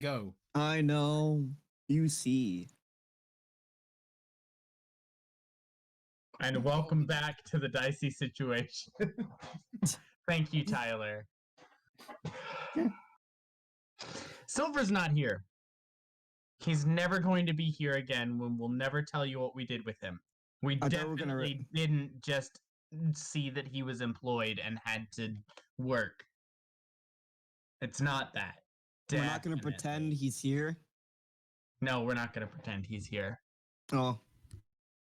Go. I know. You see. And welcome back to the dicey situation. Thank you, Tyler. Silver's not here. He's never going to be here again. We'll never tell you what we did with him. We definitely didn't just see that he was employed and had to work. It's not that. We're not going to pretend he's here. No, we're not going to pretend he's here. Oh.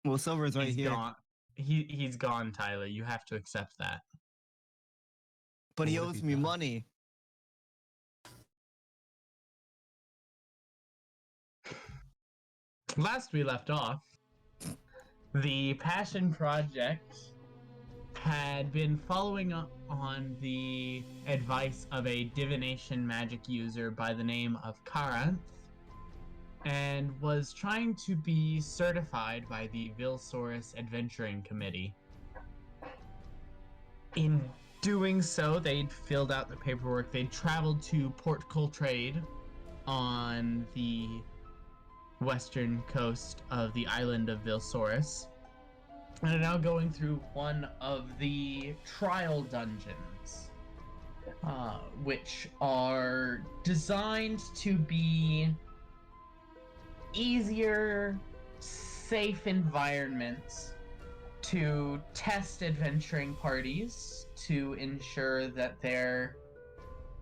Well, Silver's right here. Gone. He's gone, Tyler. You have to accept that. But he owes me money. Last we left off, the Passion Project had been following up on the advice of a divination magic user by the name of Karanth, and was trying to be certified by the Vilsaurus Adventuring Committee. In doing so, they'd filled out the paperwork. They'd traveled to Port Coltrade on the western coast of the island of Vilsaurus, and are now going through one of the trial dungeons, which are designed to be easier, safe environments to test adventuring parties to ensure that they're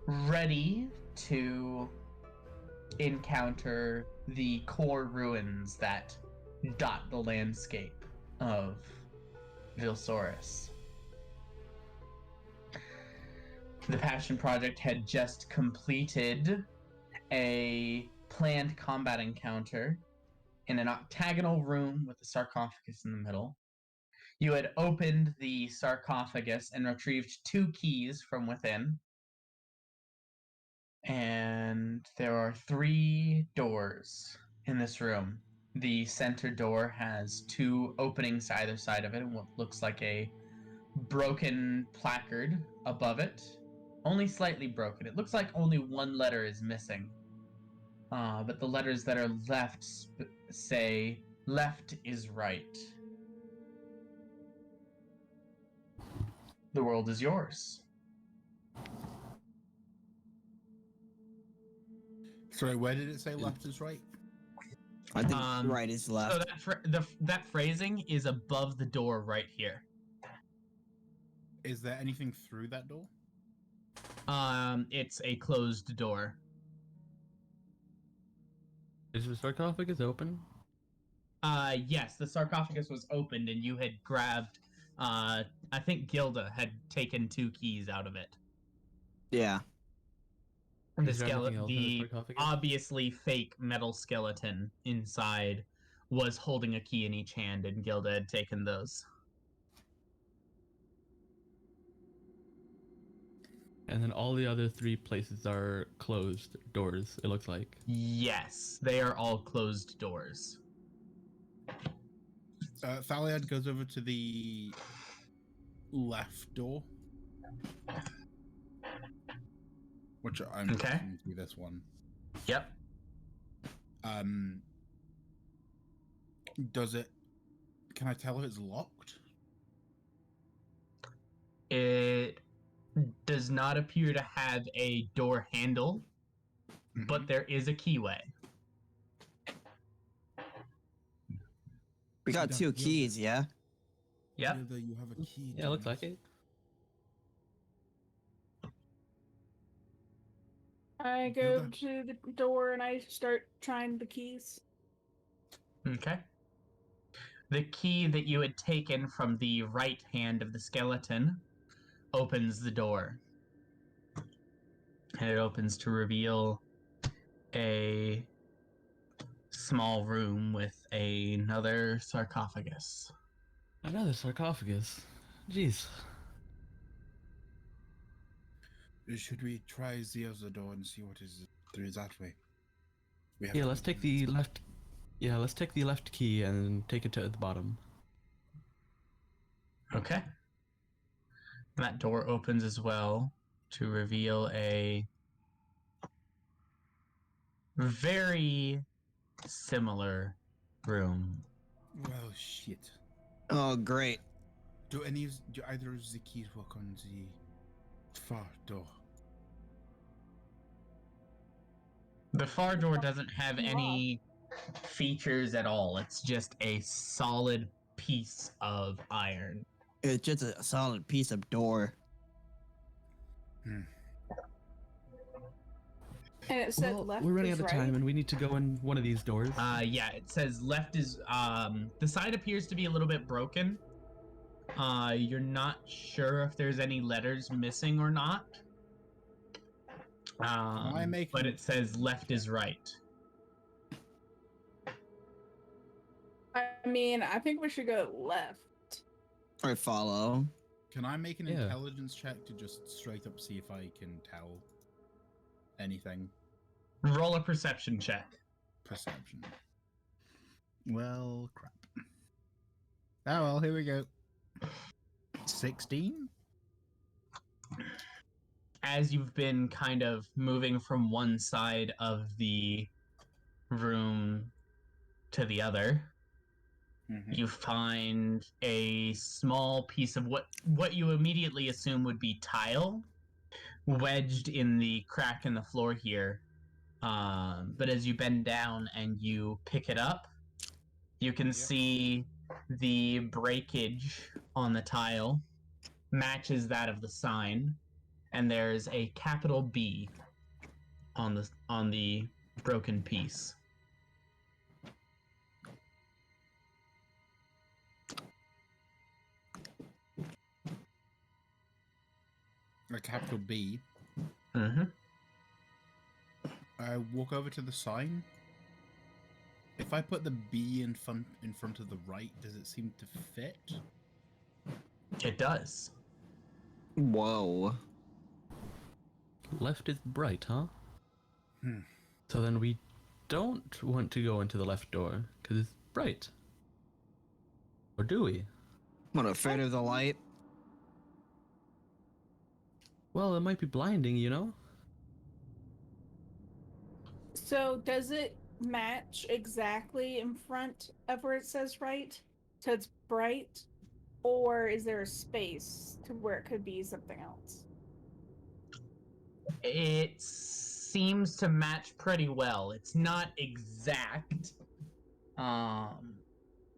ready to encounter the core ruins that dot the landscape of Vilsaurus. The Passion Project had just completed a planned combat encounter in an octagonal room with a sarcophagus in the middle. You had opened the sarcophagus and retrieved 2 keys from within. And there are 3 doors in this room. The center door has 2 openings either side of it, and what looks like a broken placard above it. Only slightly broken. It looks like only 1 letter is missing. But the letters that are left say, "Left is right." The world is yours. Sorry, where did it say left is right? I think right is left. So that phrasing is above the door right here. Is there anything through that door? It's a closed door. Is the sarcophagus open? Yes, the sarcophagus was opened and you had grabbed, I think Gilda had taken 2 keys out of it. Yeah. The obviously fake metal skeleton inside was holding a key in each hand, and Gilda had taken those. And then all the other 3 places are closed doors, it looks like. Yes, they are all closed doors. Thaliard goes over to the left door. Which I'm going to this one. Yep. Does it... Can I tell if it's locked? It does not appear to have a door handle, but there is a keyway. We got 2 keys, yeah? Yep. You have a key. Yeah, it looks like it. I go to the door and I start trying the keys. Okay. The key that you had taken from the right hand of the skeleton opens the door. And it opens to reveal a small room with another sarcophagus. Another sarcophagus. Jeez. Should we try the other door and see what is through that way? Yeah, let's take the left. Yeah, let's take the left key and take it to the bottom. Okay. That door opens as well to reveal a very similar room. Well, shit. Oh, great. Do either of the keys work on the far door? The far door doesn't have any features at all. It's just a solid piece of iron. It's just a solid piece of door. And it said Well, left we're running is out of right. time, and we need to go in one of these doors. Yeah, it says left is the side appears to be a little bit broken. You're not sure if there's any letters missing or not. But it says left is right. I mean, I think we should go left. Or follow. Can I make an Yeah. intelligence check to just straight up see if I can tell anything? Roll a perception check. Perception. Well, crap. Oh well, here we go. 16? As you've been kind of moving from one side of the room to the other, you find a small piece of what you immediately assume would be tile wedged in the crack in the floor here. But as you bend down and you pick it up, you can see the breakage on the tile matches that of the sign, and there's a capital B on the broken piece. A capital B. Mm-hmm. I walk over to the sign. If I put the B in front of the right, does it seem to fit? It does. Whoa. Left is bright, huh? Hmm. So then we don't want to go into the left door, because it's bright. Or do we? What, afraid of the light? Well, it might be blinding, you know? So does it match exactly in front of where it says right? So it's bright? Or is there a space to where it could be something else? It seems to match pretty well. It's not exact.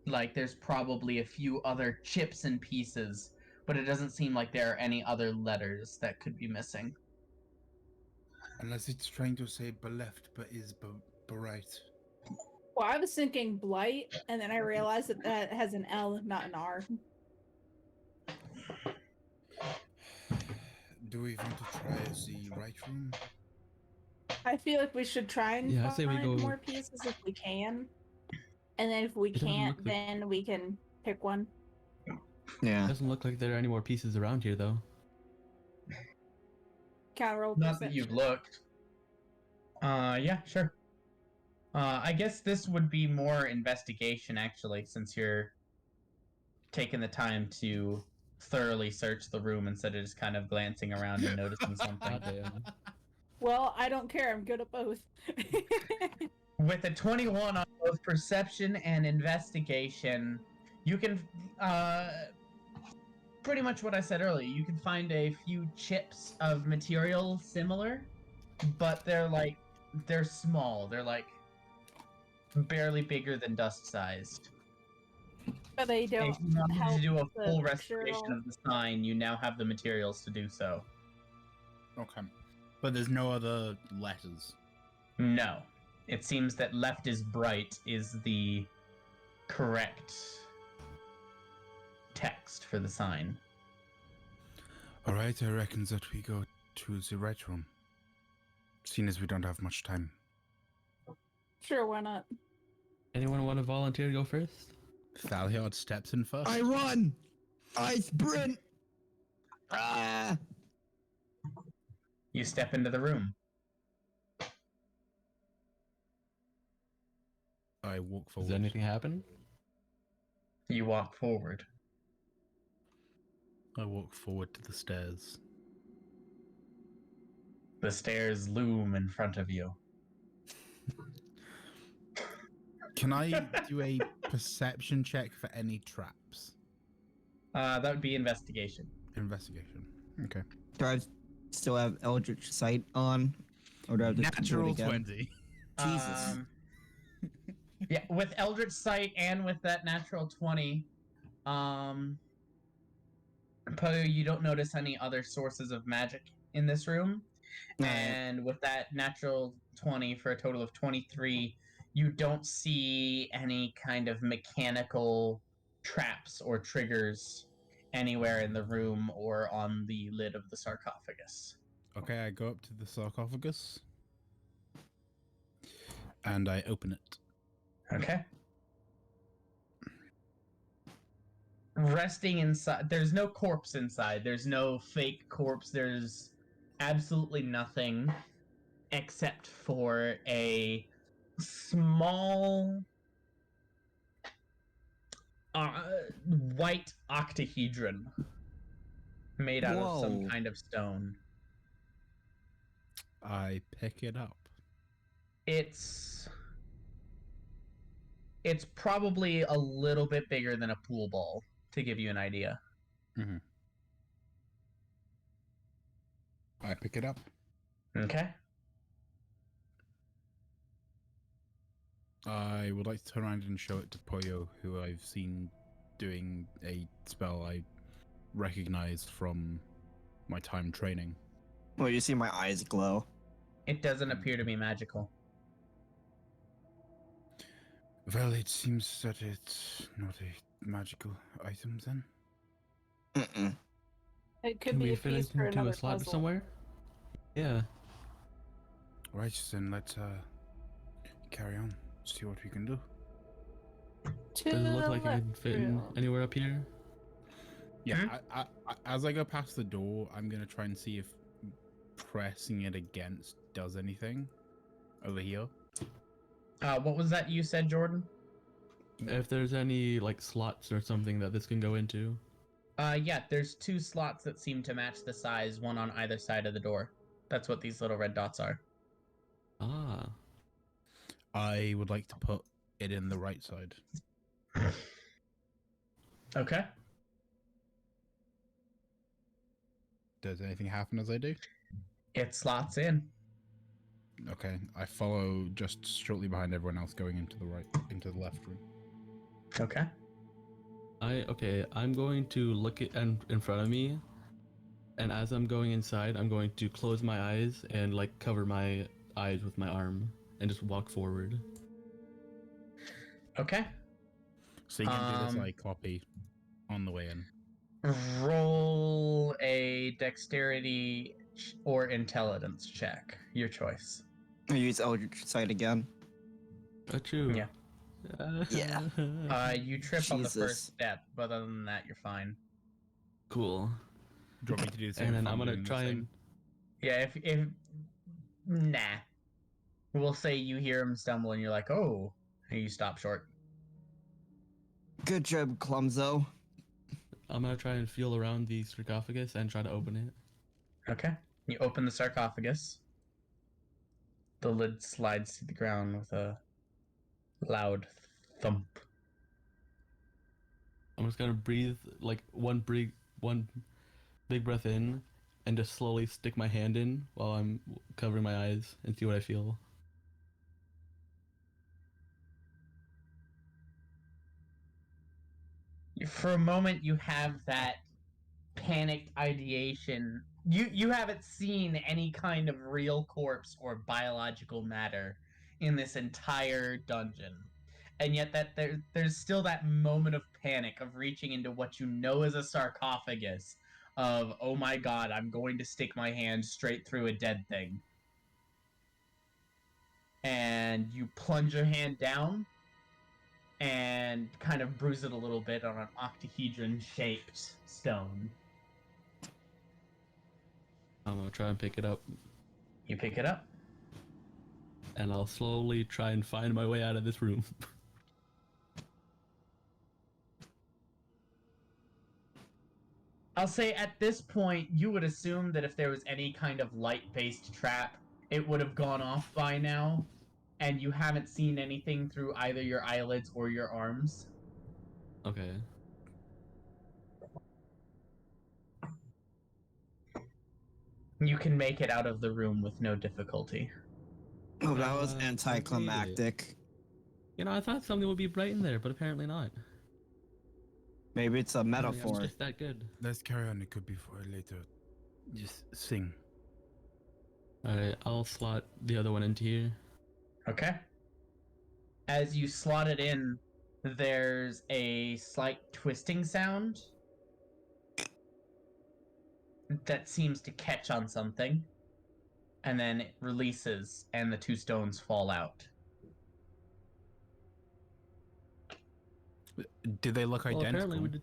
Like there's probably a few other chips and pieces, but it doesn't seem like there are any other letters that could be missing. Unless it's trying to say left, but is right. Well, I was thinking blight, and then I realized that that has an L, not an R. Do we want to try the right room? I feel like we should try and Yeah, I say we find go- more pieces if we can. And then if we It doesn't can't, look like- then we can pick one. Yeah. Doesn't look like there are any more pieces around here, though. Can I roll Not that you've perception? looked. Yeah, sure. I guess this would be more investigation, actually, since you're taking the time to thoroughly search the room instead of just kind of glancing around and noticing something. Goddamn. Well, I don't care. I'm good at both. With a 21 on both perception and investigation, you can, pretty much what I said earlier, you can find a few chips of material similar, but they're small. They're like barely bigger than dust-sized. But they If don't you wanted help to do a the full picture at restoration all. of the sign, you now have the materials to do so. Okay. But there's no other letters. No. It seems that left is bright is the correct text for the sign. Alright, I reckon that we go to the right room. Seeing as we don't have much time. Sure, why not? Anyone want to volunteer to go first? Thaliard steps in first. I run! I sprint! Ah! You step into the room. I walk forward. Does anything happen? You walk forward. I walk forward to the stairs. The stairs loom in front of you. Can I do a perception check for any traps? That would be investigation. Investigation. Okay. Do I still have Eldritch Sight on? Or do I have to do it Natural again? 20. Jesus. Yeah, with Eldritch Sight and with that natural 20, Poe, you don't notice any other sources of magic in this room. Alright. And with that natural 20 for a total of 23, you don't see any kind of mechanical traps or triggers anywhere in the room or on the lid of the sarcophagus. Okay, I go up to the sarcophagus. And I open it. Okay. Resting inside, there's no corpse inside. There's no fake corpse. There's absolutely nothing except for a small white octahedron made out of some Whoa. kind of stone. I pick it up. It's probably a little bit bigger than a pool ball, to give you an idea. Mm-hmm. I pick it up. Okay. I would like to turn around and show it to Poyo, who I've seen doing a spell I recognized from my time training. Well, you see my eyes glow. It doesn't appear to be magical. Well, it seems that it's not a magical item then. Mm-mm. It could Can be we a fit piece it for into another a slab puzzle. somewhere? Yeah. Right, then let's carry on. See what we can do. To Does it look the like it can left fit in room. anywhere up here? Yeah, Mhm. I, as I go past the door, I'm gonna try and see if pressing it against does anything over here. What was that you said, Jordan? If there's any like slots or something that this can go into. Yeah, there's two slots that seem to match the size, one on either side of the door. That's what these little red dots are. Ah. I would like to put it in the right side. Okay. Does anything happen as I do? It slots in. Okay, I follow just shortly behind everyone else going into the left room. Okay. I'm going to look at in front of me, and as I'm going inside, I'm going to close my eyes and like cover my eyes with my arm and just walk forward. Okay. So you can do this Um, like copy on the way in. Roll a dexterity or intelligence check. Your choice. I use Eldritch Sight again. Achoo. Yeah. Yeah. You trip on the Jesus. first step, but other than that, you're fine. Cool. Do you want me to do the same? And then if I'm gonna doing the try same? Yeah, if nah. We'll say you hear him stumble and you're like, oh, and you stop short. Good job, Clumzo. I'm gonna try and feel around the sarcophagus and try to open it. Okay. You open the sarcophagus. The lid slides to the ground with a loud thump. I'm just gonna breathe like one big breath in, and just slowly stick my hand in while I'm covering my eyes and see what I feel. For a moment, you have that panicked ideation. You haven't seen any kind of real corpse or biological matter in this entire dungeon, and yet that there's still that moment of panic of reaching into what you know is a sarcophagus. Of oh my god, I'm going to stick my hand straight through a dead thing, and you plunge your hand down and kind of bruise it a little bit on an octahedron-shaped stone. I'm gonna try and pick it up, You pick it up. and I'll slowly try and find my way out of this room. I'll say at this point, you would assume that if there was any kind of light-based trap, it would have gone off by now, and you haven't seen anything through either your eyelids or your arms. Okay. You can make it out of the room with no difficulty. Oh, that was Great. anticlimactic. You know, I thought something would be bright in there, but apparently not. Maybe it's a Apparently metaphor. I'm just that good. Let's carry on. It could be for later. Just sing. Alright, I'll slot the other one into here. Okay. As you slot it in, there's a slight twisting sound that seems to catch on something, and then it releases, and the two stones fall out. Did they look Well, apparently identical?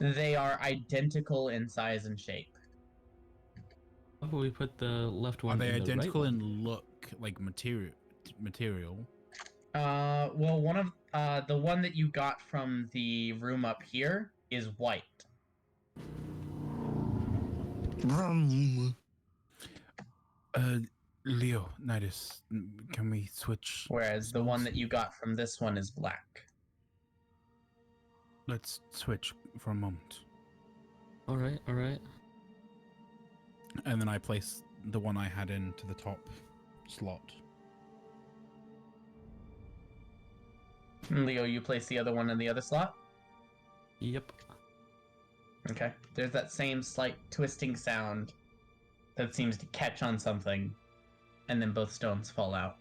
we did. They are identical in size and shape. How about we put the left Are one they in the right identical one? in look, like material? Well, one of the one that you got from the room up here is white. Vroom. Leo, Nidus, can we switch? Whereas the one stones? that you got from this one is black. Let's switch for a moment. Alright, alright. And then I place the one I had into the top slot. Leo, you place the other one in the other slot? Yep. Okay. There's that same slight twisting sound that seems to catch on something, and then both stones fall out.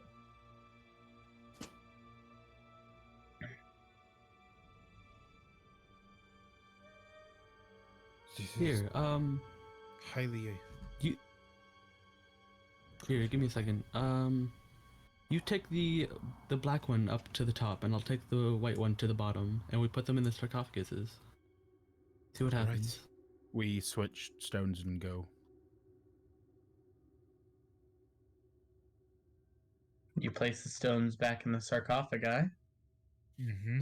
This is Here, highly. here, give me a second. You take the black one up to the top, and I'll take the white one to the bottom, and we put them in the sarcophaguses. See what happens. We switch stones and go. You place the stones back in the sarcophagi. Mm-hmm.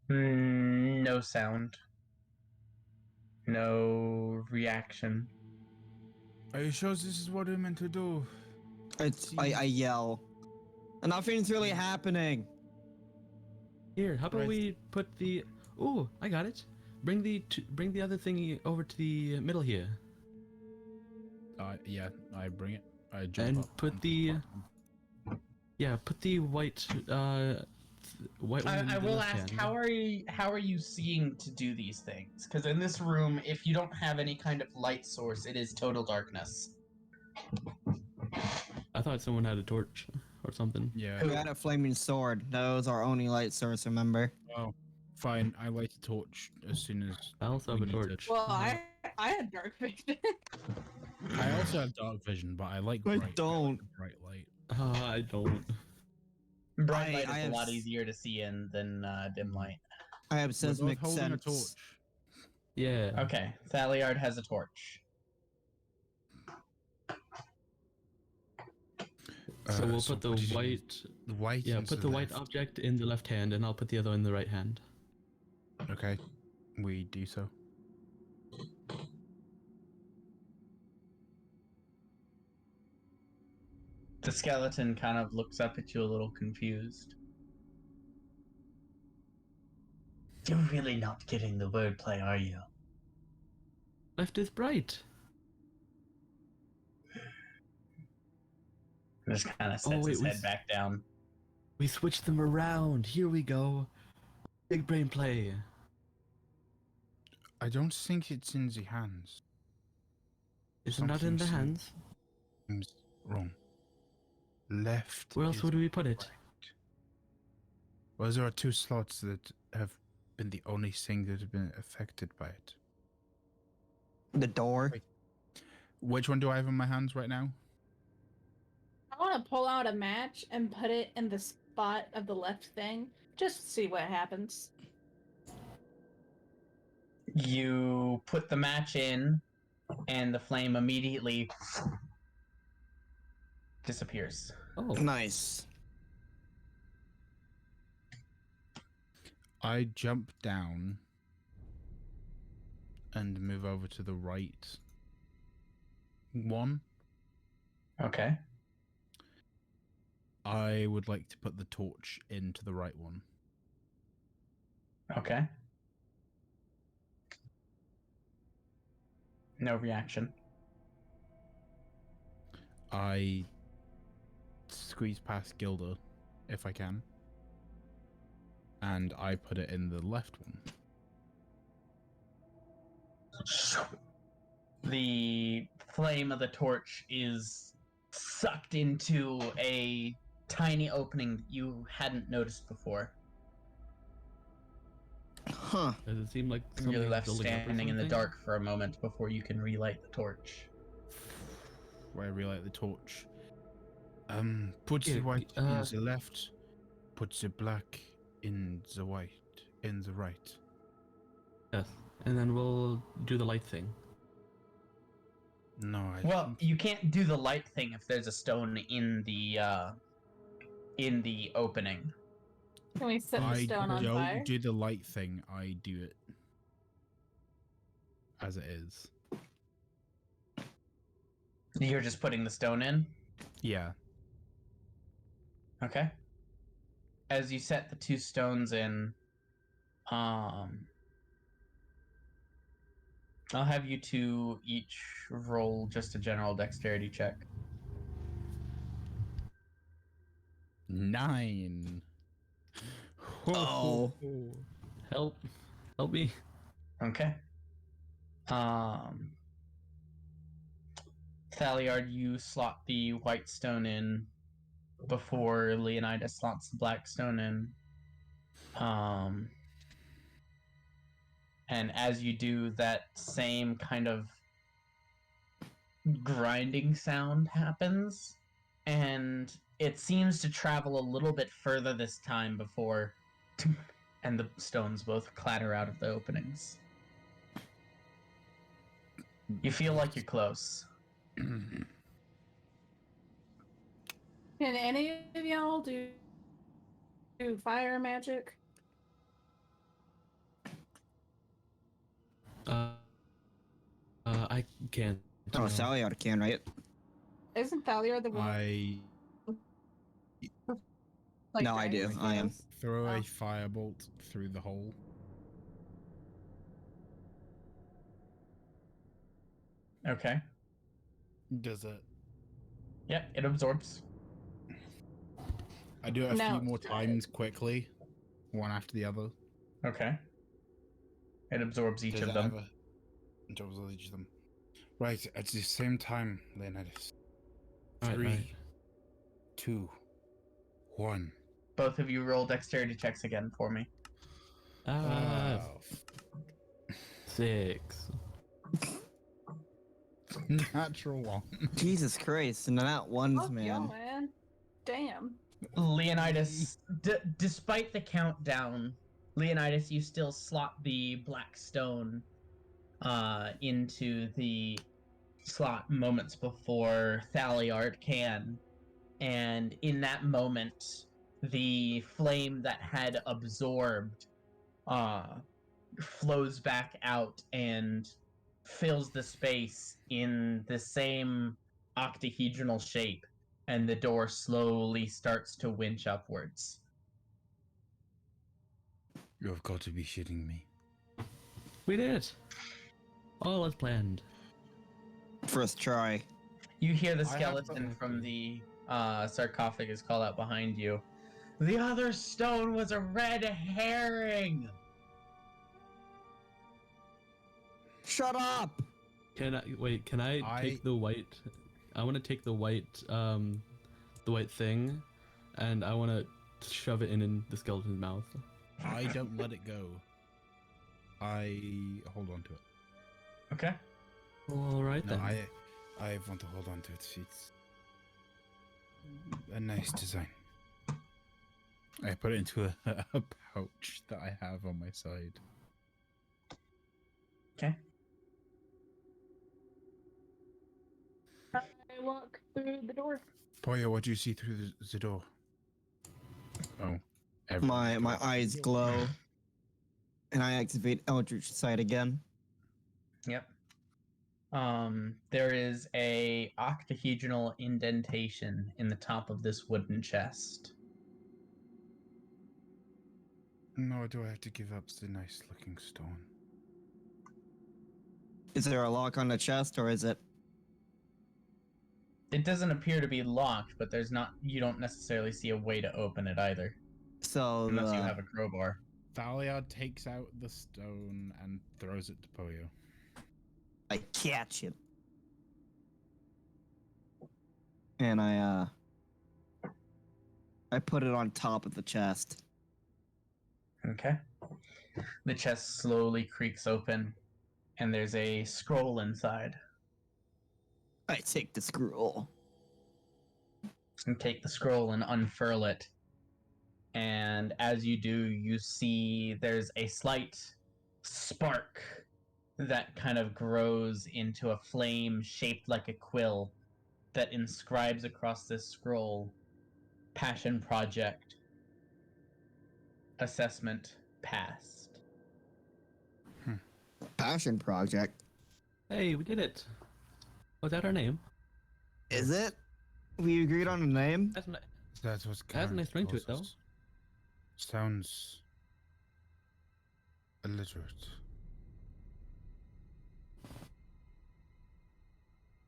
No sound. No reaction. Are you sure this is what we're meant to do? I yell. Nothing's really happening. Here, how about Right. we put the? Ooh, I got it. Bring the other thingy over to the middle here, Yeah, I bring it. I jump and up put onto the. platform. Yeah, put the white white one. in I the will left ask, hand. how are you seeing to do these things? Because in this room, if you don't have any kind of light source, it is total darkness. I thought someone had a torch or something. Yeah. We had a flaming sword. That was our only light source, remember? Oh, fine. I light a torch as soon as. I also we have a need to- torch. Well, I had dark vision. I also have dark vision, but I like I bright. don't. like bright light. I don't. Bright light I is a have lot s- easier to see in than dim light. I have We're both seismic holding a torch. sense. Yeah. Okay, Thaliard has a torch. So we'll so put the what did you- white. The white. Yeah, into put the white left. object in the left hand, and I'll put the other in the right hand. Okay, we do so. The skeleton kind of looks up at you a little confused. You're really not getting the wordplay, are you? Left is bright. Just kind of Oh, sets wait, his we head s- back down. We switched them around. Here we go. Big brain play. I don't think it's in the hands. Is it not in the Something hands? seems wrong. Left. Where else is would we put it? right. Well, there are two slots that have been the only thing that have been affected by it. The door. Wait. Which one do I have in my hands right now? I want to pull out a match and put it in the spot of the left thing, just to see what happens. You put the match in, and the flame immediately disappears. Oh, Nice. I jump down and move over to the right one. Okay. I would like to put the torch into the right one. Okay. No reaction. I squeeze past Gilda, if I can. And I put it in the left one. The flame of the torch is sucked into a tiny opening that you hadn't noticed before. Huh. Does it seem like You're something's left building up or standing in the something? dark for a moment before you can relight the torch. Where I relight the torch. Put the Yeah, white in the left. Put the black in the white. In the right. Yes, and then we'll do the light thing. No, I Well, think you can't do the light thing if there's a stone in the opening. Can we set the I stone on don't fire? do the light thing. I do it as it is. You're just putting the stone in? Yeah. Okay. As you set the two stones in, I'll have you two each roll just a general dexterity check. 9. Oh. Help me. Okay. Thaliard, you slot the white stone in before Leonidas slots the black stone in. And as you do, that same kind of grinding sound happens, and it seems to travel a little bit further this time before, and the stones both clatter out of the openings. You feel like you're close. Can any of y'all do fire magic? I can't. Oh, no. Thaliard can, right? Isn't Thaliard the one? I Like No, I do. Dragon's I am. does? throw Oh. a firebolt through the hole. Okay. Does it? Yep, it absorbs. I do it a No, few it's more not. times quickly, one after the other. Okay. It absorbs each Does of it them. ever- Absorbs each of them. Right, at the same time, Leonidas. Alright, 3, alright. 2, 1. Both of you roll dexterity checks again for me. Ah, Oh, 6. natural 1. Jesus Christ, and that one's, Fuck man. y'all, man. Damn. Leonidas, despite the countdown, Leonidas, you still slot the black stone into the slot moments before Thaliard can. And in that moment, the flame that had absorbed flows back out and fills the space in the same octahedral shape, and the door slowly starts to winch upwards. You've got to be shitting me. We did it. All as planned. First try. You hear the I have skeleton the- from the sarcophagus call out behind you. The other stone was a red herring! Shut up! Can I take the white? I want to take the white thing, and I want to shove it in the skeleton's mouth. I don't let it go. I hold on to it. Okay. All right No, then. I want to hold on to it. It's a nice design. I put it into a pouch that I have on my side. Okay. I walk through the door. Poyo, what do you see through the door? Oh, My eyes glow, and I activate Eldritch Sight again. Yep. There is a octahedral indentation in the top of this wooden chest. Nor do I have to give up the nice looking stone. Is there a lock on the chest, or is it? It doesn't appear to be locked, but you don't necessarily see a way to open it either. So Unless you have a crowbar. Thaliard takes out the stone and throws it to Poyo. I catch it, and I put it on top of the chest. Okay. The chest slowly creaks open, and there's a scroll inside. I take the scroll. And take the scroll and unfurl it. And as you do, you see there's a slight spark that kind of grows into a flame shaped like a quill that inscribes across this scroll, Passion Project. Assessment passed. Passion Project. Hey, we did it. Was that our name? Is it? We agreed on a name? That's not. That's what's Has a nice ring to it, though. Sounds illiterate.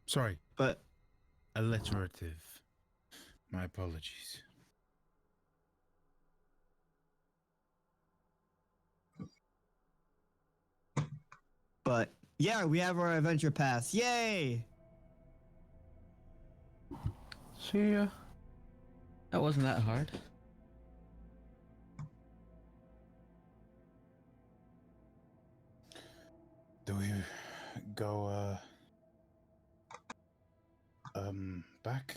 Sorry, But alliterative. My apologies. yeah, we have our adventure pass. Yay! See ya. That wasn't that hard. Do we go back?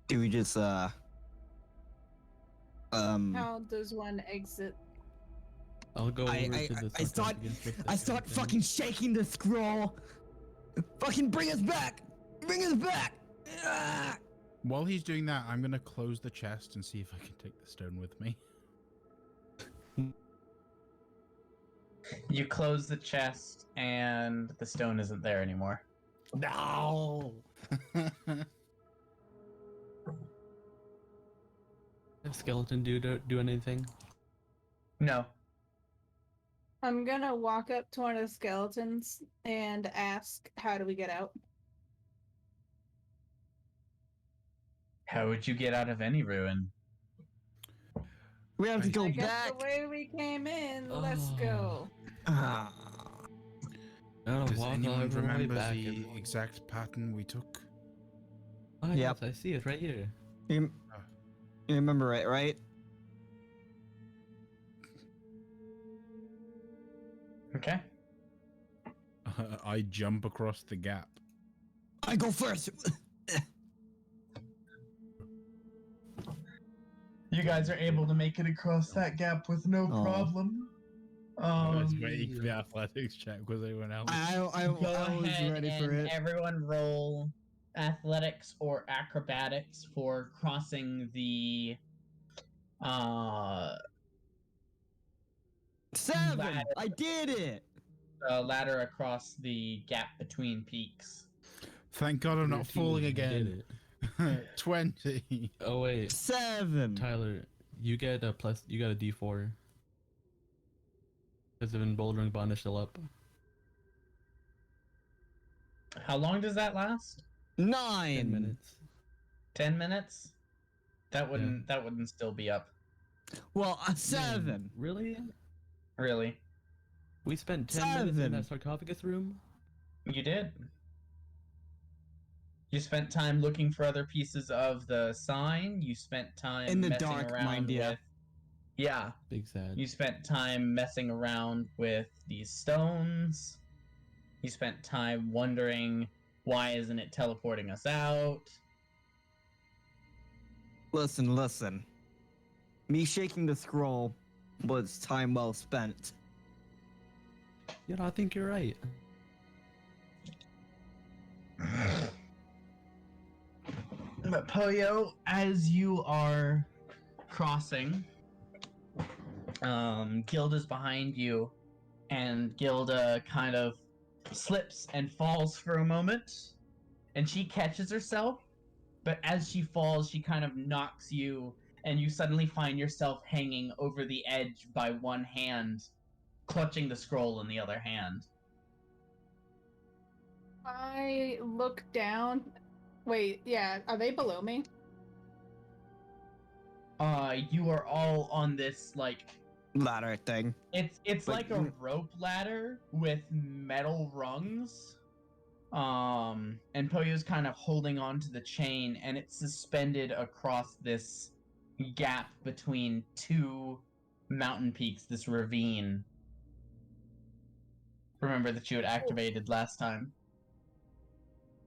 Do we just How does one exit? I'll go over I to the I start sarcophagus with the I start skeleton. fucking shaking the scroll. Fucking bring us back! Bring us back! Ah! While he's doing that, I'm gonna close the chest and see if I can take the stone with me. You close the chest, and the stone isn't there anymore. No! Does skeleton do anything? No. I'm gonna walk up to one of the skeletons and ask, "How do we get out?" How would you get out of any ruin? We have to I go I guess back. the way we came in. Let's Oh. go. Ah. No, Does walk anyone all the way remember back the and- exact pattern we took? Ah, Yep. yes, I see it right here. You remember it, right? Okay. I jump across the gap. I go first. You guys are able to make it across that gap with no Aw. problem. I was waiting for the athletics check with anyone else. I Go was ahead ready and for it. everyone roll athletics or acrobatics for crossing the 7! ladder. I did it! Ladder across the gap between peaks. Thank God I'm not 13, falling you again. did it. 20. Oh wait, 7! Tyler, you get a D4. Because of bouldering bond is still up. How long does that last? 9! 10 minutes. 10 minutes? That wouldn't still be up. Well, 7! Really? Really. We spent 10 minutes in 7. that sarcophagus room? You did. You spent time looking for other pieces of the sign. You spent time In the messing dark, around mind ya. with. Yeah. Big sad. You spent time messing around with these stones. You spent time wondering why isn't it teleporting us out? Listen. Me shaking the scroll was time well spent. You know, I think you're right. But Poyo, as you are crossing, Gilda's behind you, and Gilda kind of slips and falls for a moment, and she catches herself, but as she falls, she kind of knocks you, and you suddenly find yourself hanging over the edge by one hand, clutching the scroll in the other hand. I look down. Wait, yeah, are they below me? You are all on this, like, Ladder thing. it's like a rope ladder with metal rungs. And Poyo's kind of holding onto the chain, and it's suspended across this gap between two mountain peaks, this ravine. Remember that you had activated last time.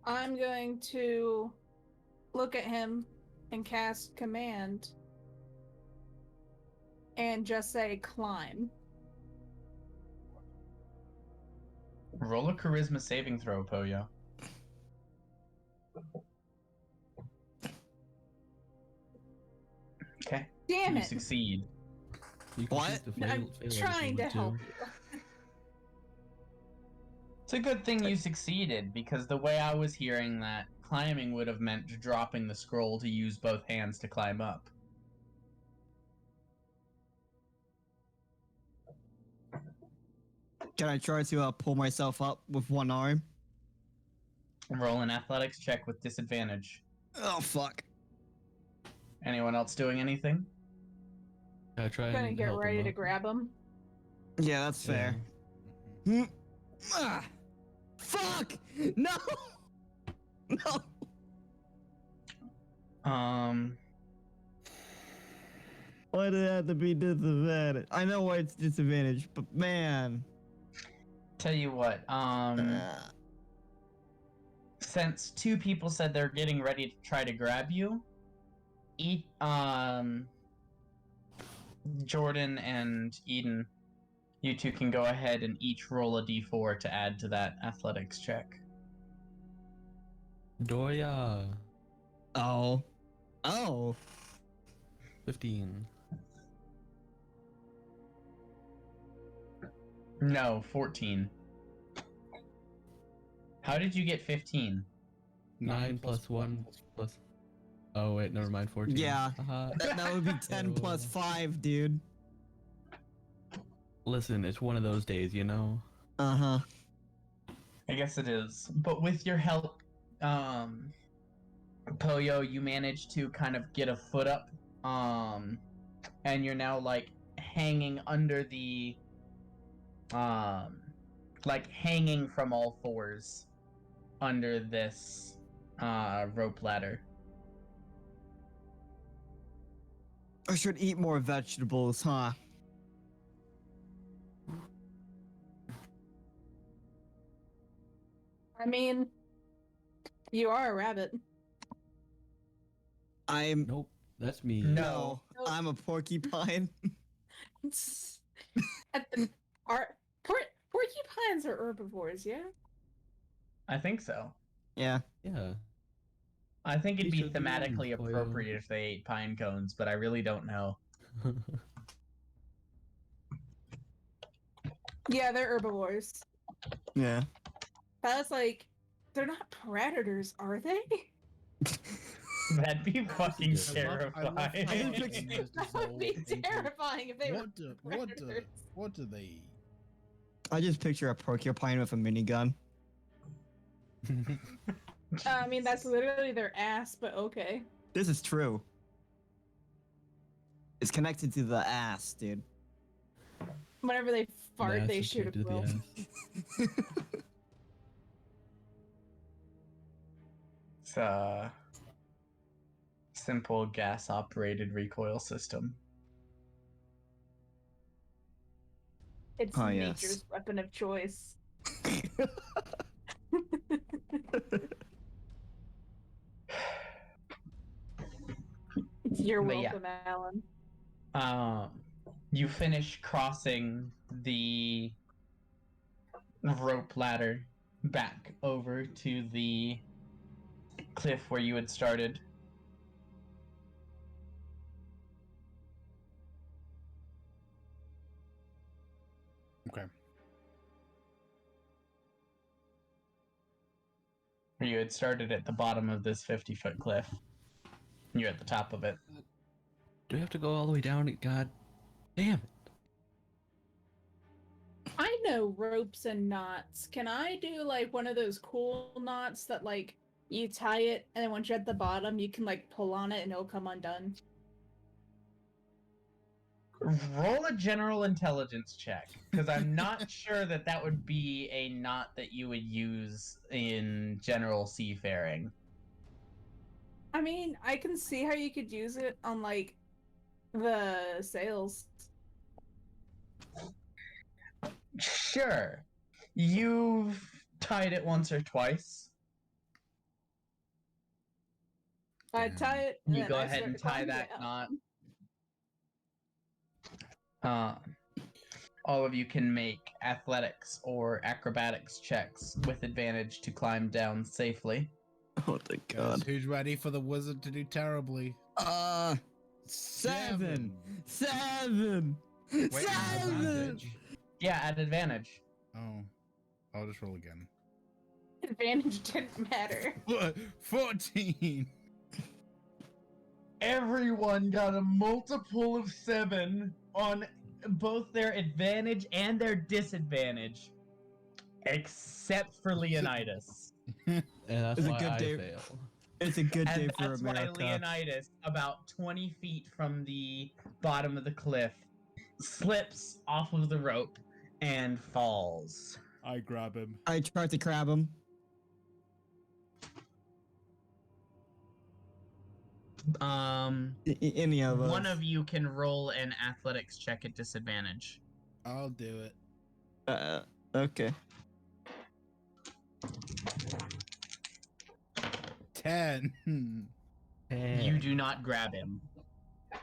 I'm going to look at him and cast command and just say climb. Roll a charisma saving throw, Poyo. Okay. Damn You it! succeed. You can What? choose to fail I'm it if you trying to want help you. It's a good thing you succeeded, because the way I was hearing that, climbing would have meant dropping the scroll to use both hands to climb up. Can I try to pull myself up with one arm? Roll an athletics check with disadvantage. Oh fuck. Anyone else doing anything? I try I'm gonna and get help ready him to up. grab him. Yeah, that's fair. Ah, fuck! No! No! Why did it have to be disadvantage? I know why it's disadvantage, but man. Tell you what, since two people said they're getting ready to try to grab you, Jordan and Eden, you two can go ahead and each roll a d4 to add to that athletics check. Doria. Oh. Oh. 15. No, 14. How did you get 15? 9 plus 1 plus. Oh, wait, never mind. 14. Yeah. Haha. That would be 10 plus 5, dude. Listen, it's one of those days, you know? Uh-huh. I guess it is. But with your help, Poyo, you managed to kind of get a foot up, and you're now, like, hanging under the, like, hanging from all fours under this, rope ladder. I should eat more vegetables, huh? I mean, you are a rabbit. I'm... Nope, that's me. No, Nope. I'm a porcupine. Porcupines are herbivores, yeah? I think so. Yeah. Yeah. I think it'd You be should learn, thematically Poyo. appropriate if they ate pine cones, but I really don't know. Yeah, they're herbivores. Yeah. That's like, they're not predators, are they? That'd be fucking I love terrifying. how I everything has That would be dissolved into, terrifying if they were predators. what do they eat? I just picture a porcupine with a minigun. I mean, that's literally their ass, but okay. This is true. It's connected to the ass, dude. Whenever they fart, That's they just shoot a connected to the quill. ass. It's a simple gas-operated recoil system. It's Oh, yes. nature's weapon of choice. You're But yeah. welcome, Alan. You finish crossing the rope ladder back over to the cliff where you had started. Okay. You had started at the bottom of this 50-foot cliff. You're at the top of it. Do we have to go all the way down? God damn it. I know ropes and knots. Can I do like one of those cool knots that like you tie it and then once you're at the bottom you can like pull on it and it'll come undone? Roll a general intelligence check, because I'm not sure that would be a knot that you would use in general seafaring. I mean, I can see how you could use it on like the sails. Sure. You've tied it once or twice. I tie it and You then go I ahead start and tie climbing that down. knot. All of you can make athletics or acrobatics checks with advantage to climb down safely. Oh, thank Guys, God. who's ready for the wizard to do terribly? 7. 7. Wait, with 7. advantage? Yeah, at advantage. Oh, I'll just roll again. Advantage didn't matter. 14. Everyone got a multiple of 7 on both their advantage and their disadvantage, except for Leonidas. And that's It's a why good I day. fail. It's a good day And for that's America. why Leonidas, about 20 feet from the bottom of the cliff, slips off of the rope and falls. I grab him. I tried to grab him. Any of us. One of you can roll an athletics check at disadvantage. I'll do it. Okay. 10. You do not grab him.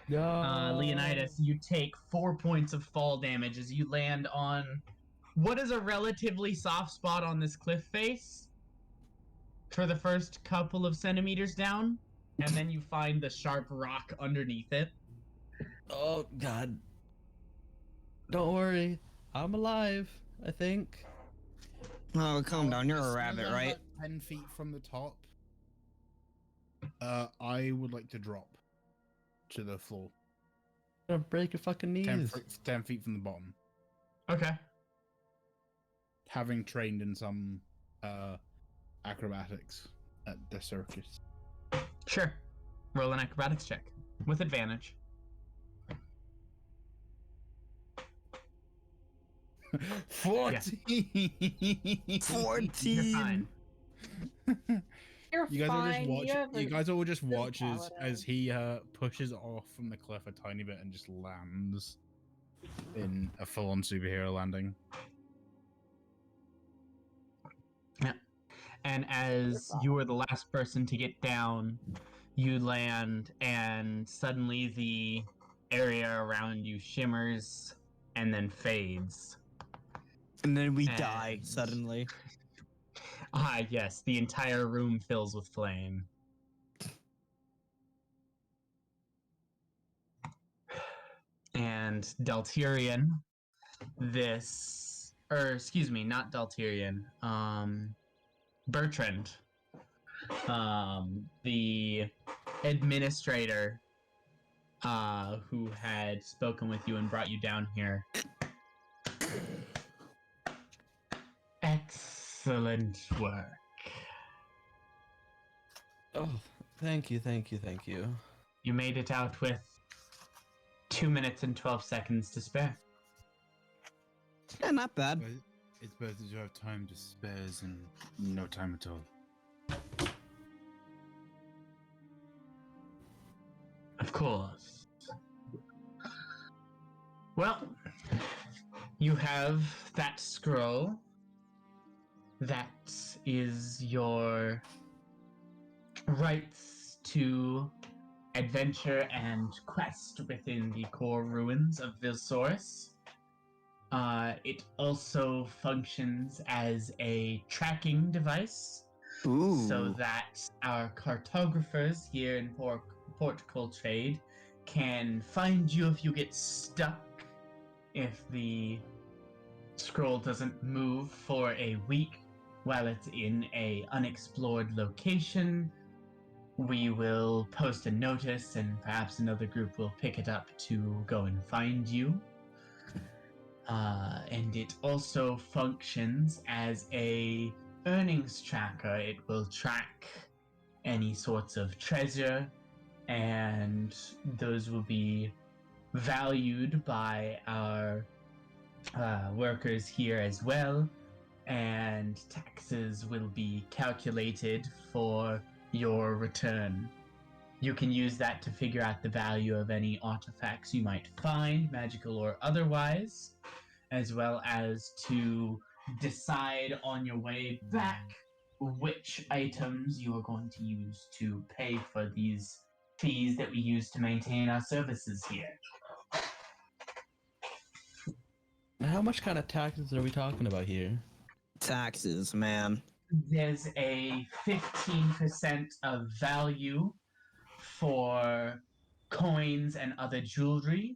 No. Leonidas, you take 4 points of fall damage as you land on what is a relatively soft spot on this cliff face for the first couple of centimeters down, and then you find the sharp rock underneath it. Oh, God. Don't worry. I'm alive, I think. Oh, calm down. You're As a soon as rabbit, I'm right? about 10 feet from the top. I would like to drop to the floor. I'm gonna break your fucking 10, knees. 10 feet from the bottom. Okay. Having trained in some acrobatics at the circus. Sure. Roll an acrobatics check with advantage. 14. 14. You're fine. You're You guys fine. will just watch. You have You guys will just good watch as paladin. he pushes off from the cliff a tiny bit and just lands in a full-on superhero landing. And as you are the last person to get down, you land, and suddenly the area around you shimmers and then fades. And then we die And- suddenly. Ah, yes, the entire room fills with flame. And Deltirian, excuse me, not Deltirian, Bertrand, the administrator, who had spoken with you and brought you down here. Excellent work. Oh, thank you, thank you, thank you. You made it out with 2 minutes and 12 seconds to spare. Yeah, not bad. It's better to have time to spare than no time at all. Of course. Well, you have that scroll. That is your rights to adventure and quest within the core ruins of Vilsaurus. It also functions as a tracking device, Ooh. so that our cartographers here in Port Coltrade can find you if you get stuck, if the scroll doesn't move for a week, while it's in a unexplored location, we will post a notice and perhaps another group will pick it up to go and find you. And it also functions as a earnings tracker. It will track any sorts of treasure, and those will be valued by our workers here as well, and taxes will be calculated for your return. You can use that to figure out the value of any artifacts you might find, magical or otherwise, as well as to decide on your way back which items you are going to use to pay for these fees that we use to maintain our services here. How much kind of taxes are we talking about here? Taxes, man. There's a 15% of value for coins and other jewelry,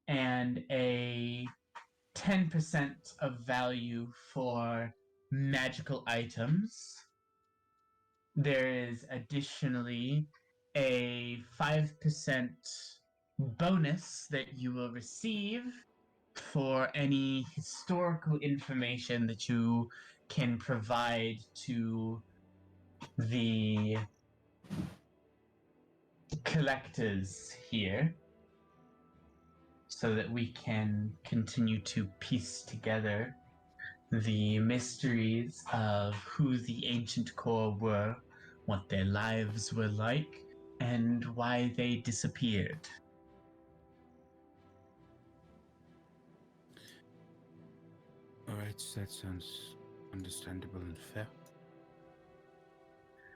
and a 10% of value for magical items. There is additionally a 5% bonus that you will receive for any historical information that you can provide to the collectors here, so that we can continue to piece together the mysteries of who the ancient core were, what their lives were like, and why they disappeared. Alright, that sounds understandable and fair.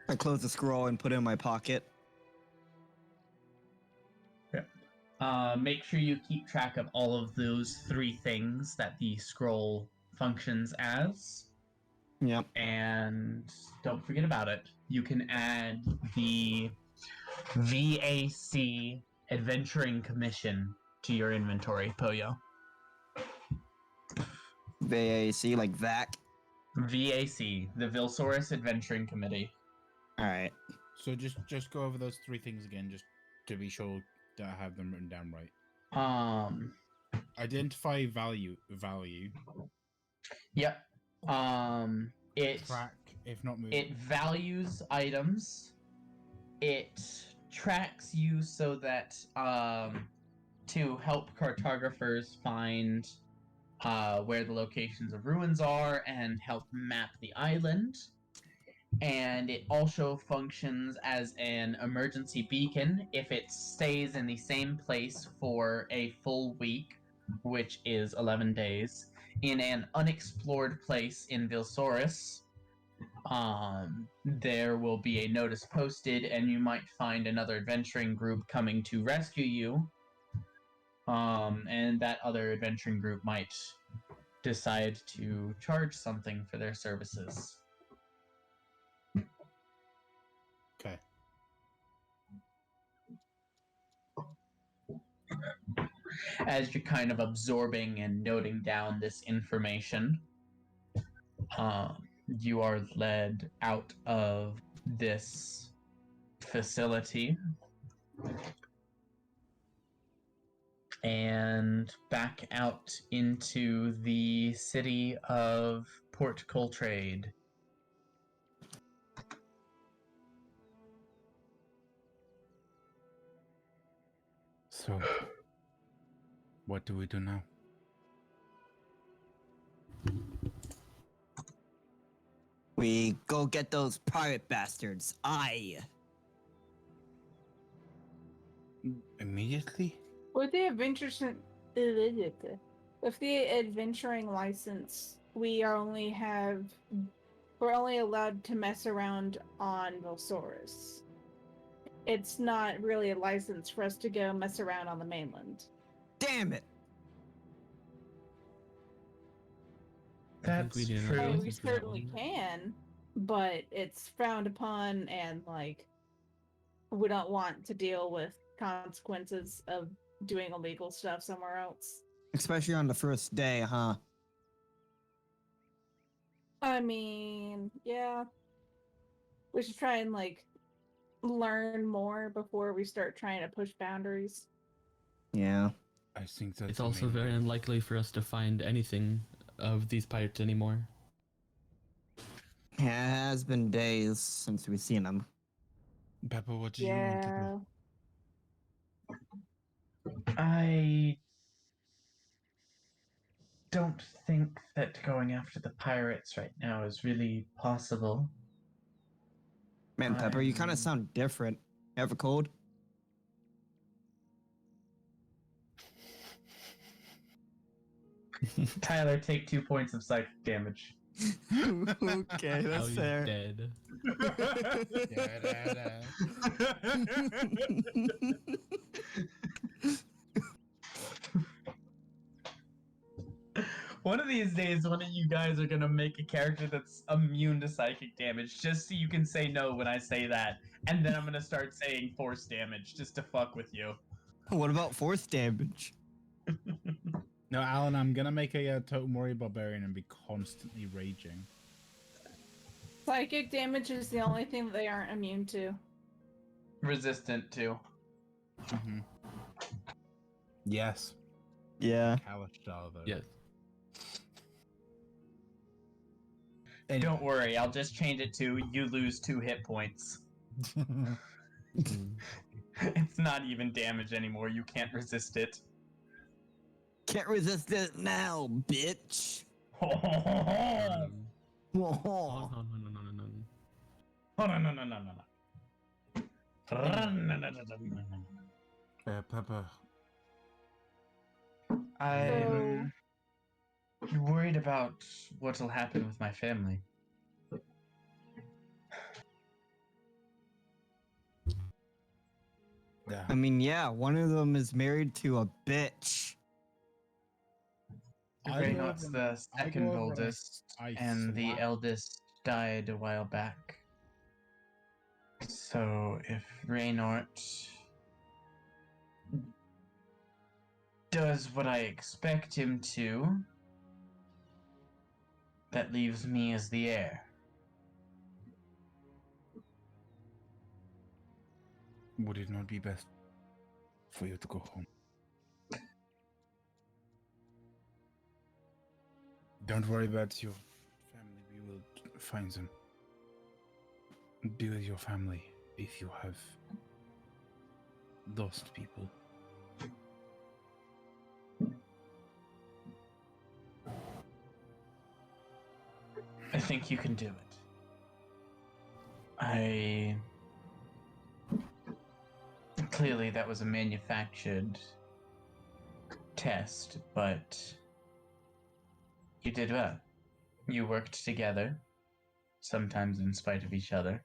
I close the scroll and put it in my pocket. Make sure you keep track of all of those three things that the scroll functions as. Yep. And don't forget about it. You can add the VAC Adventuring Commission to your inventory, Poyo. VAC, like VAC. VAC, the Vilsaurus Adventuring Committee. Alright. So just go over those three things again, just to be sure that I have them written down right. Identify value. Yep. It Track, if not move. it values items. It tracks you so that to help cartographers find where the locations of ruins are and help map the island. And it also functions as an emergency beacon if it stays in the same place for a full week, which is 11 days, in an unexplored place in Vilsaurus. There will be a notice posted, and you might find another adventuring group coming to rescue you. And that other adventuring group might decide to charge something for their services. Okay. As you're kind of absorbing and noting down this information, you are led out of this facility and back out into the city of Port Coltrade. So, what do we do now? We go get those pirate bastards. Aye. Immediately? With the adventuring license, we're only allowed to mess around on Vilsaurus. It's not really a license for us to go mess around on the mainland. Damn it. That's we didn't true. I mean, we license for that certainly one. can, but it's frowned upon, and like we don't want to deal with consequences of doing illegal stuff somewhere else. Especially on the first day, huh? I mean, yeah. We should try and like learn more before we start trying to push boundaries. Yeah. I think that's It's the also main very way. unlikely for us to find anything of these pirates anymore. It has been days since we've seen them. Pepper, what do you want to do? I don't think that going after the pirates right now is really possible. Man, Pepper, you kind I'm- of sound different. Ever cold? Tyler, take 2 points of psychic damage. Okay, Now that's he's fair. dead. One of these days, one of you guys are gonna make a character that's immune to psychic damage, just so you can say no when I say that, and then I'm gonna start saying force damage just to fuck with you. What about force damage? No, Alan, I'm gonna make a Total Warrior Barbarian and be constantly raging. Psychic damage is the only thing that they aren't immune to. Resistant to. Mm-hmm. Yes. Yeah. Kalash style, though. Yes. Anyway. Don't worry, I'll just change it to you lose 2 hit points. Mm. It's not even damage anymore, you can't resist it. Can't resist it now, bitch. Um, Whoa. no. Pepper. I'm worried about what'll happen with my family. Yeah. I mean, yeah, one of them is married to a bitch. Raynaud's the second oldest, I and the slap- eldest died a while back. So if Raynaud does what I expect him to, that leaves me as the heir. Would it not be best for you to go home? Don't worry about your family. We will find them. Be with your family if you have lost people. I think you can do it. Clearly that was a manufactured test, but you did well. You worked together, sometimes in spite of each other,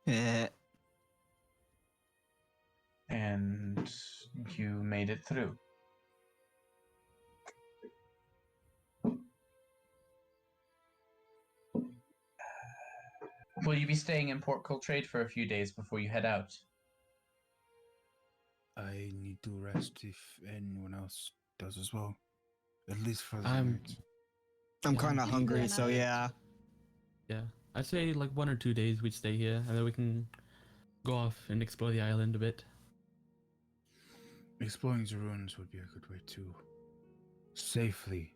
Eh. and you made it through. Will you be staying in Port Coltrane for a few days before you head out? I need to rest if anyone else does as well. At least for the I'm- night. I'm Yeah, kind of I'm hungry, good. so yeah. Yeah. I'd say like 1 or 2 days we'd stay here, and then we can go off and explore the island a bit. Exploring the ruins would be a good way to safely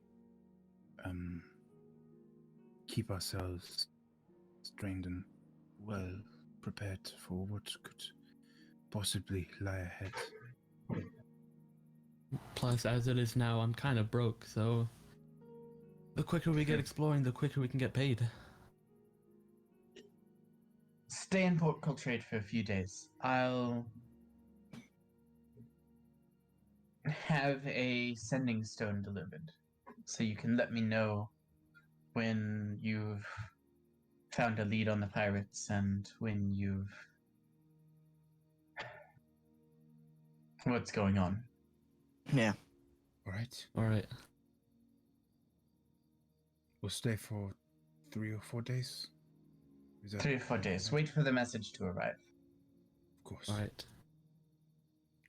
keep ourselves trained and well prepared for what could possibly lie ahead. Plus, as it is now, I'm kind of broke, so the quicker we get exploring, the quicker we can get paid. Stay in Port Coltrane for a few days. I'll have a sending stone delivered, so you can let me know when you've found a lead on the pirates and when you've what's going on. Yeah. All right, All right. we'll stay for 3 or 4 days. Is that 3 or 4 days. Wait for the message to arrive. Of course. All right.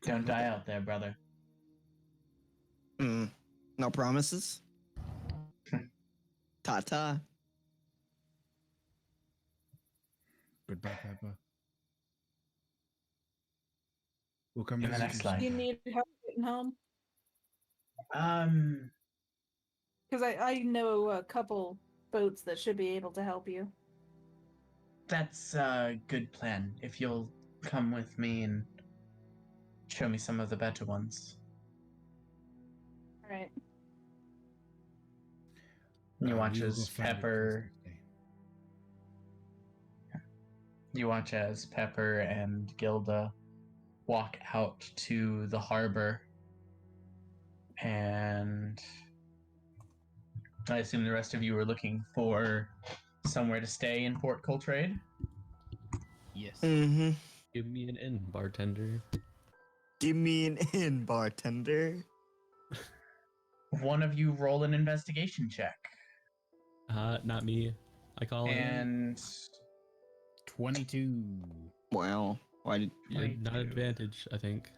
Don't die out there, brother. No promises? Ta-ta. Goodbye, Pepper. We'll come In the visit next you slide. Do you sometime. need help getting home? Um, Because I know a couple boats that should be able to help you. that's a good plan. If you'll come with me and show me some of the better ones. All right. You watch We will go as find your Pepper. Christmas day. You watch as Pepper and Gilda walk out to the harbor, and I assume the rest of you are looking for somewhere to stay in Port Coltrane. Yes. Mm-hmm. Give me an inn, bartender. Give me an in, bartender. One of you roll an investigation check, Not me. I call it. and 22. Well, why did... Yeah, not 22. advantage, I think.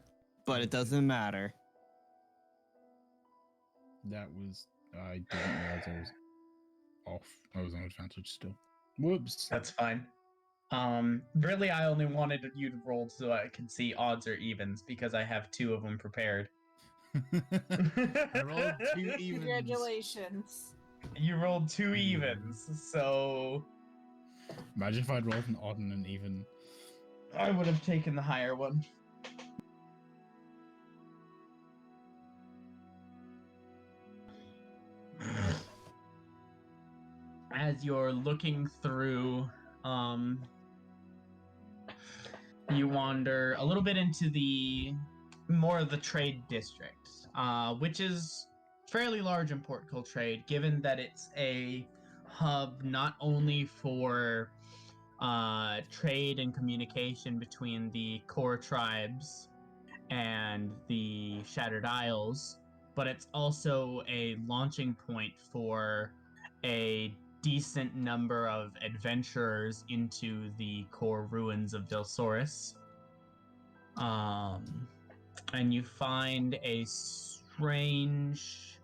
But it doesn't matter. That was. I didn't realize I was off. I was on advantage still. Whoops. That's fine. Really, I only wanted you to roll so I can see odds or evens because I have 2 of them prepared. I rolled 2 evens. Congratulations. You rolled 2 evens, so Imagine if I'd rolled an odd and an even. I would have taken the higher one. As you're looking through, you wander a little bit into the more of the trade district, which is fairly large in Port Coltrane, given that it's a hub not only for trade and communication between the core tribes and the Shattered Isles, but it's also a launching point for a decent number of adventurers into the core ruins of Delsaurus. And you find a strange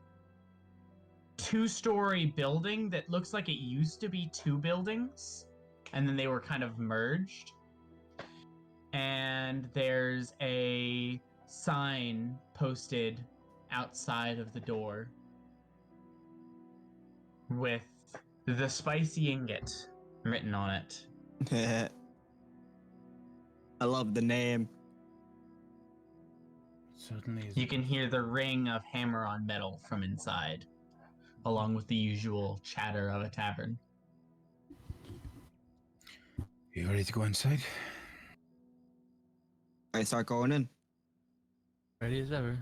2-story building that looks like it used to be 2 buildings, and then they were kind of merged. And there's a sign posted outside of the door with the Spicy Ingot written on it. I love the name. Certainly is. You can hear the ring of hammer on metal from inside, along with the usual chatter of a tavern. You ready to go inside? I start going in. Ready as ever.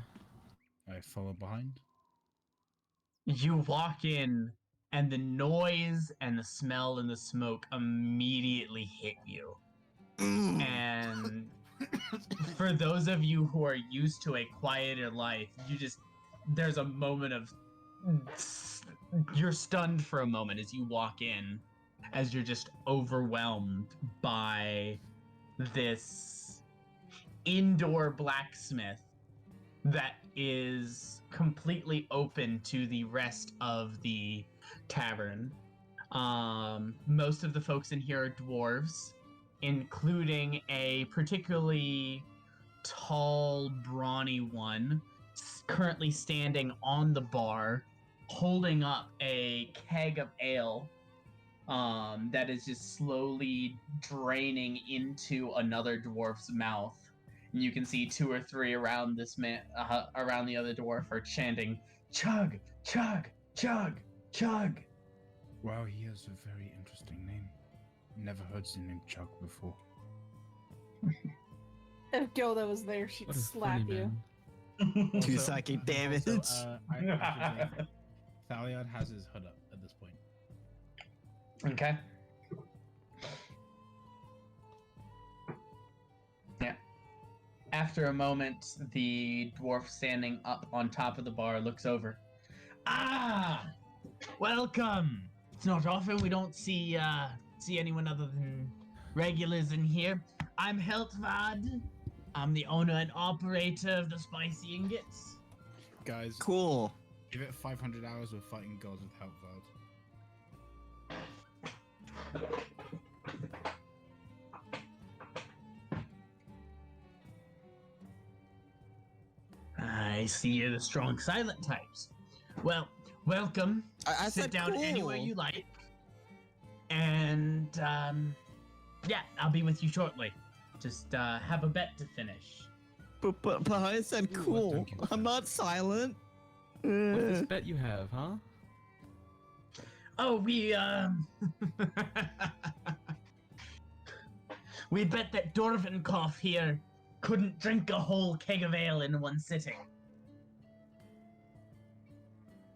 I follow behind. You walk in, and the noise and the smell and the smoke immediately hit you. And for those of you who are used to a quieter life, there's a moment of, you're stunned for a moment as you walk in, as you're just overwhelmed by this indoor blacksmith that is completely open to the rest of the tavern. Most of the folks in here are dwarves, including a particularly tall, brawny one currently standing on the bar, holding up a keg of ale that is just slowly draining into another dwarf's mouth. And you can see 2 or 3 around this man, around the other dwarf, are chanting, "Chug, chug, chug, chug." Wow, he has a very interesting name. Never heard the name Chuck before. If Gilda was there, she'd What a slap funny you. man. Two psychic damage. I should say, Thaliard has his hood up at this point. Okay. Yeah. After a moment, the dwarf standing up on top of the bar looks over. "Ah! Welcome! It's not often we don't see anyone other than regulars in here. I'm Heltvad. I'm the owner and operator of the Spicy Ingots." Guys, Cool. give it 500 hours of fighting gods with help, see you're the strong silent types. Well, welcome. I Sit said down cool. anywhere you like. And, yeah, I'll be with you shortly. Just, have a bet to finish. But I said Ooh, cool. thank you, I'm sir. not silent. What's this bet you have, huh? Oh, we we bet that Dorvankopf here couldn't drink a whole keg of ale in one sitting.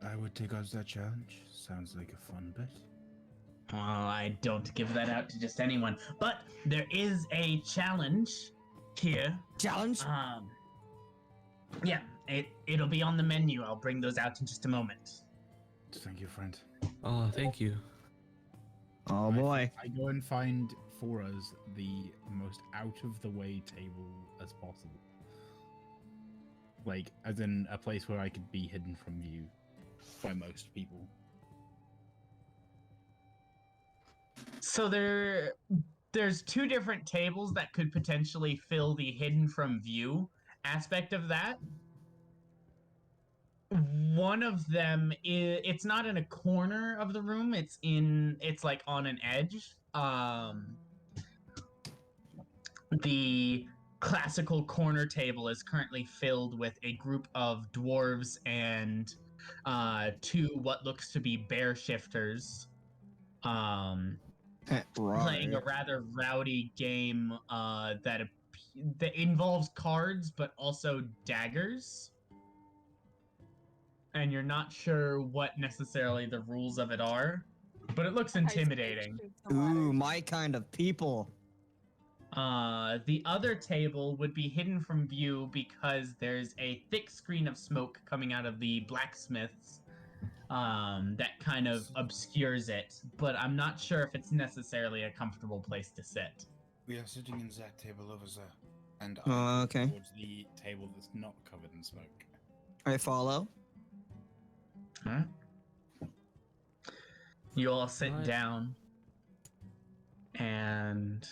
I would take up that challenge. Sounds like a fun bet. Well, I don't give that out to just anyone, but there is a challenge here. Challenge? Yeah, it'll be on the menu. I'll bring those out in just a moment. Thank you, friend. Oh, thank you. Oh boy. I go and find for us the most out of the way table as possible. Like, as in a place where I could be hidden from view by most people. So there's two different tables that could potentially fill the hidden from view aspect of that. One of them is, it's not in a corner of the room, it's like on an edge. The classical corner table is currently filled with a group of dwarves and two what looks to be bear shifters. Playing a rather rowdy game that involves cards but also daggers. And you're not sure what necessarily the rules of it are, but it looks intimidating. Ooh, my kind of people. The other table would be hidden from view because there's a thick screen of smoke coming out of the blacksmiths that kind of obscures it, but I'm not sure if it's necessarily a comfortable place to sit. We are sitting in that table over there, and I Oh, go okay. towards the table that's not covered in smoke. I follow. Huh? You all sit Nice. down, and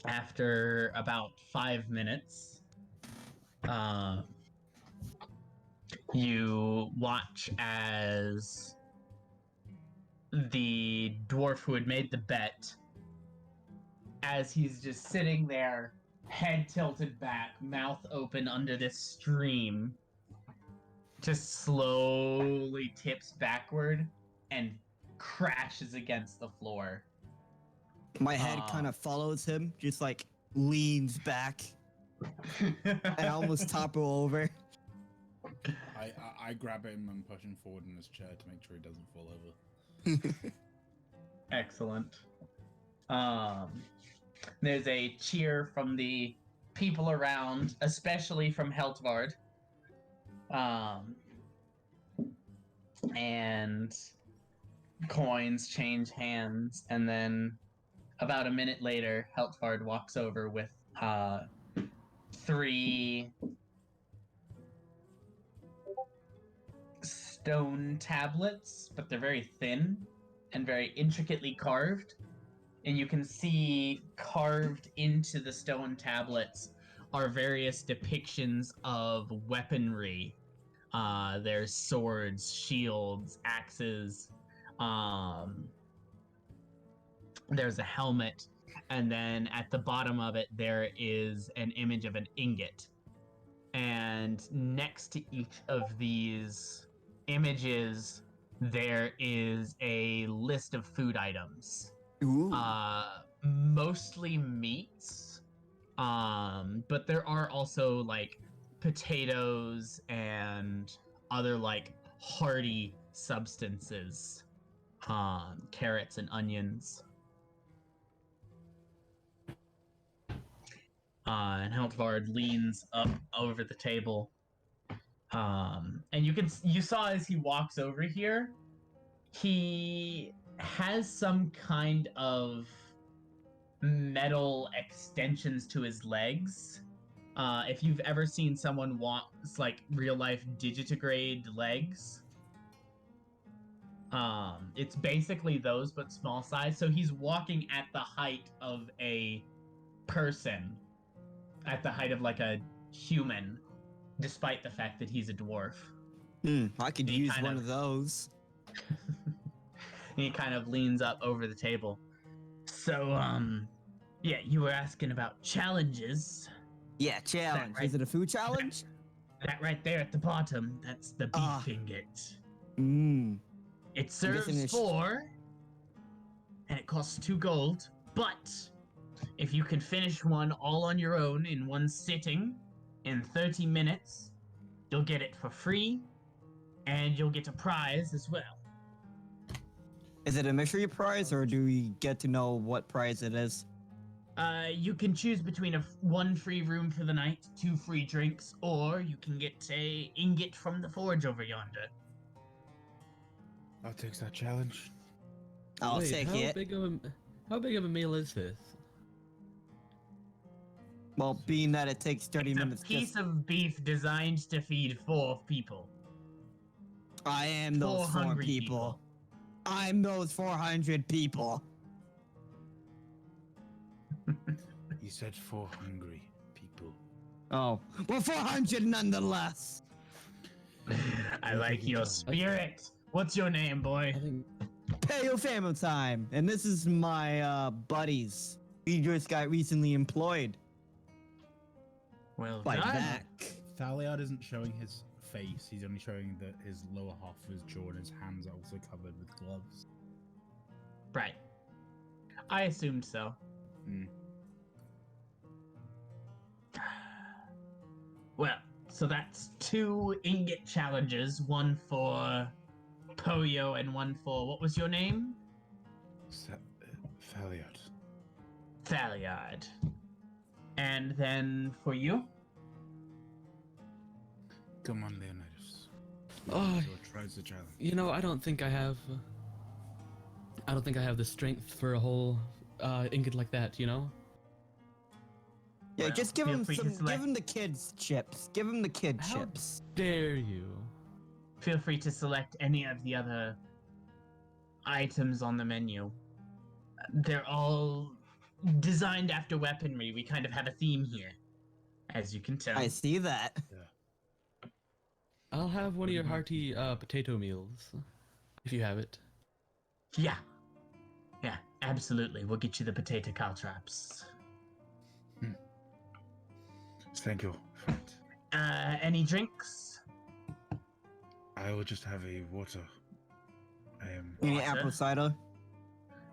after about 5 minutes, you watch as the dwarf who had made the bet, as he's just sitting there, head tilted back, mouth open under this stream, just slowly tips backward and crashes against the floor. My head kind of follows him, just like leans back, and I almost topple over. I grab him and push him forward in his chair to make sure he doesn't fall over. Excellent. There's a cheer from the people around, especially from Heltvard. And coins change hands, and then about a minute later, Heltvard walks over with 3 stone tablets, but they're very thin and very intricately carved. And you can see carved into the stone tablets are various depictions of weaponry. There's swords, shields, axes. There's a helmet, and then at the bottom of it there is an image of an ingot. And next to each of these images there is a list of food items. Ooh. Mostly meats, but there are also like potatoes and other like hearty substances, carrots and onions. And Heltvard leans up over the table, and you saw as he walks over here, he has some kind of metal extensions to his legs. If you've ever seen someone walk like real life digitigrade legs, it's basically those but small size. So he's walking at the height of a person, at the height of like a human, despite the fact that he's a dwarf. I could He use kind one of- of those. He kind of leans up over the table. So, yeah, you were asking about challenges. Yeah, challenge. right? Is it a food challenge? That right there at the bottom, that's the beef Ah. ingot. Mmm. It guessing serves it's- 4, and it costs 2 gold, but if you can finish one all on your own in one sitting in 30 minutes, you'll get it for free, and you'll get a prize as well. Is it a mystery prize, or do we get to know what prize it is? You can choose between 1 free room for the night, 2 free drinks, or you can get a ingot from the forge over yonder. I'll take that challenge. I'll Wait, take how it. how big of a meal is this? Well, being that it takes 30 It's minutes a piece just... of beef designed to feed 4 people. I am those 4 hungry people. I'm those 400 people. You said 4 hungry people. Oh, well, 400 nonetheless. I like your spirit. What's your name, boy? I think Pale family time. And this is my buddies. We just got recently employed Well by done. Vac. Thaliard isn't showing his face. He's only showing that his lower half of his jaw and his hands are also covered with gloves. Right. I assumed so. Hmm. Well, so that's 2 ingot challenges, 1 for Poyo and 1 for, what was your name? Thaliard. Thaliard. And then for you? Come on, Leonidas. Oh, Tries the challenge. you know, I don't think I have the strength for a whole ingot like that, you know? Yeah, Well, just give feel him free to some. select- Give him the kids chips. Give him the kid How- chips. Dare you? Feel free to select any of the other items on the menu. They're all designed after weaponry. We kind of have a theme here, as you can tell. I see that. I'll have one of your hearty potato meals, if you have it. Yeah. Yeah, absolutely. We'll get you the potato caltrops. Thank you. friend. Any drinks? I will just have a water. You need Water? apple cider.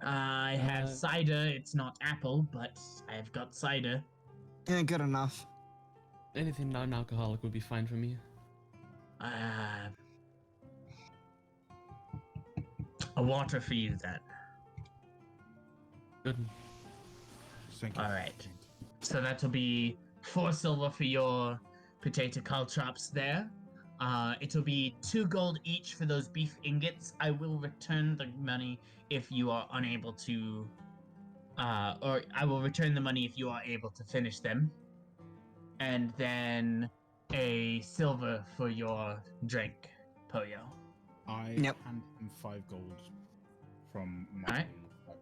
I have Uh, cider. It's not apple, but I've got cider. Yeah, good enough. Anything non-alcoholic would be fine for me. A water for you then. Good. Thank you. All right. So that'll be 4 silver for your potato caltrops there. It'll be 2 gold each for those beef ingots. I will return the money if you are unable to, or I will return the money if you are able to finish them. And then a silver for your drink, Poyo. I Yep. hand him 5 gold from my Alright. pouch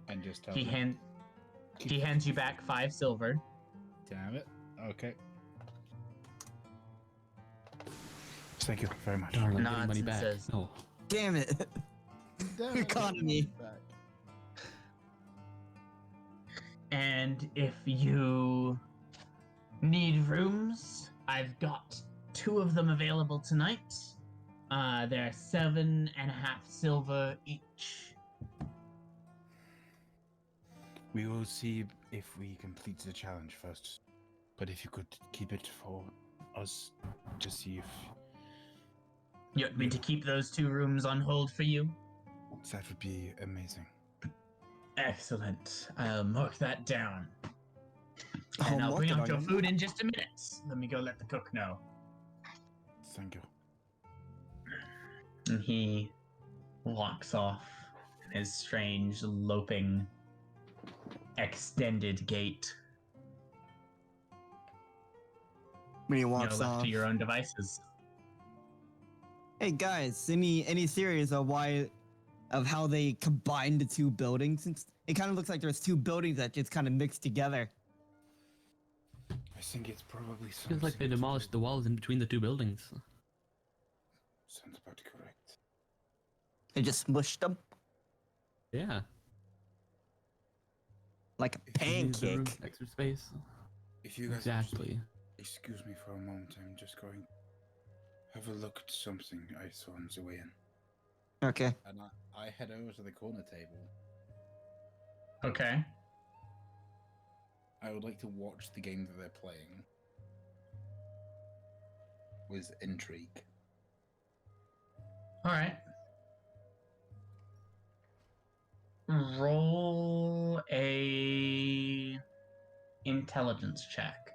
and just tell He him. hands you back 5 silver. Damn it. Okay. Thank you very much. Darn, I'm getting money back. Nonsense. No. Damn it. Economy. And if you need rooms, I've got 2 of them available tonight. They're 7.5 silver each. We will see if we complete the challenge first. But if you could keep it for us to see if You want me to keep those 2 rooms on hold for you? that would be amazing. Excellent. I'll mark that down. I'll And I'll mark bring it out on your your food in just a minute. Let me go let the cook know. Thank you. And he walks off in his strange, loping, extended gait. When he You're walks left off. to your own devices. Hey guys, any theories of how they combined the 2 buildings? Since it kind of looks like there's 2 buildings that just kind of mixed together. I think it's probably something. Feels like they demolished the walls in between the two buildings. Sounds about correct. They just smushed them Yeah. like a If you need Needs the room, pancake. extra space. If you guys Exactly. excuse me for a moment, I'm just going have a look at something I saw on the way in. Okay. And I head over to the corner table. Okay. I would like to watch the game that they're playing with intrigue. All right. Roll a intelligence check.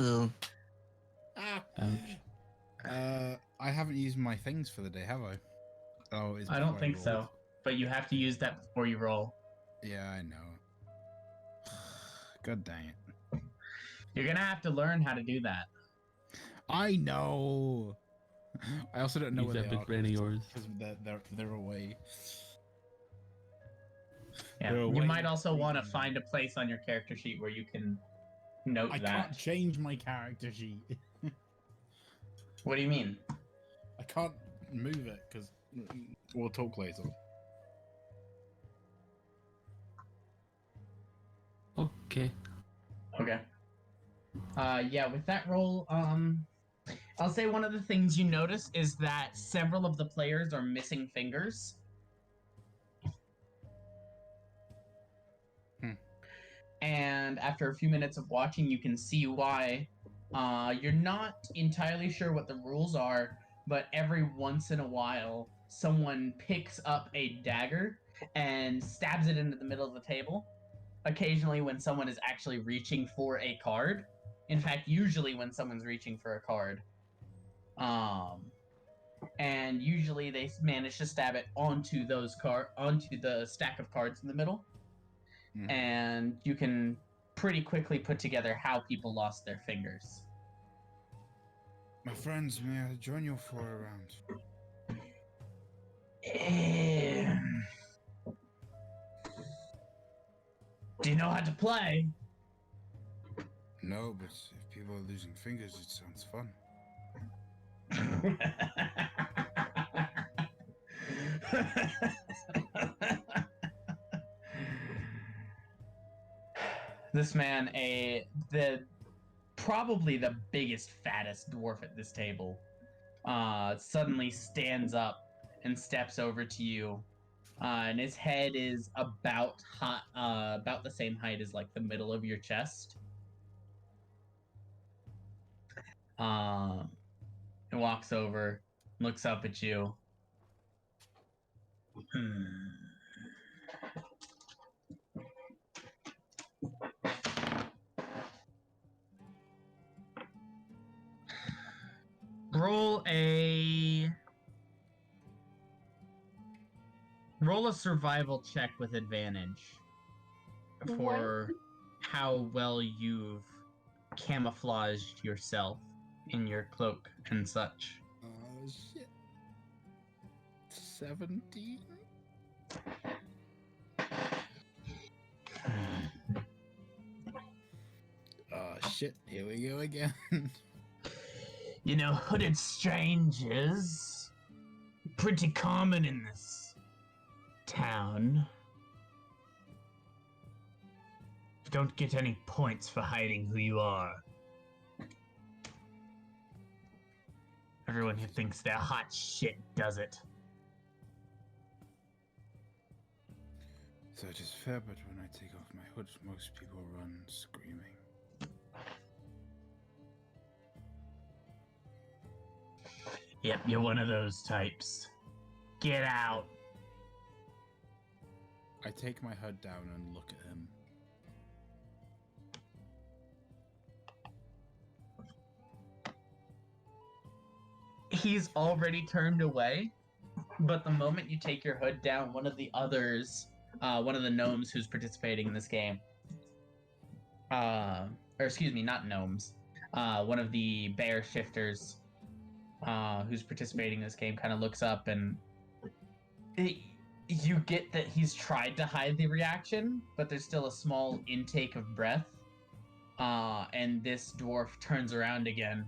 Ooh. Ouch. I haven't used my things for the day, have I? Oh, it's I don't before think rolled. so, but you have to use that before you roll. Yeah, I know. God dang it. You're gonna have to learn how to do that. I know. I also don't know Use where that they big are brain of yours. because they're away. Yeah. They're You away might also want to reading. find a place on your character sheet where you can note I that. can't change my character sheet. What do you mean? I can't move it because we'll talk later. Okay. Okay. Yeah, with that roll, I'll say one of the things you notice is that several of the players are missing fingers. And after a few minutes of watching, you can see why. You're not entirely sure what the rules are, but every once in a while, someone picks up a dagger and stabs it into the middle of the table. Occasionally, when someone is actually reaching for a card. In fact, usually when someone's reaching for a card. And usually they manage to stab it onto onto the stack of cards in the middle. Mhm. And you can pretty quickly put together how people lost their fingers. My friends, may I join you for a round? Do you know how to play? No, but if people are losing fingers, it sounds fun. This man, probably the biggest, fattest dwarf at this table, suddenly stands up and steps over to you. And his head is about the same height as like the middle of your chest. He walks over, looks up at you. Roll a survival check with advantage for how well you've camouflaged yourself in your cloak and such. Oh, shit. 17? Oh, shit. Here we go again. You know, hooded strangers, pretty common in this town. You don't get any points for hiding who you are. Everyone who thinks they're hot shit does it. That is fair, but when I take off my hood, most people run screaming. Yep, you're one of those types. Get out. I take my hood down and look at him. He's already turned away, but the moment you take your hood down, one of the others, one of the gnomes who's participating in this game, or excuse me, not gnomes, one of the bear shifters who's participating in this game kind of looks up and you get that he's tried to hide the reaction, but there's still a small intake of breath. And this dwarf turns around again.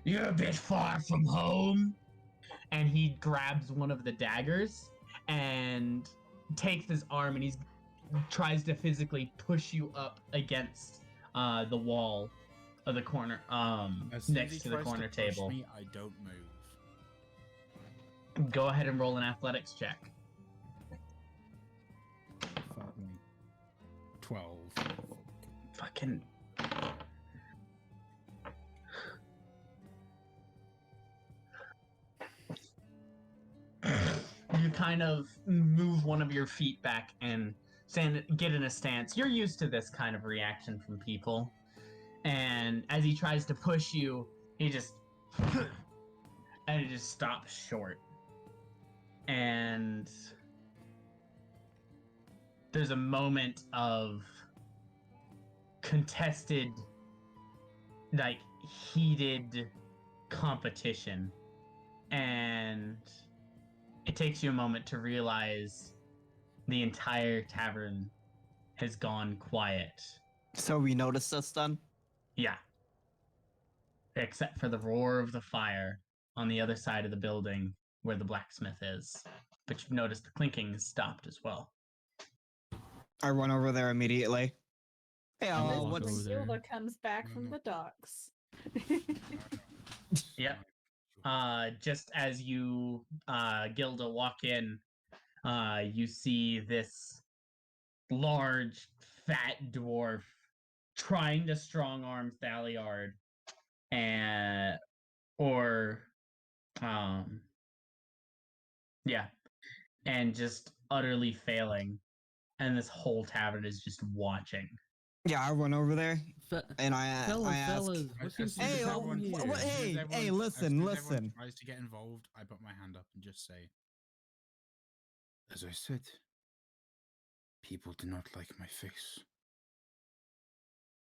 You're a bit far from home. And he grabs one of the daggers and takes his arm, and he tries to physically push you up against the wall of the corner, As soon as next he to the tries corner push table. Me, I don't move. Go ahead and roll an athletics check. Fuck me. 12. Fucking. You kind of move one of your feet back and get in a stance. You're used to this kind of reaction from people. And as he tries to push you, he just and it just stops short. And there's a moment of contested, like, heated competition. And it takes you a moment to realize the entire tavern has gone quiet. So we noticed us then? Yeah. Except for the roar of the fire on the other side of the building where the blacksmith is. But you've noticed the clinking has stopped as well. I run over there immediately. Hey, I'm gonna This walk is over when there. Gilda comes back No, from no. the docks. Yep. Just as you, Gilda, walk in, you see this large, fat dwarf trying to strong arm Thaliard, and and just utterly failing, and this whole tavern is just watching. Yeah, I run over there and I ask, Fellas, what seems to be Hey, the oh, problem here? what- hey, listen. Tries to get involved, I put my hand up and just say, as I said, people do not like my face.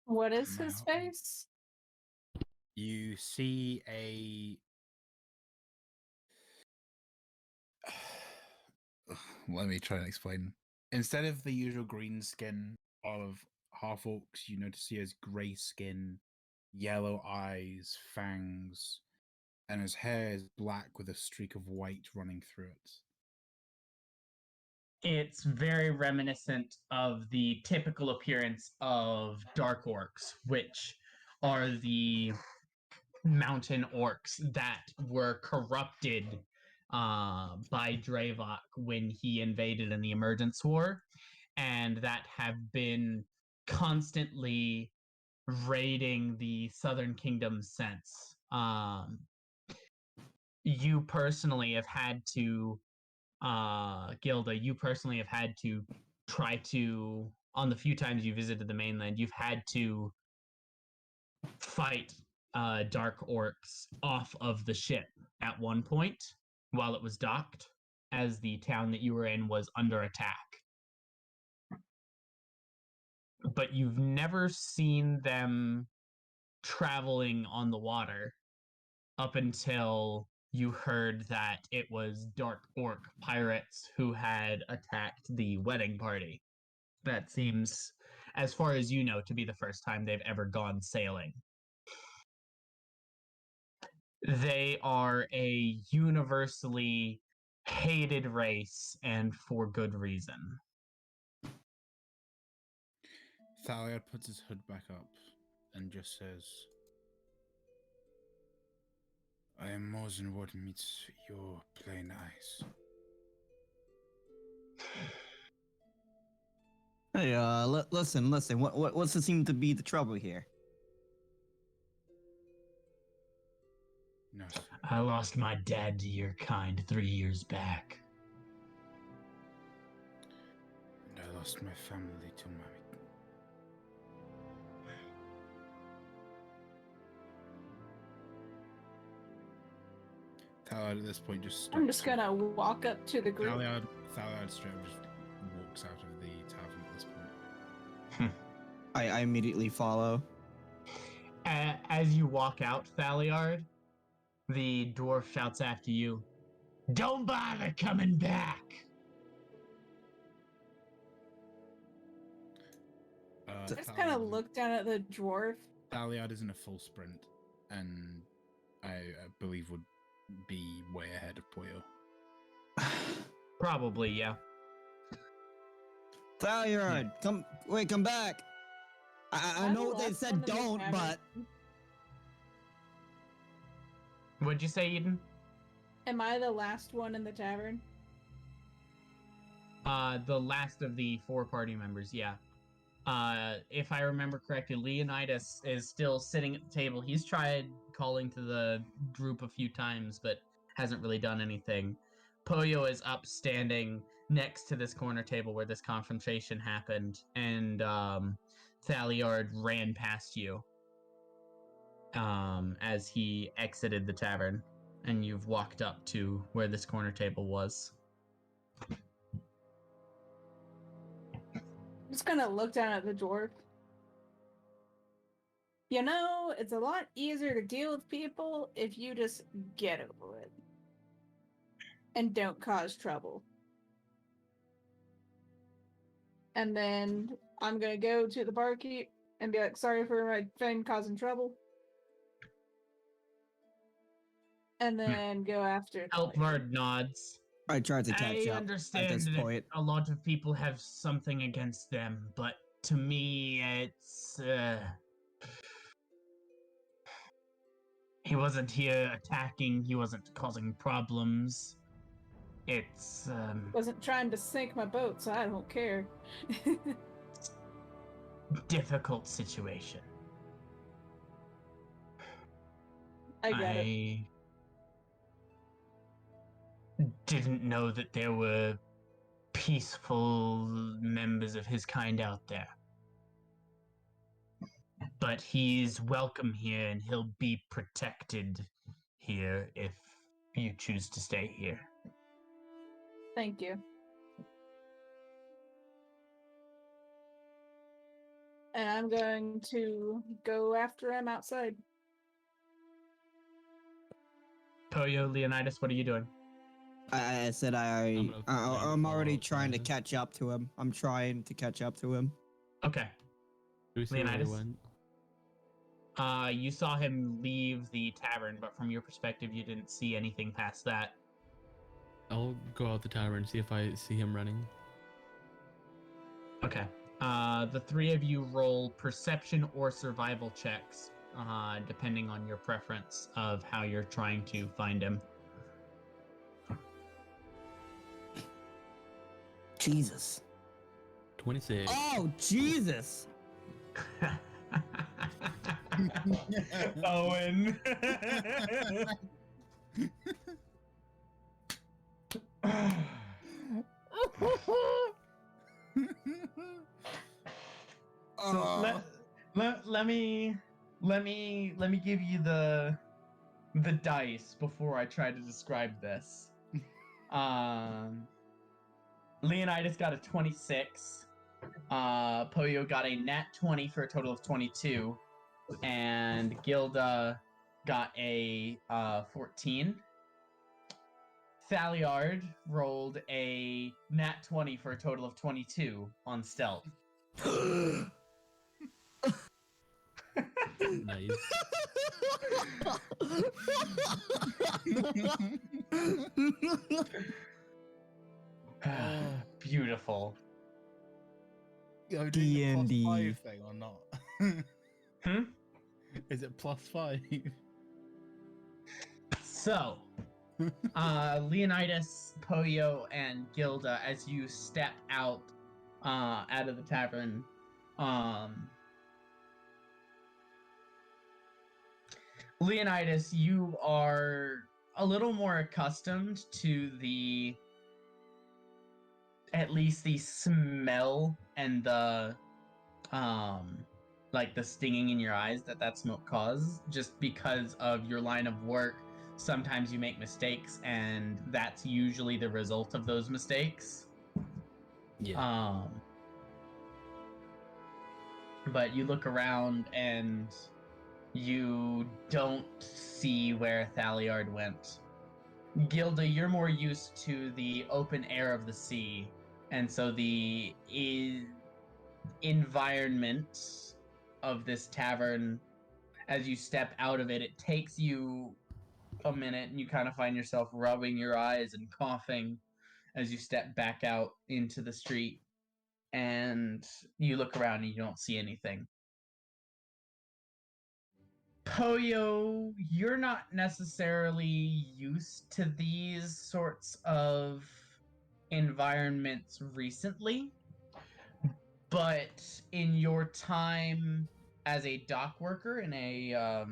What is his Now- face? You see a. Let me try and explain. Instead of the usual green skin of half orcs, you notice he has grey skin, yellow eyes, fangs, and his hair is black with a streak of white running through it. It's very reminiscent of the typical appearance of dark orcs, which are the mountain orcs that were corrupted by Draevok when he invaded in the Emergence War, and that have been constantly raiding the Southern Kingdom since. You personally have had to, Gilda, you personally have had to try to, on the few times you visited the mainland, you've had to fight dark orcs off of the ship at one point while it was docked, as the town that you were in was under attack. But you've never seen them traveling on the water up until you heard that it was dark orc pirates who had attacked the wedding party. That seems, as far as you know, to be the first time they've ever gone sailing. They are a universally hated race, and for good reason. Thaliard puts his hood back up and just says, I am more than what meets your plain eyes. Hey, listen. What's to seem to be the trouble here? No, I lost my dad to your kind 3 years back. and I lost my family to my. Thaliard at this point just stops. I'm just gonna walk up to the group. Thaliard straight up just walks out of the tavern at this point. I immediately follow. As you walk out, Thaliard, The dwarf shouts after you, "Don't bother coming back!" I just kind of look down at the dwarf. Thaliard is in a full sprint, and I believe would be way ahead of Poyo. Probably, yeah. Thaliard, come back. I I'm know the they last said one in the don't, tavern. but What'd you say, Eden? Am I the last one in the tavern? The last of the 4 party members, yeah. If I remember correctly, Leonidas is still sitting at the table. He's tried calling to the group a few times, but hasn't really done anything. Poyo is up standing next to this corner table where this confrontation happened, and Thaliard ran past you as he exited the tavern, and you've walked up to where this corner table was. I'm just gonna look down at the dwarf. You know, it's a lot easier to deal with people if you just get over it. And don't cause trouble. And then I'm gonna go to the barkeep and be like, sorry for my friend causing trouble. And then go after Eltvard nods. I tried to catch I up understand at this that point. a lot of people have something against them, but to me, it's he wasn't here attacking. He wasn't causing problems. It's Wasn't trying to sink my boat, so I don't care. difficult situation. I get it. Didn't know that there were peaceful members of his kind out there. But he's welcome here and he'll be protected here if you choose to stay here. Thank you. And I'm going to go after him outside. Poyo, Leonidas, what are you doing? I said I'm already trying to catch up to him. I'm trying to catch up to him. Okay. Do we see where he Leonidas? went? You saw him leave the tavern, but from your perspective, you didn't see anything past that. I'll go out the tavern and see if I see him running. Okay. The 3 of you roll perception or survival checks, depending on your preference of how you're trying to find him. Jesus. 26. Oh, Jesus. Owen. So let me give you the dice before I try to describe this. Leonidas got a 26. Poyo got a nat 20 for a total of 22, and Gilda got a 14. Thaliard rolled a nat 20 for a total of 22 on stealth. Nice. Beautiful. Are we doing the D&D. +5 thing or not? Hmm? Is it +5? So, Leonidas, Poyo, and Gilda, as you step out of the tavern, Leonidas, you are a little more accustomed to at least the smell and the like the stinging in your eyes that smoke causes, just because of your line of work. Sometimes you make mistakes, and that's usually the result of those mistakes. Yeah. But you look around and You don't see where Thaliard went. Gilda, you're more used to the open air of the sea, and so the environment of this tavern, as you step out of it, it takes you a minute, and you kind of find yourself rubbing your eyes and coughing as you step back out into the street, and you look around and you don't see anything. Poyo, you're not necessarily used to these sorts of environments recently, but in your time as a dock worker and a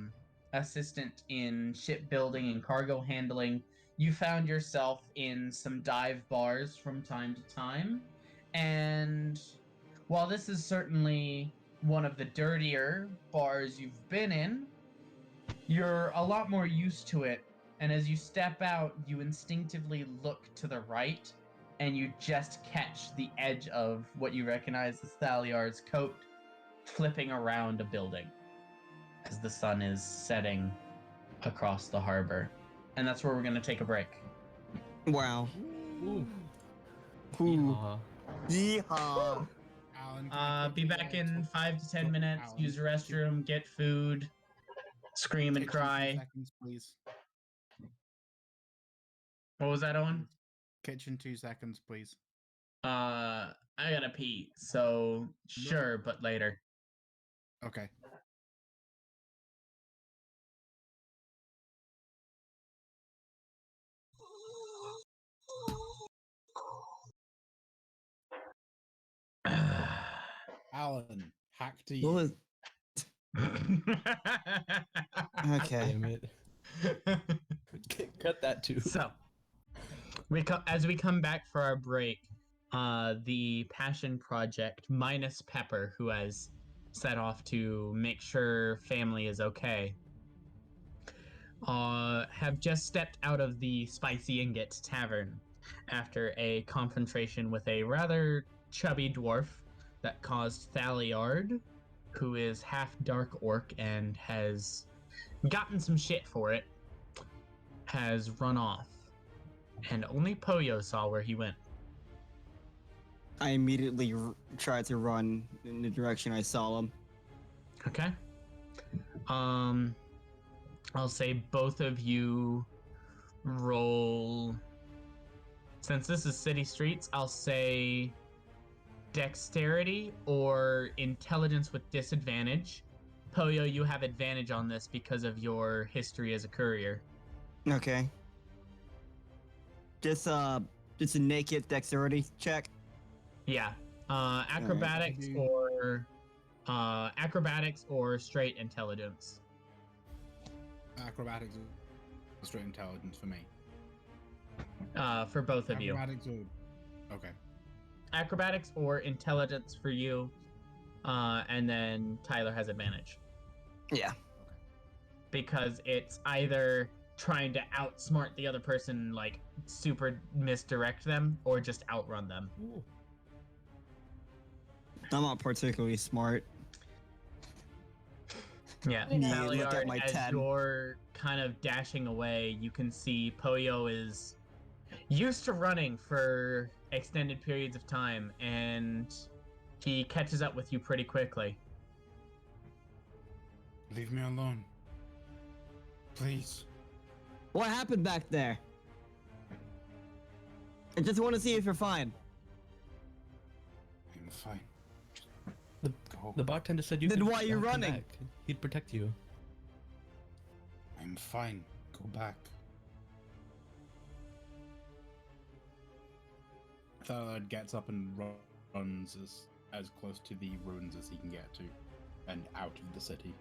assistant in shipbuilding and cargo handling, you found yourself in some dive bars from time to time. And while this is certainly one of the dirtier bars you've been in, you're a lot more used to it, and as you step out, you instinctively look to the right, and you just catch the edge of what you recognize as Thaliard's coat flipping around a building as the sun is setting across the harbor. And that's where we're going to take a break. Wow. Ooh. Ooh. Yeehaw. Yeehaw. Alan, can Be you back quickly, in 5 to 10 minutes, Alan, use the restroom, get food, scream and kitchen 2 cry. seconds, please. What was that, Owen? Kitchen 2 seconds, please. I gotta pee, so sure, but later. Okay. Alan, hack to you. What was... Okay. Damn it. Cut that too. So, as we come back for our break, the Passion Project, minus Pepper, who has set off to make sure family is okay, have just stepped out of the Spicy Ingot Tavern after a confrontation with a rather chubby dwarf that caused Thaliard, who is half dark orc and has gotten some shit for it, has run off. And only Poyo saw where he went. I immediately tried to run in the direction I saw him. Okay. I'll say both of you roll. Since this is city streets, I'll say dexterity or intelligence with disadvantage. Poyo, you have advantage on this because of your history as a courier. Okay. Just a naked dexterity check. Yeah. Acrobatics or straight intelligence. Acrobatics or straight intelligence for me. For both of you. Acrobatics or... Okay. Acrobatics or intelligence for you, and then Tyler has advantage. Yeah. Because it's either trying to outsmart the other person, like super misdirect them, or just outrun them. Ooh. I'm not particularly smart. Yeah, Yeah. Look at my Thaliard, as 10. you're kind of dashing away, you can see Poyo is used to running for extended periods of time, and he catches up with you pretty quickly. Leave me alone. Please. What happened back there? I just want to see if you're fine. I'm fine. The, Go. the bartender said you Then could why are you come running? back. He'd protect you. I'm fine. Go back. Thaliard gets up and runs as close to the ruins as he can get to, and out of the city.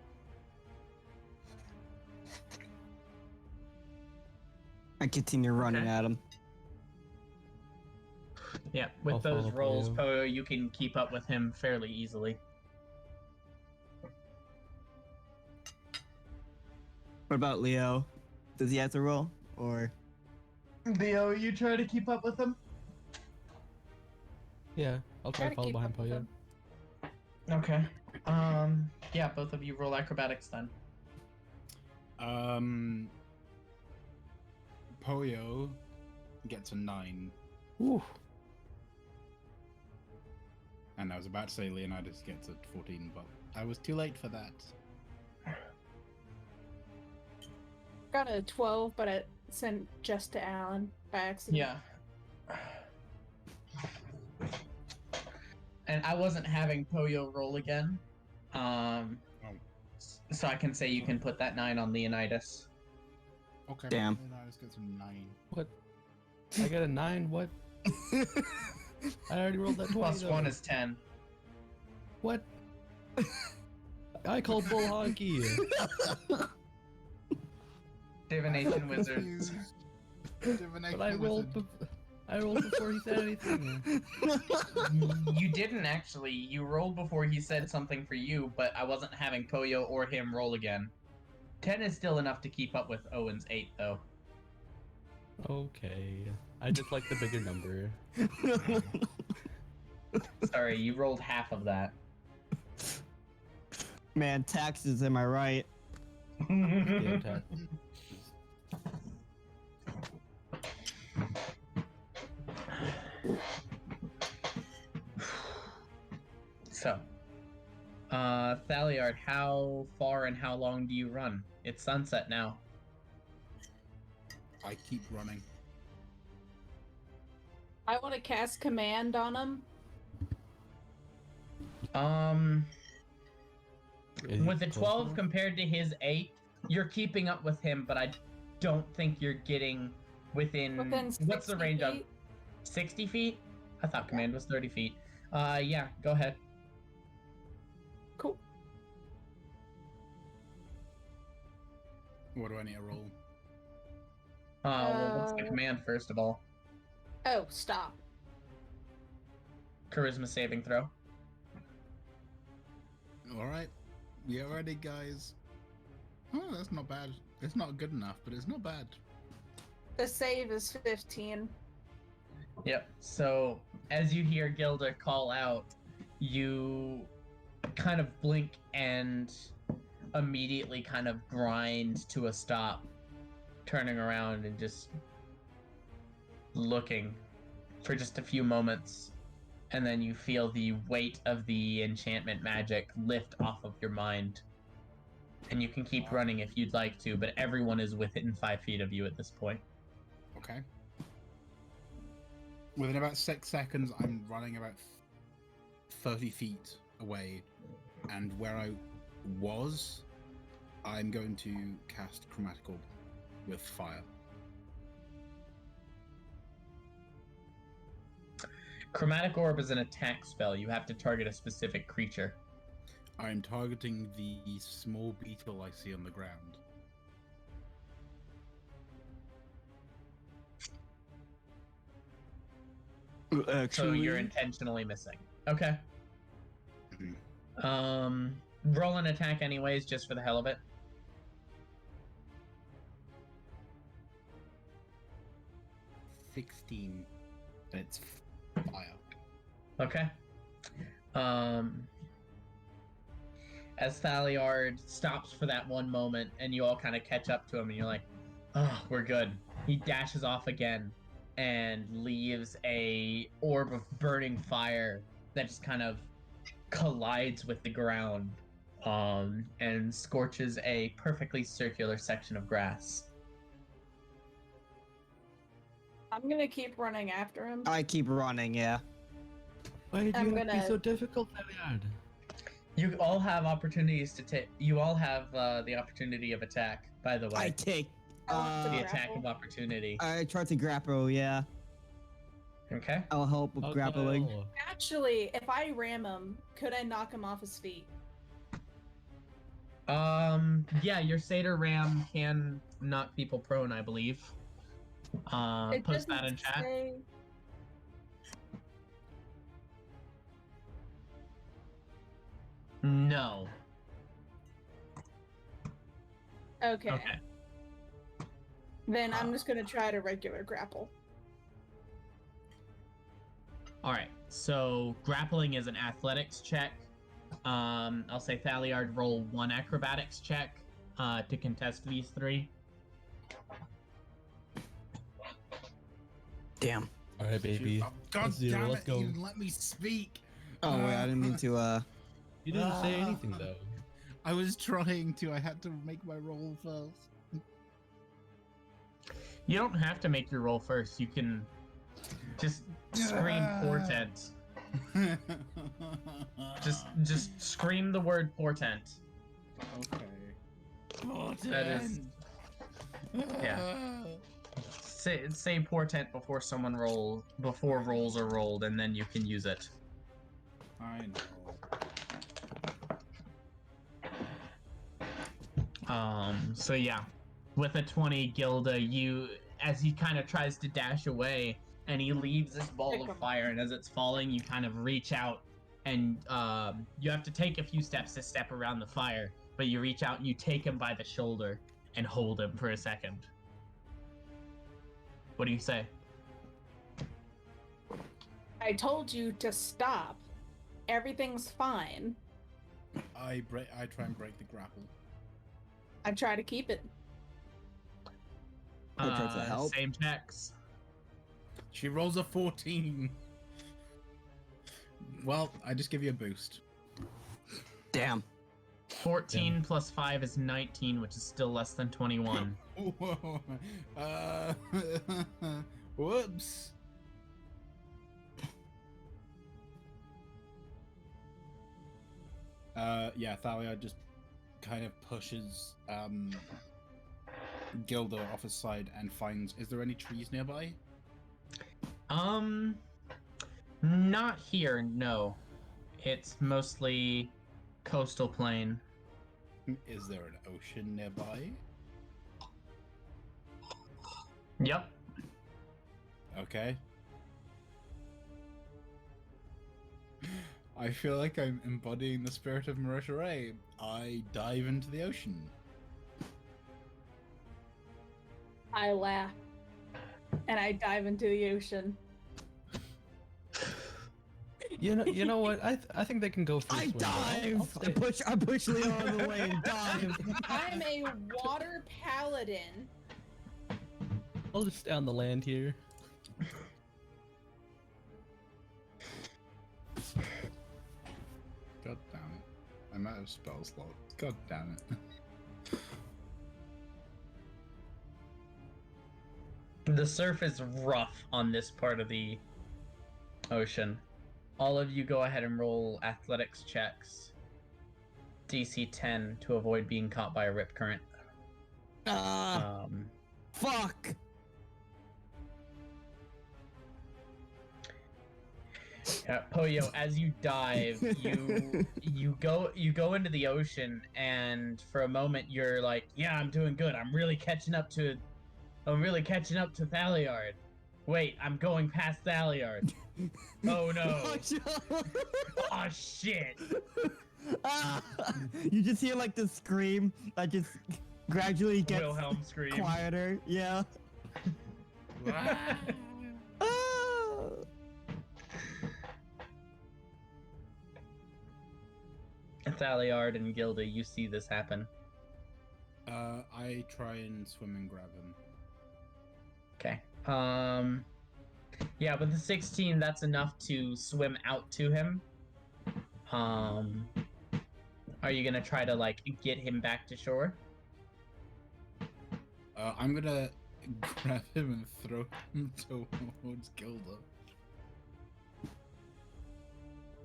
I continue running Okay. at him. Yeah, with I'll those follow rolls, Poyo. Poyo, you can keep up with him fairly easily. What about Leo? Does he have to roll? Or Leo, you try to keep up with him? Yeah, I'll try to to follow keep behind up with Poyo. him. Okay. Yeah, both of you roll acrobatics then. Poyo gets a 9. Ooh. And I was about to say Leonidas gets a 14, but I was too late for that. Got a 12, but it sent just to Alan by accident. Yeah. And I wasn't having Poyo roll again. So I can say you can put that 9 on Leonidas. Okay. Damn. Leonidas gets a 9. What? I got a 9? What? I already rolled that 20. Plus though. 1 is 10. What? I called bull honky. Divination wizards. Divination But I rolled. wizard. I rolled before he said anything. You didn't actually. You rolled before he said something for you, but I wasn't having Poyo or him roll again. 10 is still enough to keep up with Owen's 8, though. Okay. I just like the bigger number. Sorry, you rolled half of that. Man, taxes, am I right? Damn tat. So, Thaliard, how far and how long do you run? It's sunset now. I keep running. I want to cast command on him. Is he With the close 12 enough? compared to his 8, you're keeping up with him, but I don't think you're getting within. Within What's the 60 range of feet? 60 feet? I thought command was 30 feet. Yeah, go ahead. Cool. What do I need to roll? Well, what's the command first of all? Oh, stop. Charisma saving throw. Alright. Get ready, guys. Oh, that's not bad. It's not good enough, but it's not bad. The save is 15. Yep. So as you hear Gilda call out, you kind of blink and immediately kind of grind to a stop, turning around and just looking for just a few moments. And then you feel the weight of the enchantment magic lift off of your mind. And you can keep running if you'd like to, but everyone is within 5 feet of you at this point. Okay. Within about 6 seconds, I'm running about 30 feet away. And where I was, I'm going to cast Chromatic Orb with fire. Chromatic Orb is an attack spell. You have to target a specific creature. I'm targeting the small beetle I see on the ground. So you're intentionally missing. Okay. Mhm. Roll an attack anyways, just for the hell of it. 16. It's fire. Okay. As Thaliard stops for that one moment, and you all kind of catch up to him, and you're like, "Oh, we're good." He dashes off again, and leaves a orb of burning fire that just kind of collides with the ground, and scorches a perfectly circular section of grass. I'm gonna keep running after him. I keep running, yeah. Why did I'm you have to be gonna- so difficult, Thaliard? You all have opportunities to take. You all have the opportunity of attack. By the way, I take. the Yeah. attack of grapple. opportunity. I tried to grapple, yeah. Okay. I'll help with How grappling. the hell? Actually, if I ram him, could I knock him off his feet? Yeah, your satyr ram can knock people prone, I believe. It Post that doesn't in chat. say- No. Okay. Okay. Then I'm just gonna try to regular grapple. All right. So grappling is an athletics check. I'll say Thaliard roll 1 acrobatics check. to contest these three. Damn. All right, baby. Oh, God Let's do it. damn Let's it! go. You let me speak. Oh wait, I didn't mean to. You didn't say anything though. I was trying to. I had to make my roll first. You don't have to make your roll first. You can just scream portent. Just scream the word portent. Okay. That is- yeah. Say portent before rolls are rolled, and then you can use it. I know. So yeah, with a 20, Gilda, as he kind of tries to dash away, and he leaves this ball of fire, and as it's falling, you kind of reach out, and you have to take a few steps to step around the fire, but you reach out and you take him by the shoulder and hold him for a second. What do you say? I told you to stop. Everything's fine. I try and break the grapple. I try to keep it. I tried to help. Same checks. She rolls a 14. Well, I just give you a boost. Damn. 14 plus 5 is 19, which is still less than 21. Whoa. Whoops. Yeah, Thaliard just kind of pushes Gilda off his side and finds. Is there any trees nearby? Not here, no. It's mostly coastal plain. Is there an ocean nearby? Yep. Okay. I feel like I'm embodying the spirit of Marisha. I dive into the ocean. I laugh. And I dive into the ocean. You know what? I think they can go first. I dive. I push Leon out of the way and dive. I'm a water paladin. I'll just stay on the land here. God damn it. I'm out of spell slots. God damn it. The surf is rough on this part of the ocean. All of you go ahead and roll athletics checks. DC 10 to avoid being caught by a rip current. Fuck. Poyo, as you dive, you go into the ocean, and for a moment you're like, yeah, I'm doing good. I'm really catching up to Thaliard. Wait, I'm going past Thaliard. Oh no. Oh shit. You just hear like the scream that just gradually gets Wilhelm scream. quieter. Yeah. Ah. Thaliard and Gilda, you see this happen. I try and swim and grab him. Okay. Yeah, with the 16, that's enough to swim out to him. Are you gonna try to like get him back to shore? I'm gonna grab him and throw him towards Gilda.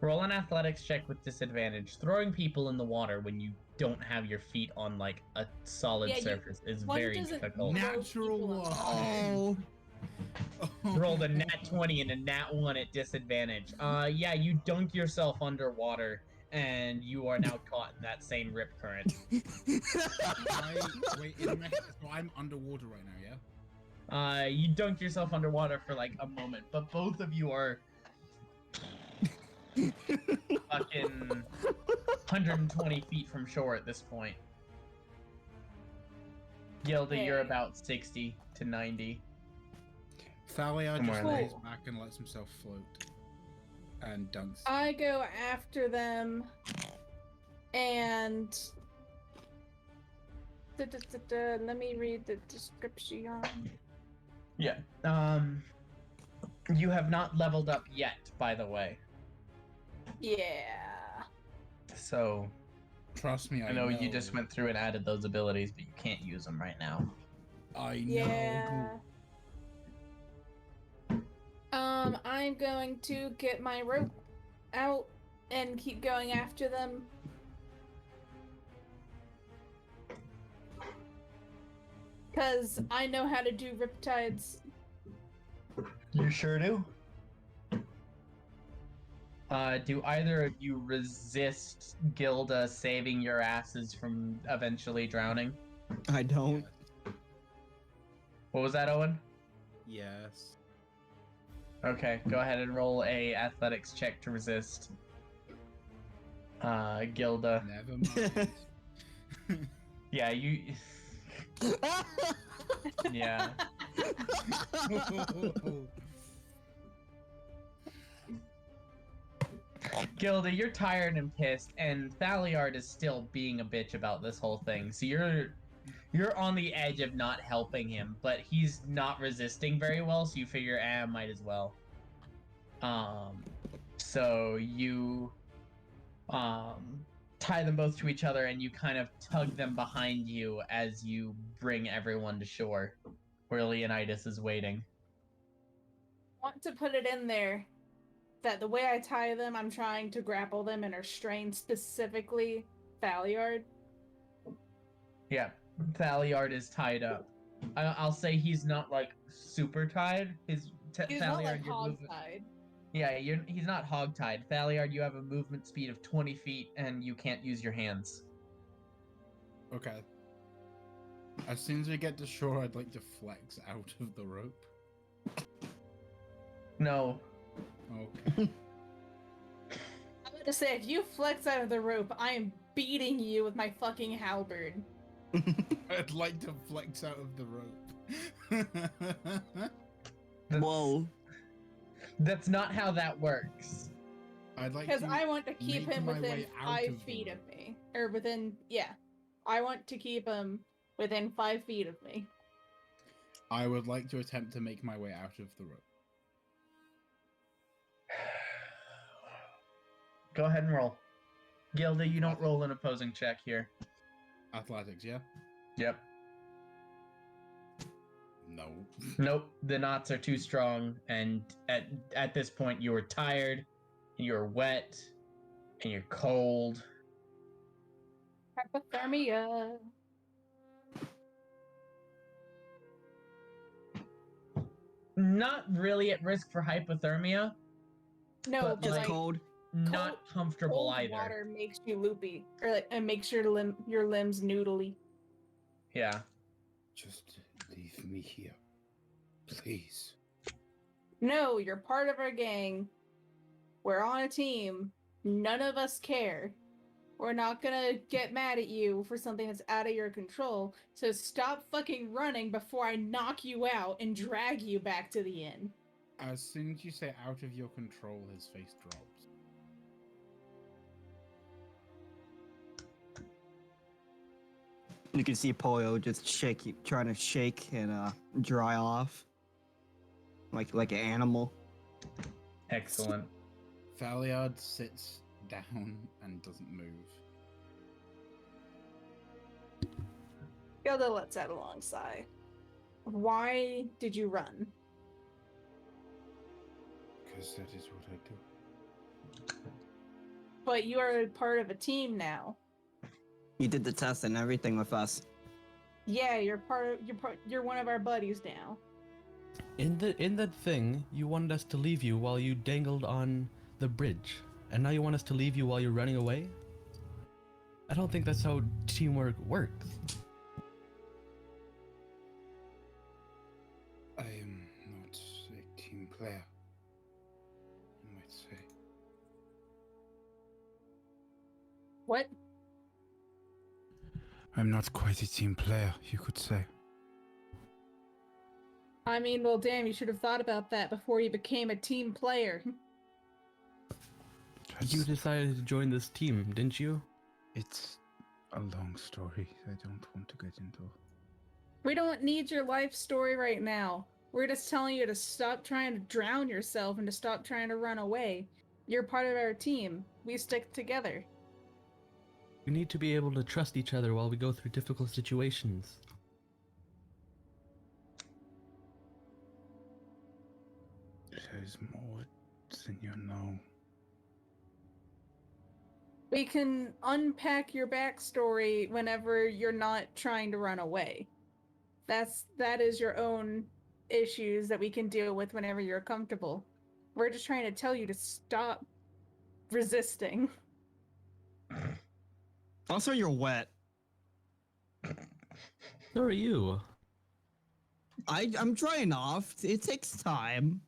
Roll an athletics check with disadvantage. Throwing people in the water when you don't have your feet on like a solid surface is very difficult. Natural one. Oh. Rolled a nat 20 and a nat 1 at disadvantage. Yeah, you dunk yourself underwater, and you are now caught in that same rip current. Wait, so I'm underwater right now, yeah? You dunk yourself underwater for like a moment, but both of you are fucking 120 feet from shore at this point. Gilda, you're about 60 to 90. Thaliard just Somewhere lays back and lets himself float. And dunks. I go after them and Let me read the description. Yeah. You have not leveled up yet, by the way. Yeah. So Trust me, I know you just went through and added those abilities, but you can't use them right now. I know. Yeah. I'm going to get my rope out and keep going after them. Because I know how to do riptides. You sure do? Do either of you resist Gilda saving your asses from eventually drowning? I don't. What was that, Owen? Yes. Okay, go ahead and roll a athletics check to resist. Gilda. Never mind. Yeah, you. Yeah. Gilda, you're tired and pissed, and Thaliard is still being a bitch about this whole thing. So you're on the edge of not helping him, but he's not resisting very well, so you figure, might as well. So you tie them both to each other, and you kind of tug them behind you as you bring everyone to shore, where Leonidas is waiting. Want to put it in there that the way I tie them, I'm trying to grapple them and restrain specifically Thaliard. Yeah, Thaliard is tied up. I'll say he's not like super tied. He's Thaliard, not like your movement. hog-tied. Yeah, he's not hog-tied. Thaliard, you have a movement speed of 20 feet, and you can't use your hands. Okay. As soon as we get to shore, I'd like to flex out of the rope. No. Okay. I'm gonna say, if you flex out of the rope, I am beating you with my fucking halberd. I'd like to flex out of the rope. Whoa. That's not how that works. I'd like Because to I want to keep make him my within way out 5 of the feet of rope. me. Or within, yeah. I want to keep him within 5 feet of me. I would like to attempt to make my way out of the rope. Go ahead and roll. Gilda, you don't roll an opposing check here. Athletics, yeah? Yep. No. Nope, the knots are too strong, and at this point you are tired, and you're wet, and you're cold. Hypothermia. Not really at risk for hypothermia, No, But, but Just like, cold. not comfortable cold either. water makes you loopy. Or like, and makes your limbs noodly. Yeah. Just leave me here. Please. No, you're part of our gang. We're on a team. None of us care. We're not gonna get mad at you for something that's out of your control. So stop fucking running before I knock you out and drag you back to the inn. As soon as you say out of your control, his face drops. You can see Pollo just trying to shake and dry off, like an animal. Excellent. Thaliard sits down and doesn't move. Gilda lets out a long sigh. Why did you run? Because that is what I do. But you are part of a team now. You did the test and everything with us. Yeah, you're one of our buddies now. In that thing, you wanted us to leave you while you dangled on the bridge, and now you want us to leave you while you're running away? I don't think that's how teamwork works. I am not a team player, you might say. What? I'm not quite a team player, you could say. I mean, well, damn, you should have thought about that before you became a team player. You decided to join this team, didn't you? It's a long story I don't want to get into. We don't need your life story right now. We're just telling you to stop trying to drown yourself and to stop trying to run away. You're part of our team. We stick together. We need to be able to trust each other while we go through difficult situations. There's more than you know. We can unpack your backstory whenever you're not trying to run away. That is your own issues that we can deal with whenever you're comfortable. We're just trying to tell you to stop resisting. Also, you're wet. So are you. I'm drying off. It takes time.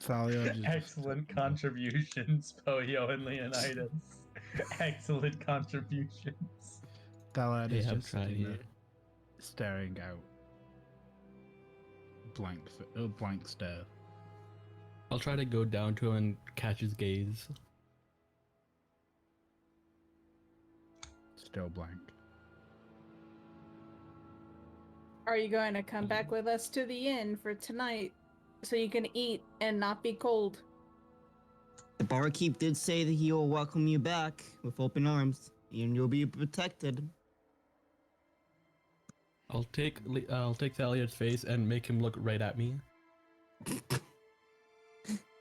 Thaliard is Excellent contributions, Poyo and Leonidas. Excellent contributions. Thaliard Hey, is I'm just trying sitting there, here. staring out. Blank stare. I'll try to go down to him and catch his gaze. Still blank. Are you going to come back with us to the inn for tonight so you can eat and not be cold? The barkeep did say that he will welcome you back with open arms, and you'll be protected. I'll take Thaliard's face and make him look right at me.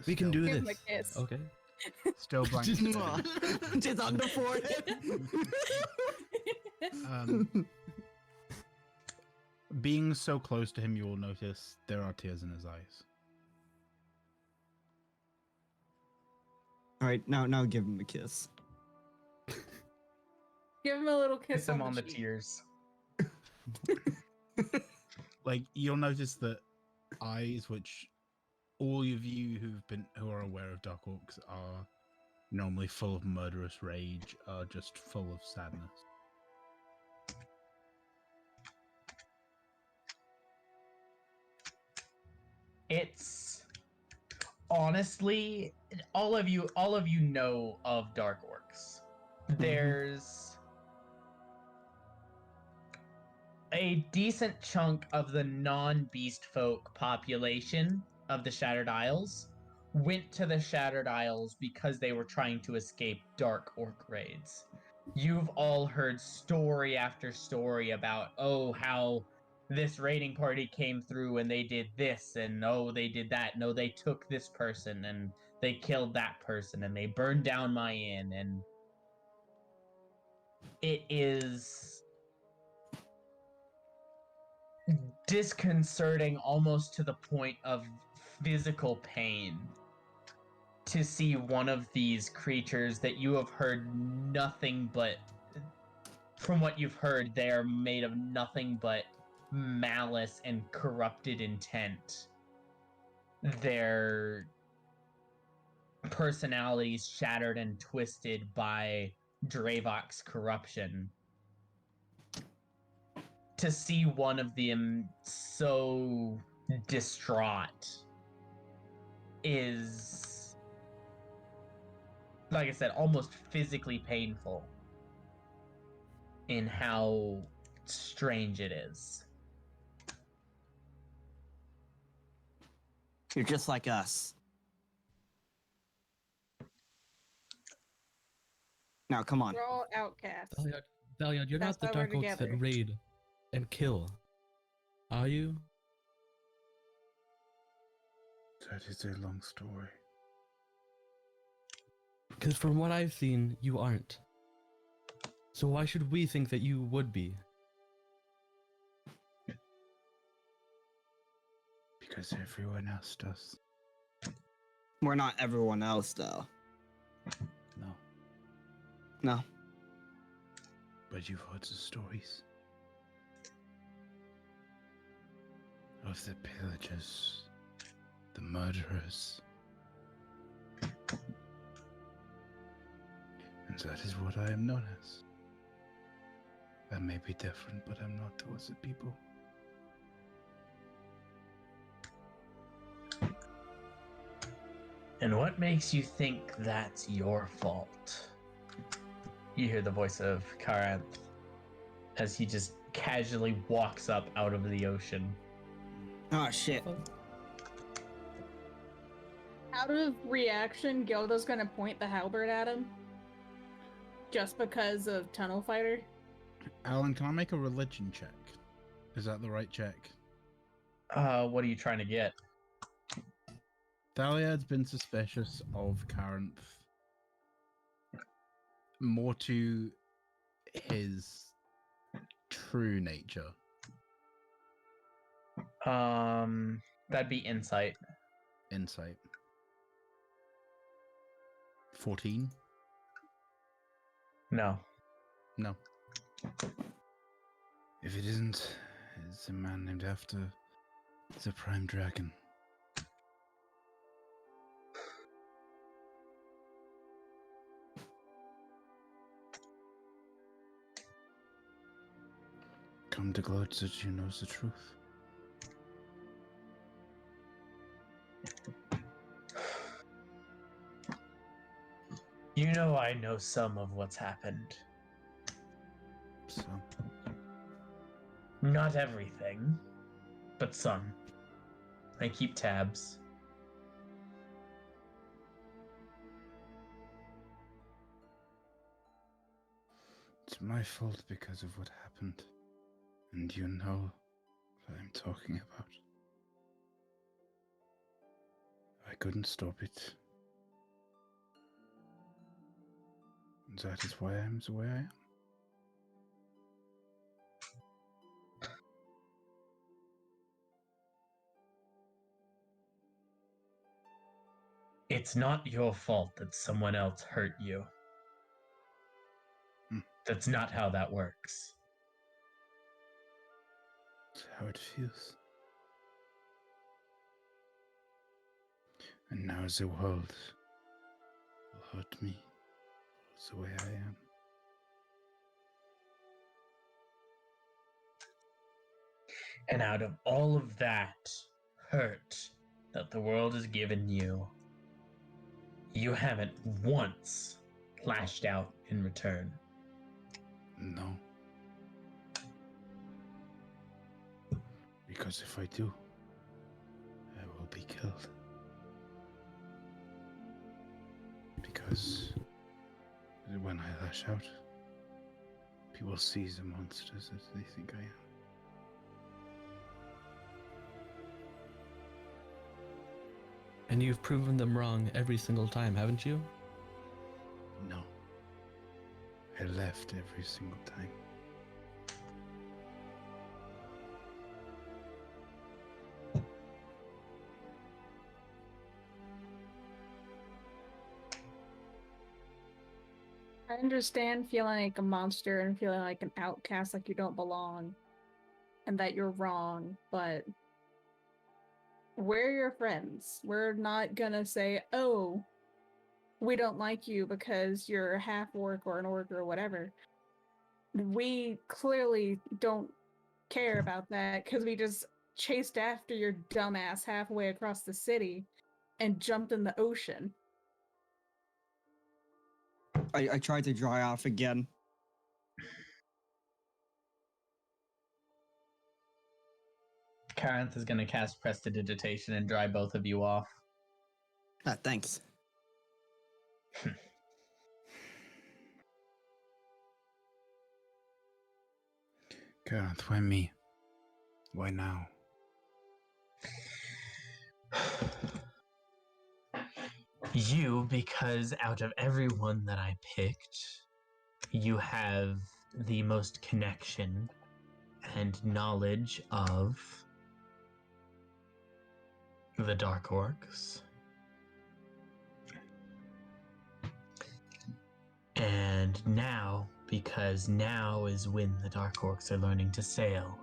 We can do Give him this. a kiss. Okay. Still blank. Just on the forehead. Being so close to him, you will notice there are tears in his eyes. All right, now give him a kiss. Give him a little kiss Kiss him on the cheek. tears. Like, you'll notice that eyes, which all of you who are aware of Dark Orcs are normally full of murderous rage, are just full of sadness. It's honestly, all of you know of Dark Orcs. There's a decent chunk of the non-beast folk population of the Shattered Isles went to the Shattered Isles because they were trying to escape Dark Orc raids. You've all heard story after story about, oh, how this raiding party came through and they did this, and oh, they did that, no, they took this person and they killed that person and they burned down my inn, and it is disconcerting almost to the point of physical pain to see one of these creatures that you have heard nothing but, from what you've heard, they are made of nothing but malice and corrupted intent. Their personalities shattered and twisted by Draevok's corruption. To see one of them so distraught is, like I said, almost physically painful in how strange it is. You're just like us. Now, come on. We're all outcasts. Thaliard, you're That's not the why we're Dark Orcs together. that raid and kill. Are you? That is a long story. Because from what I've seen, you aren't. So why should we think that you would be? Because everyone else does. We're not everyone else, though. No. No. But you've heard the stories of the pillagers, the murderers. And that is what I am known as. I may be different, but I'm not towards the people. And what makes you think that's your fault? You hear the voice of Karanth as he just casually walks up out of the ocean. Oh shit. Out of reaction, Gilda's gonna point the halberd at him. Just because of Tunnel Fighter. Alan, can I make a religion check? Is that the right check? What are you trying to get? Thaliard's been suspicious of Karanth more to his true nature. That'd be insight. Insight. 14? No. No. If it isn't, it's a man named after the Prime Dragon. Come to gloat that you knows the truth. You know I know some of what's happened. So, Not everything, but some. I keep tabs. it's my fault because of what happened. And you know what I'm talking about. I couldn't stop it. And that is why I'm the way I am. It's not your fault that someone else hurt you. That's not how that works. It's how it feels. And now the world will hurt me the way I am. And out of all of that hurt that the world has given you, you haven't once lashed out in return. No. Because if I do, I will be killed. Because when I lash out, people see the monsters that they think I am. And you've proven them wrong every single time, haven't you? No. I left every single time. I understand feeling like a monster and feeling like an outcast, like you don't belong, and that you're wrong, but we're your friends. We're not gonna say, oh, we don't like you because you're a half-orc or an orc or whatever. We clearly don't care about that because we just chased after your dumbass halfway across the city and jumped in the ocean. I tried to dry off again. Karanth is going to cast Prestidigitation and dry both of you off. Ah, thanks. God, why me? Why now? You, because out of everyone that I picked, you have the most connection and knowledge of the Dark Orcs. And now, because now is when the Dark Orcs are learning to sail,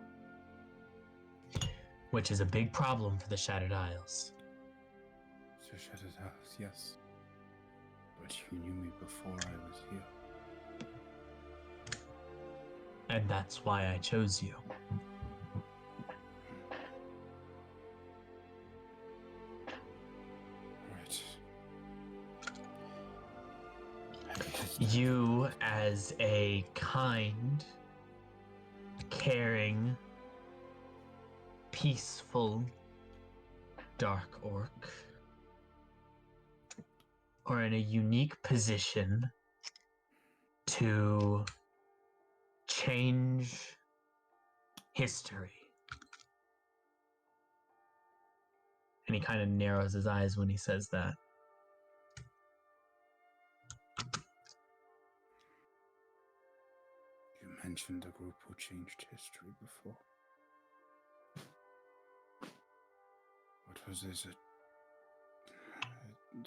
which is a big problem for the Shattered Isles. So Shattered House, yes. But you knew me before I was here. And that's why I chose you. Right. You, as a kind, caring, peaceful dark orc, are in a unique position to change history. And he kind of narrows his eyes when he says that. You mentioned a group who changed history before. What was this? A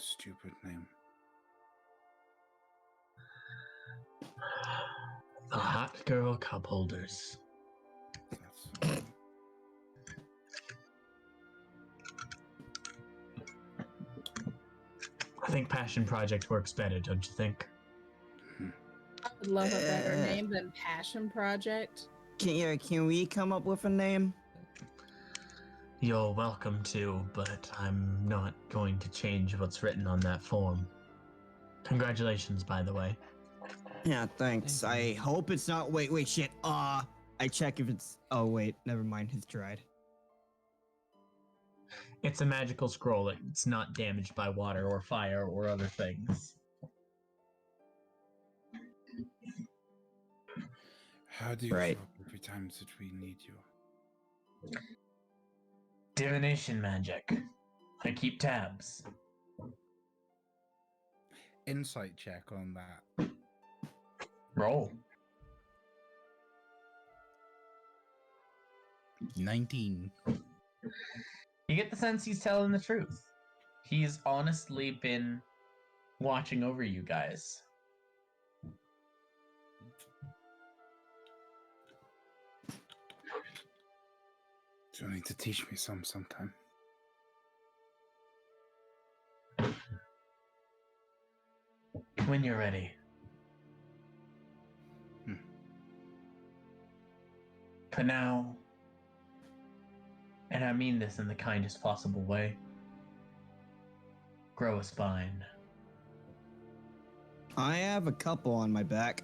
stupid name. The Hot Girl Cup Holders. That's... I think Passion Project works better, don't you think? I would love a better name than Passion Project. Can we come up with a name? You're welcome to, but I'm not going to change what's written on that form. Congratulations, by the way. Yeah, thanks. I hope it's not. Wait, shit. I check if it's. Oh, wait, never mind. It's dried. It's a magical scroll. It's not damaged by water or fire or other things. How do you Right. show up every time that we need you? Divination magic. I keep tabs. Insight check on that. Roll. 19. You get the sense he's telling the truth. He's honestly been watching over you guys. You'll need to teach me sometime. When you're ready. But now, and I mean this in the kindest possible way, grow a spine. I have a couple on my back.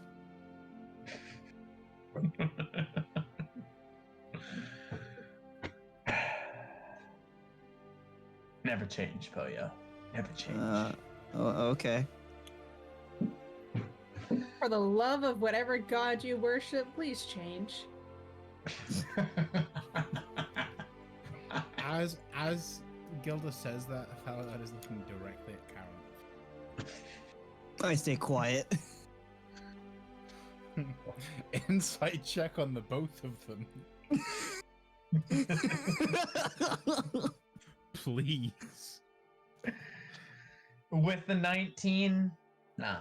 Never change, Poyo. Never change. Okay. For the love of whatever god you worship, please change. As Gilda says that, Thaliard is looking directly at Karen. I stay quiet. Insight check on the both of them. Please. With the 19, nah.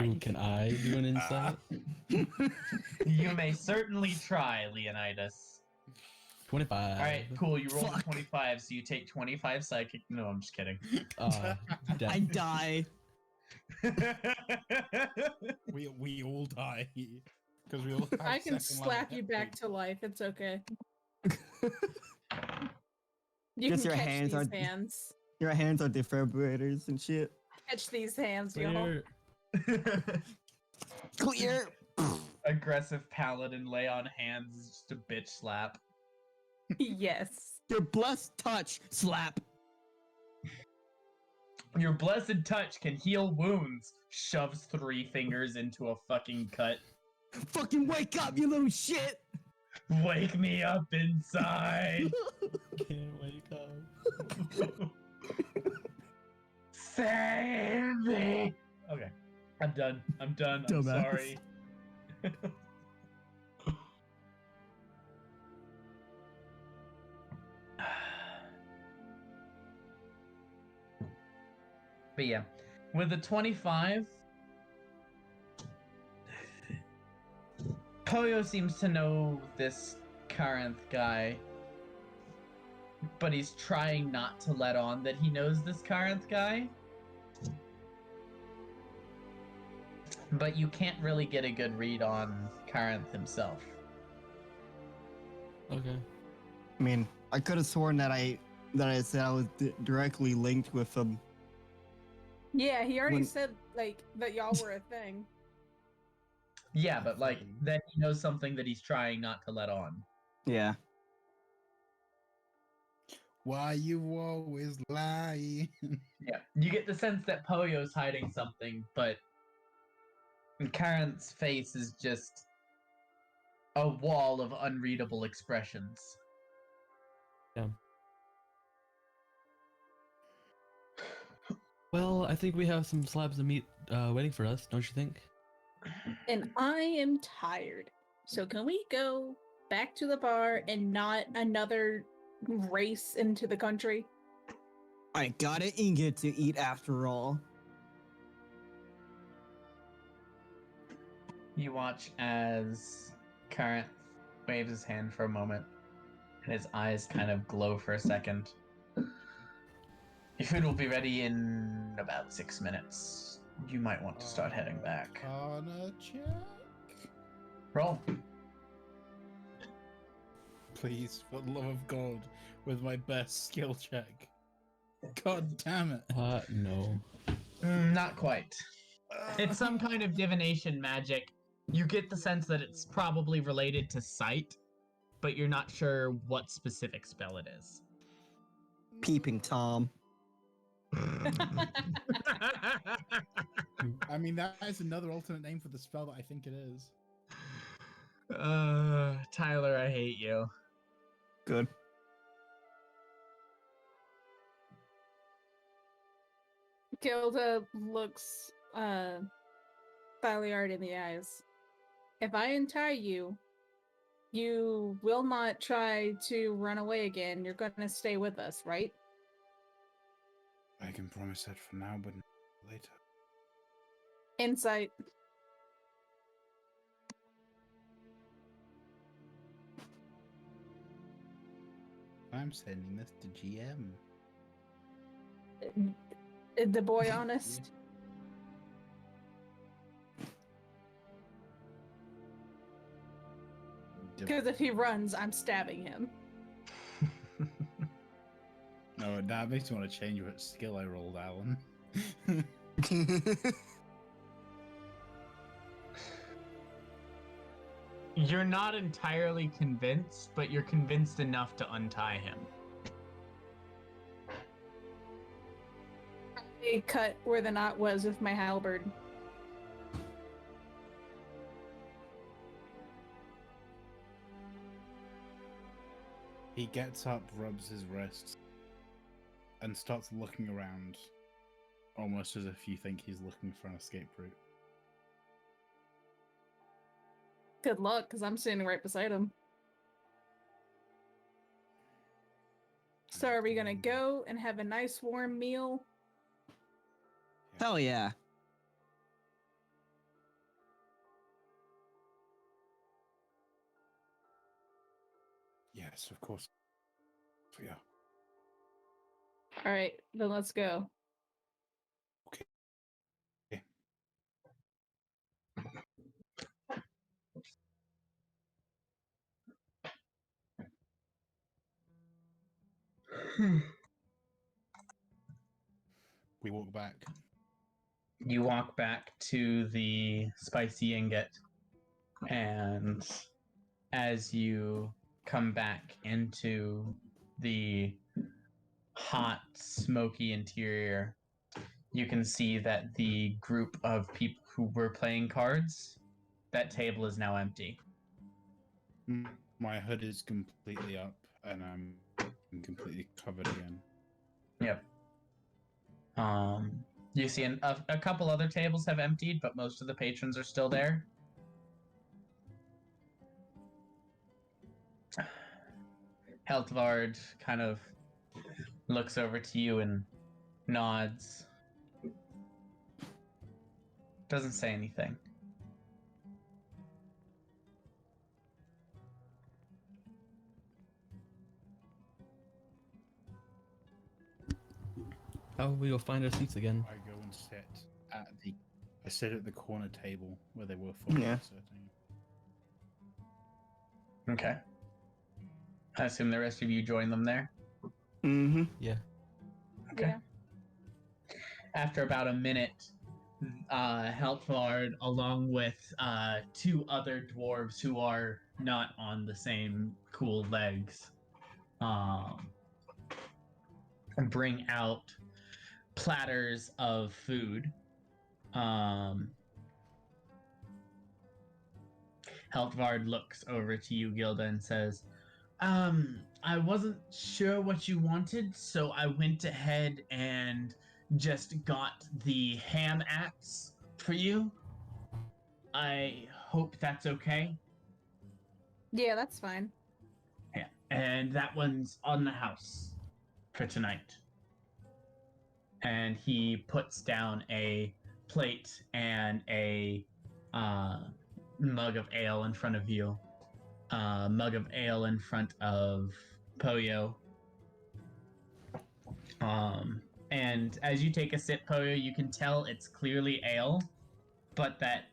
Ooh, can I do an insight? You may certainly try, Leonidas. 25. Alright, cool. You rolled a Fuck. 25, so you take 25 psychic. No, I'm just kidding. Death. I die. We all die because we all. Have I can second slap level you hit back points. to life. It's okay. You Just can your catch hands these are- hands. Your hands are defibrillators and shit. Catch these hands, y'all. Clear. Clear. Aggressive paladin lay on hands is just a bitch slap. Yes. Your blessed touch. Slap. Your blessed touch can heal wounds. Shoves 3 fingers into a fucking cut. Fucking wake up, you little shit. Wake me up inside. Can't wake up. Save me. Okay. I'm done. I'm Dumbass. sorry. But yeah, with the 25, Poyo seems to know this Karanth guy, but he's trying not to let on that he knows this Karanth guy. But you can't really get a good read on Karanth himself. Okay. I mean, I could have sworn that I said I was directly linked with him. Yeah, he already When- said like that y'all were a thing. Yeah, but like then he knows something that he's trying not to let on. Yeah. Why you always lie? Yeah, you get the sense that Poyo's hiding something, but Karen's face is just a wall of unreadable expressions. Well, I think we have some slabs of meat waiting for us, don't you think? And I am tired. So can we go back to the bar and not another race into the country? I got an ingot to eat after all. You watch as Karen waves his hand for a moment, and his eyes kind of glow for a second. Your food will be ready in about 6 minutes. You might want to start heading back. Arcana check. Roll. Please, for the love of God, with my best skill check. God damn it. No. Not quite. It's some kind of divination magic. You get the sense that it's probably related to sight, but you're not sure what specific spell it is. Peeping Tom. I mean, that is another alternate name for the spell that I think it is. Tyler, I hate you. Good. Gilda looks Thaliard in the eyes. If I untie you, you will not try to run away again. You're gonna stay with us, right? I can promise that for now, but later. Insight. I'm sending this to GM. The boy honest. Because if he runs, I'm stabbing him. No, that makes me want to change what skill I rolled, Alan. You're not entirely convinced, but you're convinced enough to untie him. I cut where the knot was with my halberd. He gets up, rubs his wrists, and starts looking around, almost as if you think he's looking for an escape route. Good luck, because I'm standing right beside him. So are we gonna go and have a nice warm meal? Hell yeah. Yes, of course. Yeah. All right, then let's go. Okay. Okay. We walk back. You walk back to the Spicy Ingot, and as you come back into the hot, smoky interior, you can see that the group of people who were playing cards, that table is now empty. My hood is completely up, and I'm completely covered again. Yep. You see a couple other tables have emptied, but most of the patrons are still there. Heltvard kind of looks over to you and nods. Doesn't say anything. How will we go find our seats again? I go and sit at the corner table where they were for Yeah. sitting. Okay. I assume the rest of you join them there. Mm-hmm. Yeah. Okay. Yeah. After about a minute, Helpvard, along with two other dwarves who are not on the same cool legs, bring out platters of food. Helpvard looks over to you, Gilda, and says, I wasn't sure what you wanted, so I went ahead and just got the ham axe for you. I hope that's okay. Yeah, that's fine. Yeah. And that one's on the house for tonight. And he puts down a plate and a mug of ale in front of you. Mug of ale in front of Poyo. And as you take a sip, Poyo, you can tell it's clearly ale, but that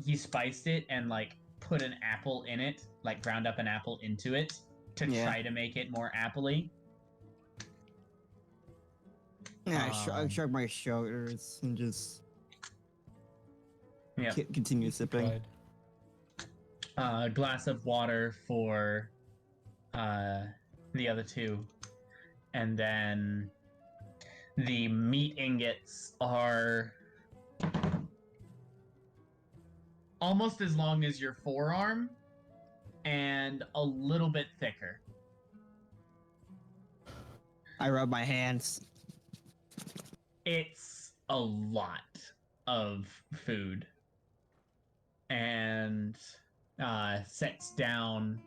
he spiced it and like put an apple in it, like ground up an apple into it to try to make it more appley. Yeah, I shrug my shoulders and just continue sipping. A glass of water for the other two, and then the meat ingots are almost as long as your forearm and a little bit thicker. I rub my hands. It's a lot of food. And sets down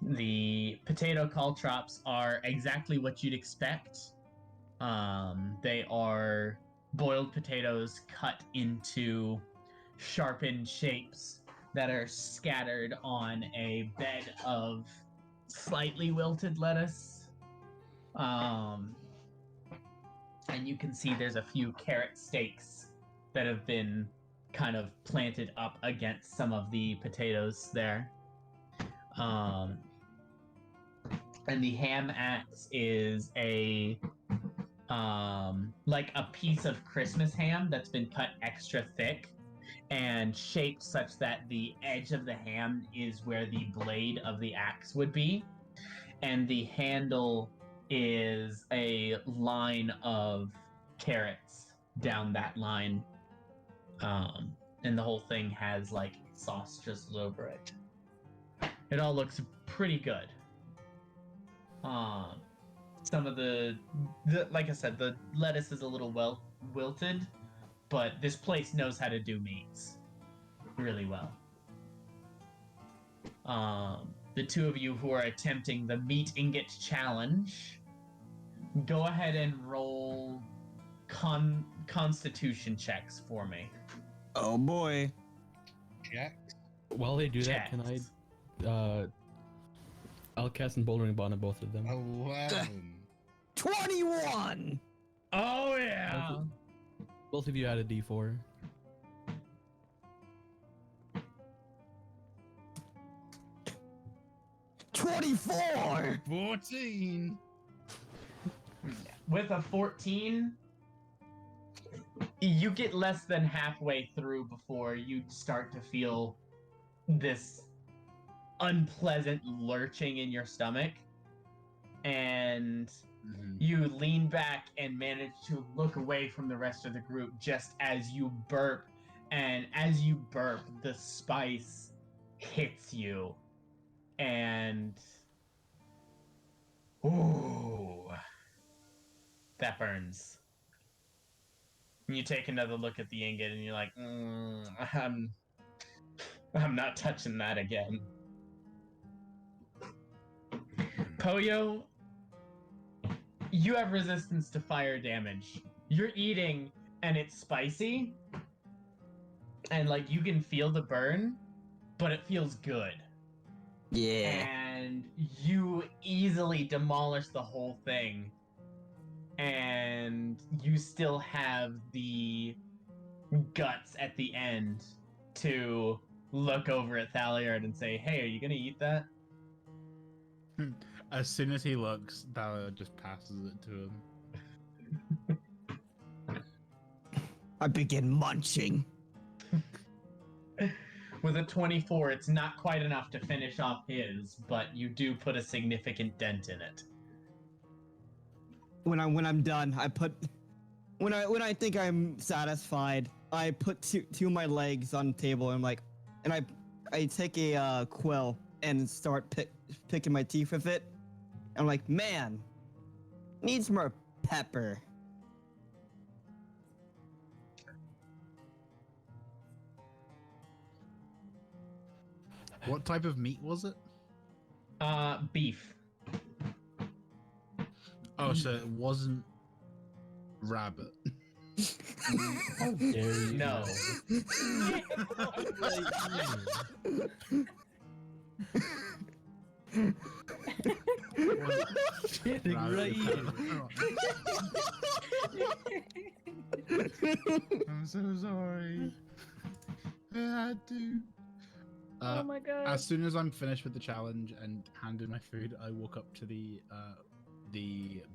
the potato caltrops are exactly what you'd expect. They are boiled potatoes cut into sharpened shapes that are scattered on a bed of slightly wilted lettuce. And you can see there's a few carrot stakes that have been kind of planted up against some of the potatoes there. And the ham axe is a like a piece of Christmas ham that's been cut extra thick and shaped such that the edge of the ham is where the blade of the axe would be, and the handle is a line of carrots down that line. And the whole thing has like sauce drizzled over it. It all looks pretty good. Some of the like I said, the lettuce is a little wilted, but this place knows how to do meats really well. The two of you who are attempting the meat ingot challenge, go ahead and roll constitution checks for me. Oh boy. Checks. While they do that, can I I'll cast Emboldening Bond on both of them. 11. 21! Oh yeah! Both of you add a d4. $24! 14. With a 14, you get less than halfway through before you start to feel this unpleasant lurching in your stomach, and you lean back and manage to look away from the rest of the group just as you burp, and as you burp, the spice hits you, and ooh, that burns. You take another look at the ingot and you're like, I'm not touching that again. Poyo, you have resistance to fire damage. You're eating and it's spicy, and like you can feel the burn, but it feels good. Yeah. And you easily demolish the whole thing, and you still have the guts at the end to look over at Thaliard and say, hey, are you gonna eat that? As soon as he looks, Thaliard just passes it to him. I begin munching. With a 24, it's not quite enough to finish off his, but you do put a significant dent in it. When I'm done, when I think I'm satisfied, I put two of my legs on the table and I take a quill and start picking my teeth with it. I'm like, man, needs more pepper. What type of meat was it? Beef. Oh, so it wasn't rabbit. How dare you? No. Getting right. I'm so sorry. I had to. Oh my god. As soon as I'm finished with the challenge and handed my food, I walk up to the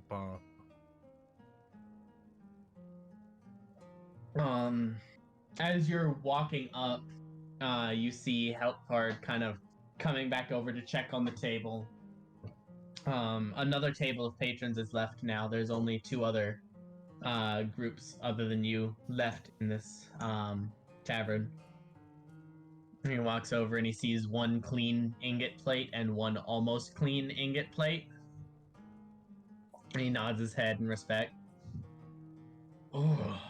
bar. As you're walking up, you see Helpfard kind of coming back over to check on the table. Another table of patrons is left now. There's only 2 other groups other than you left in this tavern. He walks over and he sees 1 clean ingot plate and 1 almost clean ingot plate. And he nods his head in respect. Oh,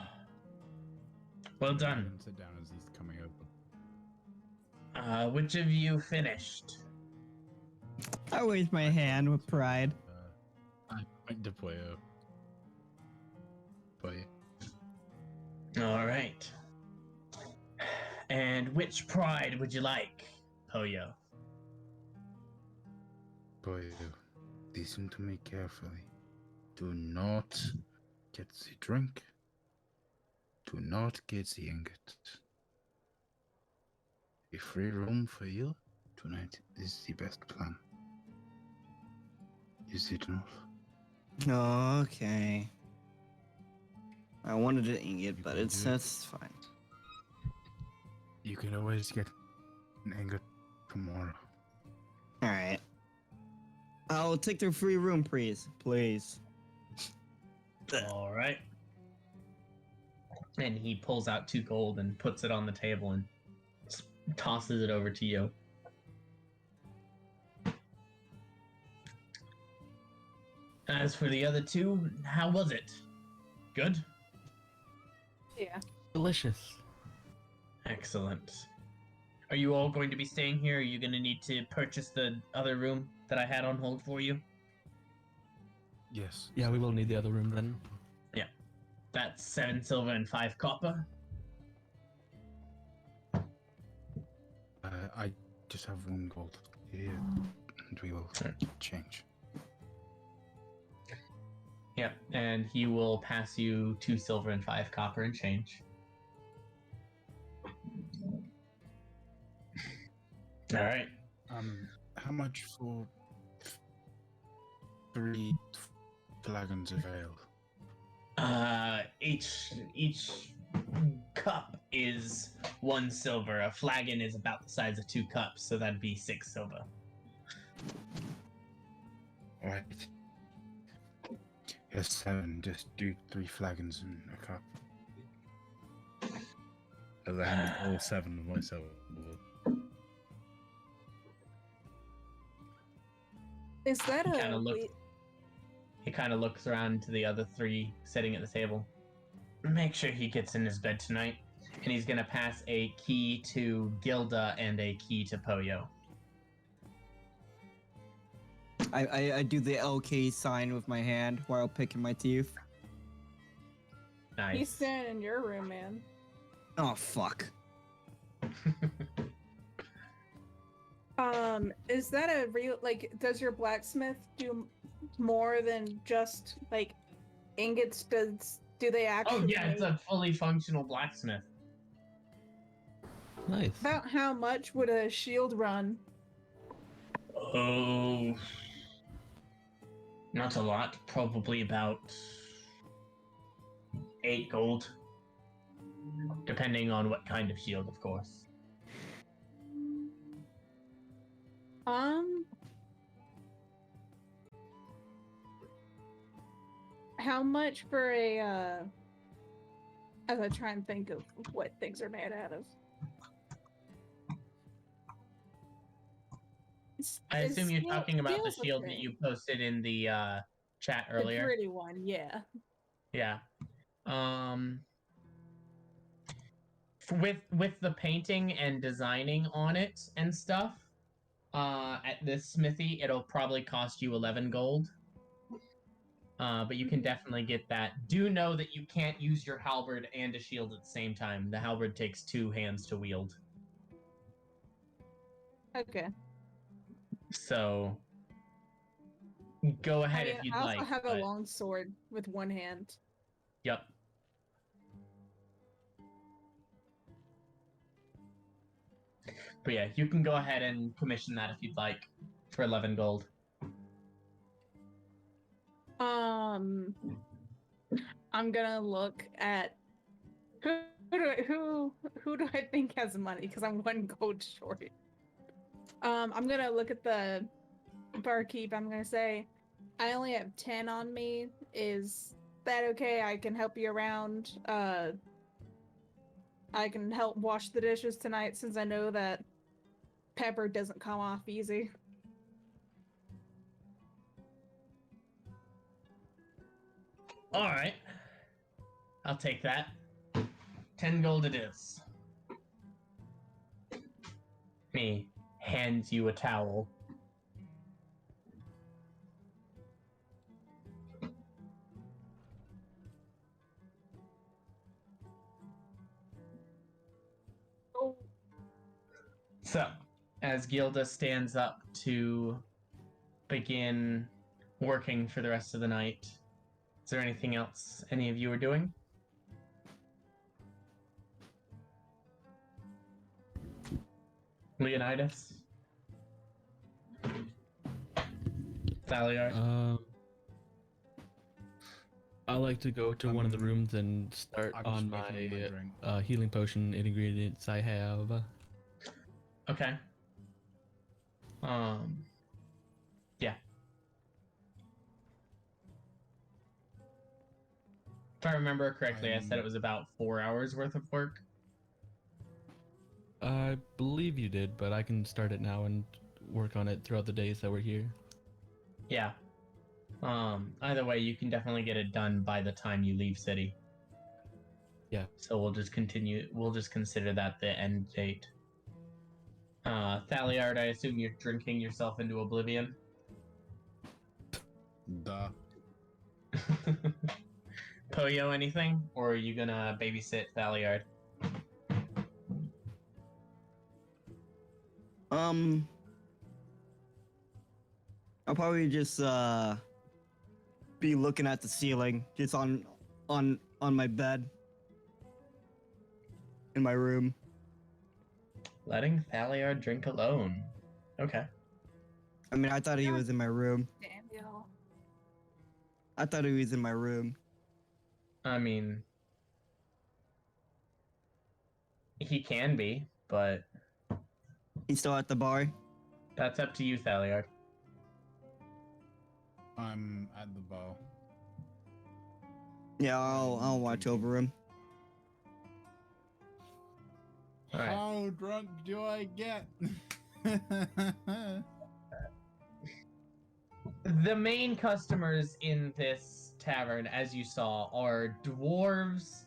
well done. Sit down as he's coming over. Which of you finished? I raise my hand with pride. I point to Puyo. All right. And which pride would you like, Poyo? Puyo, listen to me carefully. Do not get the drink. Do not get the ingot. A free room for you tonight is the best plan. Is it not? Okay. I wanted an ingot, but that's fine. You can always get an ingot tomorrow. Alright. I'll take the free room, please. Please. All right. And he pulls out 2 gold and puts it on the table and tosses it over to you. As for the other 2, how was it? Good? Yeah. Delicious. Excellent. Are you all going to be staying here? Or are you going to need to purchase the other room that I had on hold for you? Yes. Yeah, we will need the other room then. That's 7 silver and 5 copper. I just have 1 gold here, and we will change. Yep, and he will pass you 2 silver and 5 copper and change. All right. How much for 3 flagons of ale? Each cup is 1 silver. A flagon is about the size of 2 cups, so that'd be 6 silver. Right. Yes, 7. Just do 3 flagons in a cup. I'll hand all 7 of myself. Is that He a kinda looks- He kind of looks around to the other 3 sitting at the table. Make sure he gets in his bed tonight. And he's going to pass a key to Gilda and a key to Poyo. I do the LK sign with my hand while picking my teeth. Nice. He's staying in your room, man. Oh, fuck. Is that a real, like, does your blacksmith do more than just, like, ingots? Do they actually... Oh, yeah, it's a fully functional blacksmith. Nice. About how much would a shield run? Oh. Not a lot. Probably about 8 gold. depending on what kind of shield, of course. How much for a as I try and think of what things are made out of. I assume you're talking about the steel's shield that okay. you posted in the chat The earlier. pretty one, yeah. Yeah. With the painting and designing on it and stuff, at this smithy, it'll probably cost you 11 gold. But you can definitely get that. Do know that you can't use your halberd and a shield at the same time. The halberd takes 2 hands to wield. Okay. So go ahead if you'd I also like. have but... a long sword with one hand. Yep. But yeah, you can go ahead and commission that if you'd like for 11 gold. I'm gonna look at who do I think has money because I'm 1 gold short. I'm gonna look at the barkeep. I'm gonna say, I only have 10 on me. Is that okay? I can help you around. I can help wash the dishes tonight since I know that pepper doesn't come off easy. All right. I'll take that. 10 gold it is. Me hands you a towel. Oh. So, as Gilda stands up to begin working for the rest of the night, is there anything else any of you are doing? Leonidas? Thaliard? I like to go to one of the rooms and start I'm on just making my drink. my healing potion ingredients I have. Okay. Yeah. If I remember correctly, I said it was about 4 hours worth of work. I believe you did, but I can start it now and work on it throughout the days that we're here. Yeah. Either way, you can definitely get it done by the time you leave city. Yeah. So we'll just continue. We'll just consider that the end date. Thaliard, I assume you're drinking yourself into oblivion. Duh. Poyo, anything? Or are you gonna babysit Thaliard? I'll probably just be looking at the ceiling, just on my bed in my room. Letting Thaliard drink alone. Okay. I mean, I thought he was in my room. Daniel. I thought he was in my room. I mean, he can be, but He's still at the bar. that's up to you, Thaliard. I'm at the bow. Yeah, I'll watch over him. All right. How drunk do I get? The main customers in this tavern, as you saw, are dwarves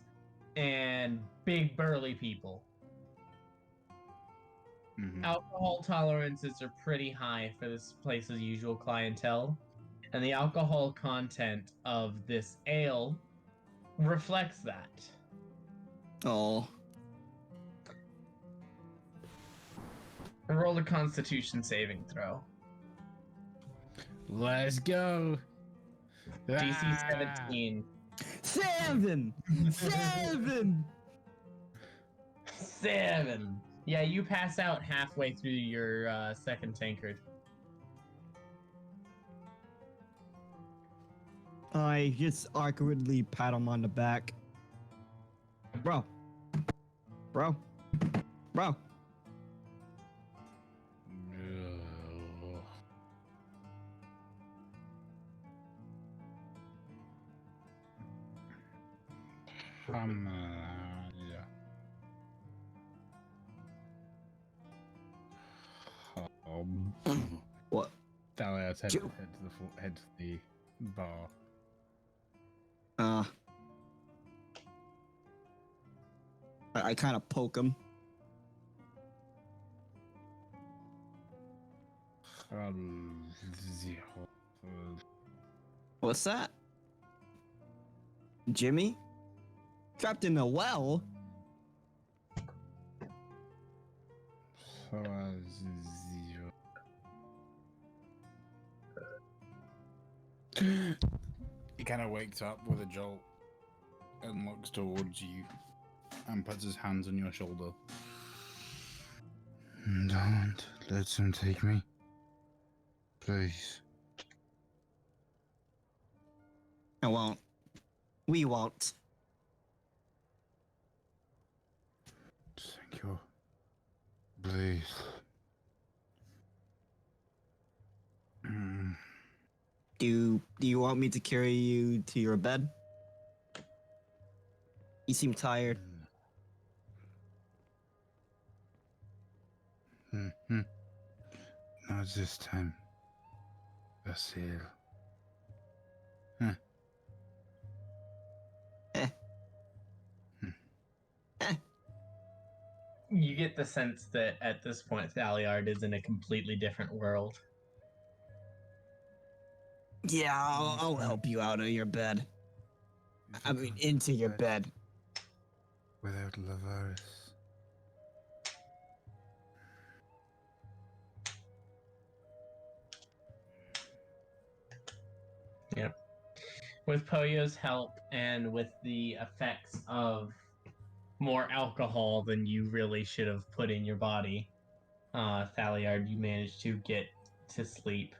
and big burly people. Mhm. Alcohol tolerances are pretty high for this place's usual clientele, and the alcohol content of this ale reflects that. Oh. Roll a Constitution saving throw. Let's go. DC Ah. 17. 7! 7! 7. Yeah, you pass out halfway through your second tankard. I just awkwardly pat him on the back. Bro, Bro. Bro. Yeah. What? Thaliard's head Ju- to the bar. I kind of poke him. What's that? Jimmy? Trapped in a well? He kind of wakes up with a jolt and looks towards you and puts his hands on your shoulder. Don't let him take me. Please. I won't. We won't. Thank you. Please. Do you want me to carry you to your bed? You seem tired. Not this time. Basil. You get the sense that at this point, Thaliard is in a completely different world. Yeah, I'll help you out of your bed. I mean, into your bed. Without Lavaris. Yep. With Poyo's help and with the effects of more alcohol than you really should have put in your body, Thaliard, you managed to get to sleep.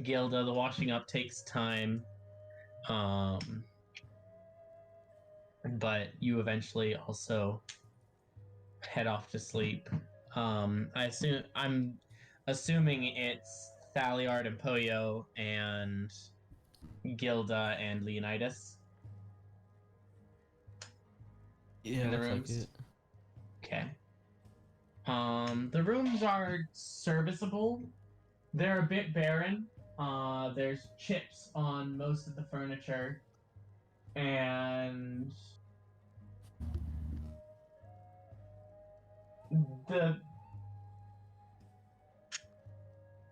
Gilda, the washing up takes time, but you eventually also head off to sleep. I'm assuming it's Thaliard and Poyo and Gilda and Leonidas. Yeah, In the looks like rooms? it. Okay. The rooms are serviceable. They're a bit barren. There's chips on most of the furniture, and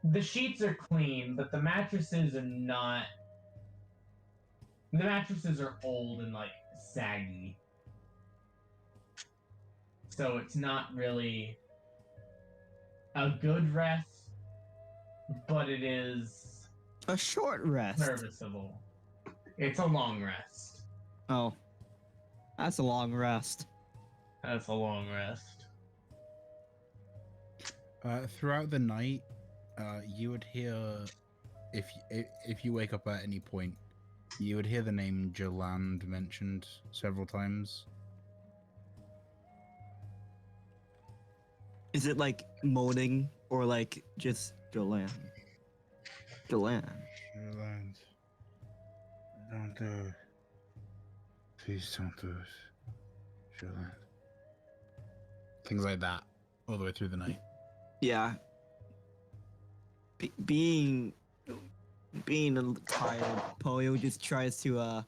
the sheets are clean, but the mattresses are not. The mattresses are old and like saggy, so it's not really a good rest, but it is A short rest. serviceable. It's a long rest. Oh, that's a long rest. That's a long rest. Throughout the night, you would hear, if you wake up at any point, you would hear the name Joland mentioned several times. Is it like moaning or like just Jolan? Jolan. Joland. Don't do it. Please don't do it. Joland. Things like that, all the way through the night. Yeah. Being tired, Polio just tries to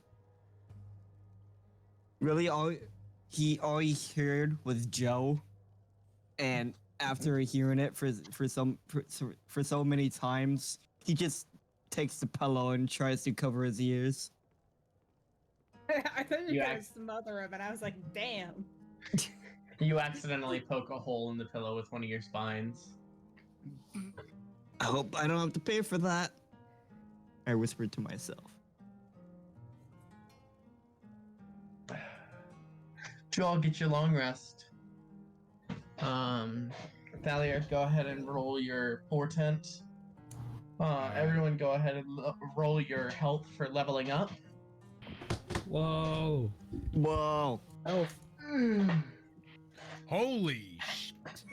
really all he heard was Joe, and after hearing it for so many times, he just takes the pillow and tries to cover his ears. I thought you You were gonna act- smother him, and I was like, damn. You accidentally poke a hole in the pillow with one of your spines. I hope I don't have to pay for that. I whispered to myself. Did you all get your long rest? Thaliard, go ahead and roll your portent. Everyone go ahead and roll your health for leveling up. Whoa. Whoa. Oh, Holy shit.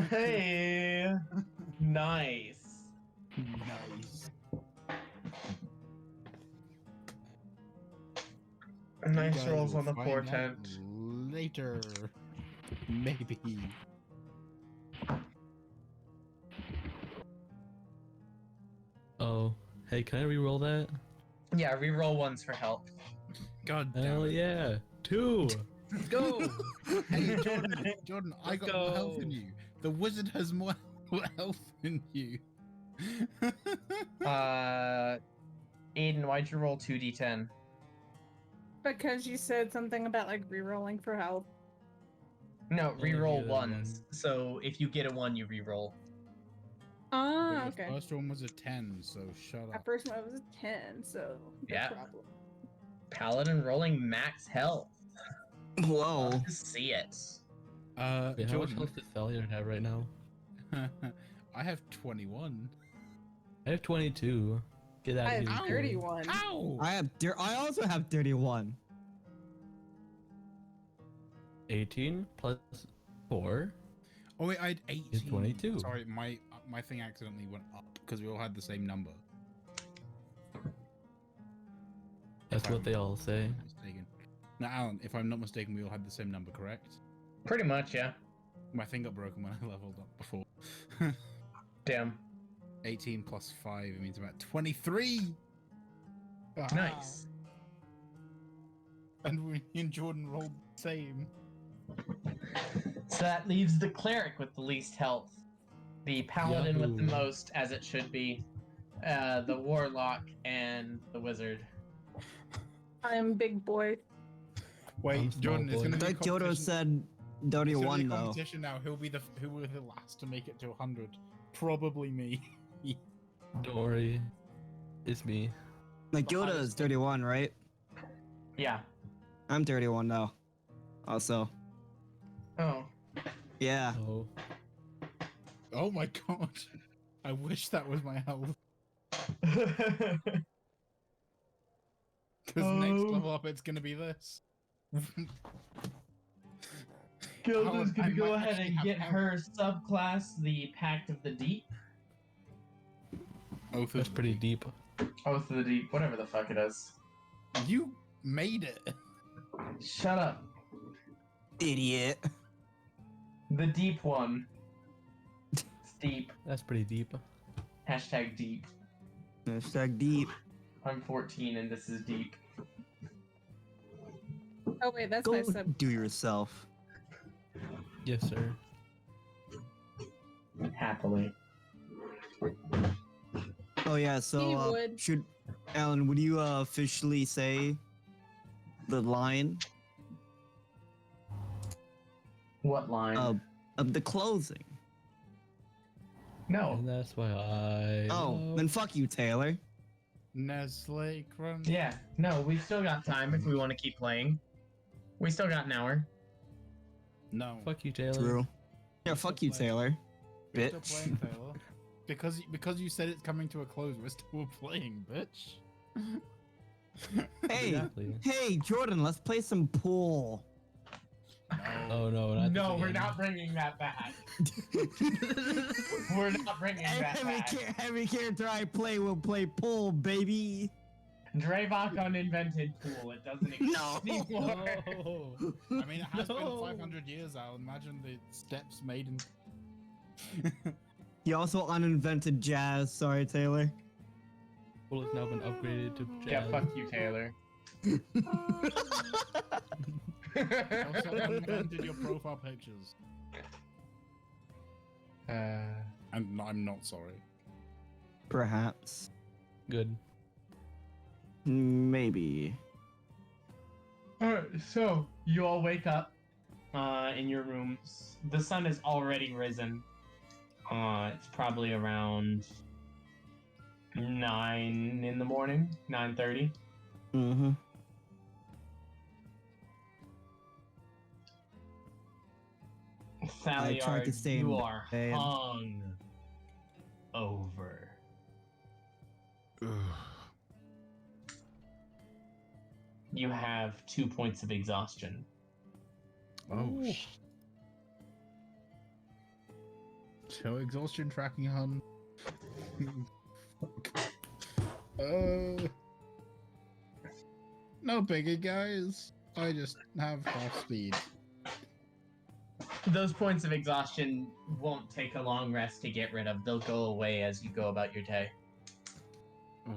Hey, nice. Nice. You Nice guys rolls will on the find out portent. later. Maybe. Oh, hey, can I re-roll that? Yeah, reroll ones for help. God damn Hell it. yeah, 2. Let's go. Hey, Jordan, I Let's got more health than go. you. The wizard has more health than you. Aiden, why'd you roll 2d10? Because you said something about like re-rolling for health. No, Only reroll get a ones. 1. So if you get a 1, you reroll. Ah, But your okay. first one was a 10, so shut That up. first one was a 10, so no Yeah. problem. Paladin rolling max health. Whoa. Love to see it. Wait, how much Jordan, health does Thaliard have right now? I have 21. I have 22. Get out I of have here. 31. Ow! I also have 31. 18 plus 4. Oh wait, I had 18. 22. Sorry, my thing accidentally went up because we all had the same number. That's If what I'm they all say. not mistaken. Now, Alan, if I'm not mistaken, we all had the same number, correct? Pretty much, yeah. My thing got broken when I leveled up before. Damn. 18 plus 5, it means about 23! Ah. Nice. And me and Jordan rolled the same. So that leaves the cleric with the least health, the paladin with the Yahoo. most, as it should be, the warlock, and the wizard. I'm big boy. Wait, I'm small Jordan, it's boy. gonna I be a thought Kyoto competition. said It's gonna be 31 a though. competition now. Who will be the last to make it to 100? Probably me. Don't worry. It's me. Like Yoda is 31, right? Yeah. I'm 31 now. Also. Oh. Yeah. Oh. Oh my god. I wish that was my health. Because next Oh. level up, it's gonna be this. Gilda's I gonna go might ahead actually and have get health. her subclass, the Pact of the Deep. Oath That's of pretty deep. Oath of the Deep, whatever the fuck it is. You made it. Shut up. Idiot. The deep one. It's deep. That's pretty deep. Hashtag deep. Hashtag deep. I'm 14 and this is deep. Oh wait, that's my Go sub. do yourself. Yes, sir. Happily. Oh yeah, He so would. should Alan, would you officially say the line What line? of the closing? No. And that's why I. Oh, love- then fuck you, Taylor. Nestle Crunch. Yeah, no, we've still got time if we want to keep playing. We still got an hour. No. Fuck you, Taylor. True. Yeah, We're fuck still you, playing. Taylor. We're still Bitch. playing, Taylor. Because you said it's coming to a close, we're still playing, bitch. Hey, Exactly. hey, Jordan, let's play some pool. Oh no, not No, this we're again. not bringing that back. We're not bringing that back. Every character I play will play pool, baby. Draevok uninvented pool. It doesn't exist No. anymore. No. I mean, it has No. been 500 years, I'll imagine the steps made in... He also uninvented jazz. Sorry, Taylor. Well, it's now been upgraded to Yeah, jazz. fuck you, Taylor. Also invented your profile pictures. And I'm not sorry. Perhaps. Good. Maybe. Alright, so you all wake up in your rooms. The sun has already risen. It's probably around 9 in the morning, 9:30. Mm-hmm. I tried to Thaliard, stay you in are bed. hung over. You have 2 points of exhaustion. Oh. Show exhaustion tracking hun. No biggie, guys. I just have half speed. Those points of exhaustion won't take a long rest to get rid of. They'll go away as you go about your day. Ugh.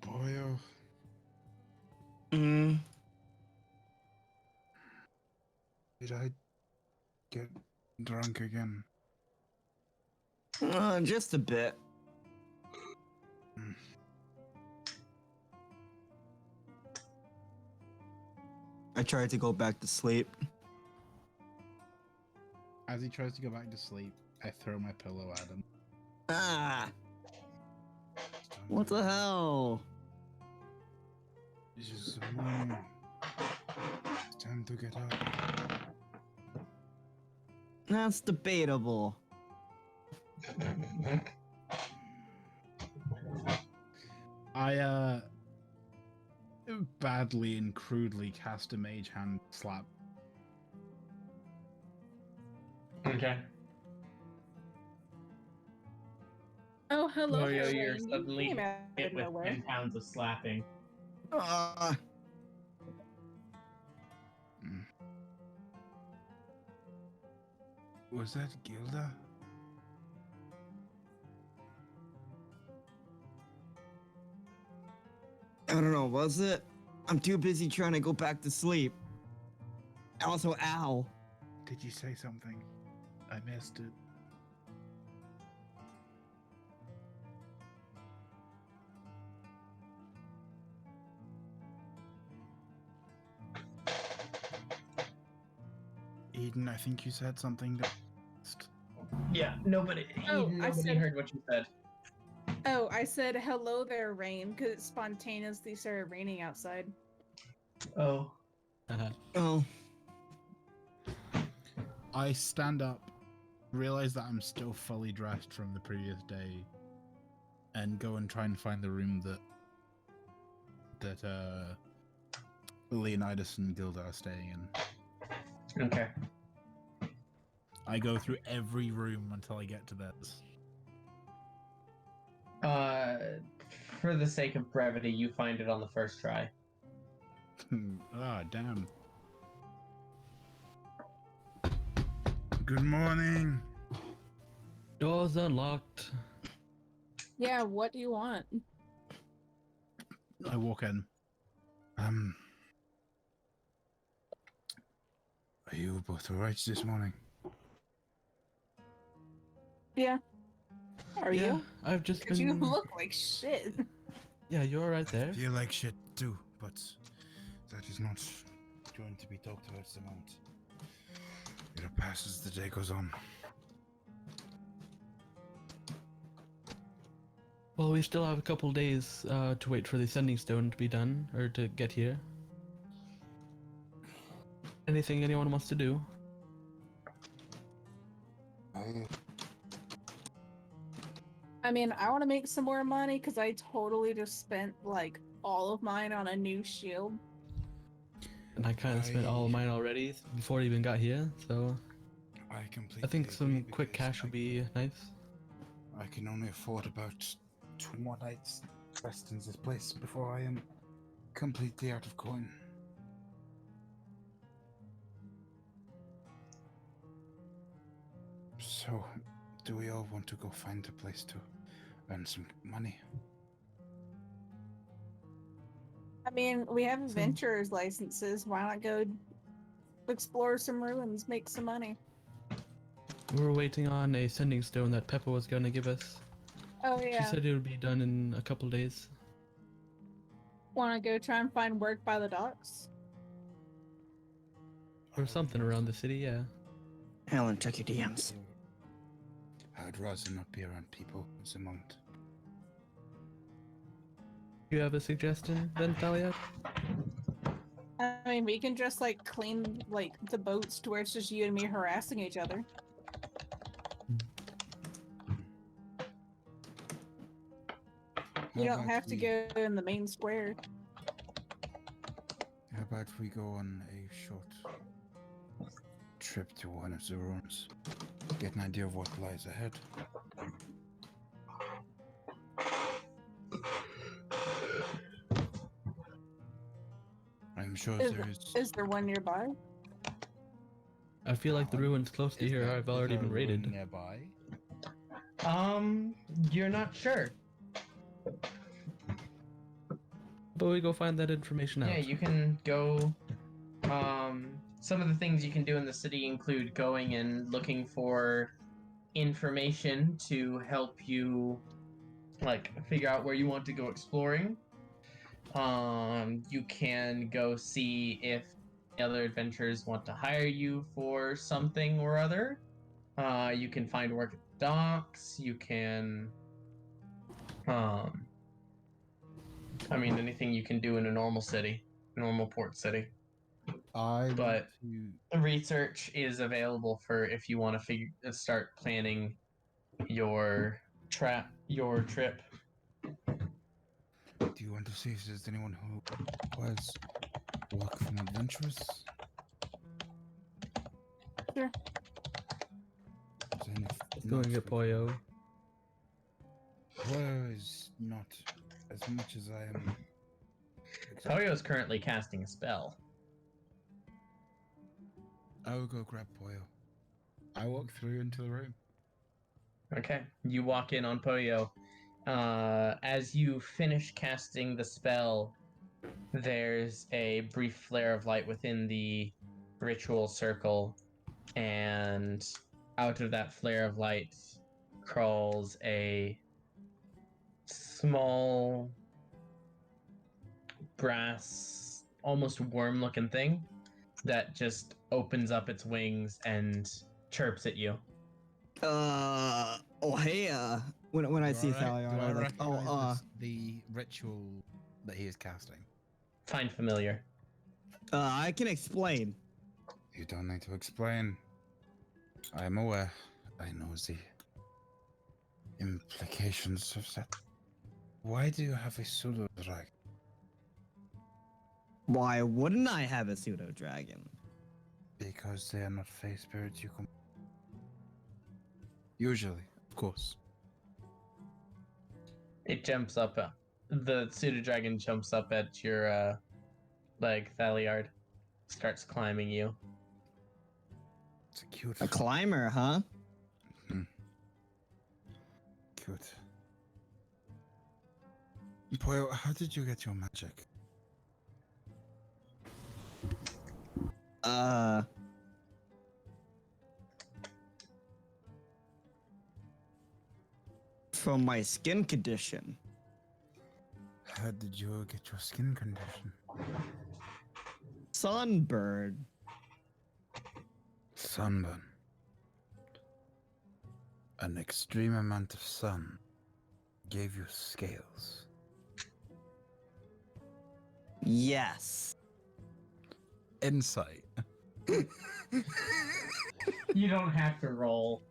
Boy, oh. Did I get drunk again? Just a bit. I tried to go back to sleep. As he tries to go back to sleep, I throw my pillow at him. Ah! What the hell? It's just the morning. It's time to get up. That's debatable. I badly and crudely cast a mage hand slap. Okay. Oh, hello. Oh, yeah, there, you're Wayne. You suddenly came out hit of with nowhere. 10 pounds of slapping. Was that Gilda? I don't know, was it? I'm too busy trying to go back to sleep. Also, ow. Did you say something? I missed it. Eden, I think you said something that... Yeah, nobody heard what you said. Oh, I said hello there, rain, because it spontaneously started raining outside. Oh. Oh. I stand up, realize that I'm still fully dressed from the previous day, and go and try and find the room that Leonidas and Gilda are staying in. Okay. I go through every room until I get to theirs. For the sake of brevity, you find it on the first try. Ah, damn. Good morning. Doors unlocked. Yeah, what do you want? I walk in. Are you both alright this morning? Yeah. Are Yeah, you? I've just Because been. you look like shit. Yeah, you're right there. I feel like shit too, but that is not going to be talked about at the moment. It'll pass as the day goes on. Well, we still have a couple days to wait for the sending stone to be done, or to get here. Anything anyone wants to do? I mean, I want to make some more money because I totally just spent like all of mine on a new shield. And I kind of spent all of mine already before I even got here, so I think some quick cash would be nice. I can only afford about 2 more nights rest in this place before I am completely out of coin. So, do we all want to go find a place to earn some money? I mean, we have adventurers licenses. Why not go explore some ruins, make some money? We were waiting on a sending stone that Peppa was going to give us. Oh She yeah. said it would be done in a couple days. Want to go try and find work by the docks? Or something around the city, yeah. Helen, check your DMs. I'd rather not be around people at the moment. You have a suggestion then, Thaliard? I mean, we can just like clean like the boats to where it's just you and me harassing each other. You don't have to go in the main square. How about we go on a short trip to one of the rooms, get an idea of what lies ahead? I'm sure there is. Is there one nearby? I feel like the ruins close to here have already been raided. Nearby. You're not sure. But we go find that information out. Yeah, you can go. Some of the things you can do in the city include going and looking for information to help you, like, figure out where you want to go exploring. You can go see if the other adventurers want to hire you for something or other. You can find work at the docks. You can, anything you can do in a normal city, normal port city. But research is available for if you want to start planning your trip. Do you want to see if there's anyone who was work from adventurers? Sure. Then if Going to get Poyo. Poyo is not as much as I am. Toyo is currently casting a spell. I will go grab Poyo. I walk through into the room. Okay, you walk in on Poyo. As you finish casting the spell, there's a brief flare of light within the ritual circle, and out of that flare of light crawls a small brass, almost worm-looking thing that just opens up its wings and chirps at you. When I see Thaliard, Do I I'm like, recognize the ritual that he is casting? Find familiar. I can explain. You don't need to explain. I am aware. I know the implications of that. Why do you have a pseudo dragon? Why wouldn't I have a pseudo dragon? Because they are not face spirits you can. Usually, of course. It jumps up. The pseudo dragon jumps up at your leg, Thaliard. Starts climbing you. It's a cute. A climber, huh? Cute. Poyo, how did you get your magic? From my skin condition. How did you get your skin condition? Sunburn. Sunburn. An extreme amount of sun gave you scales. Yes. Insight. You don't have to roll.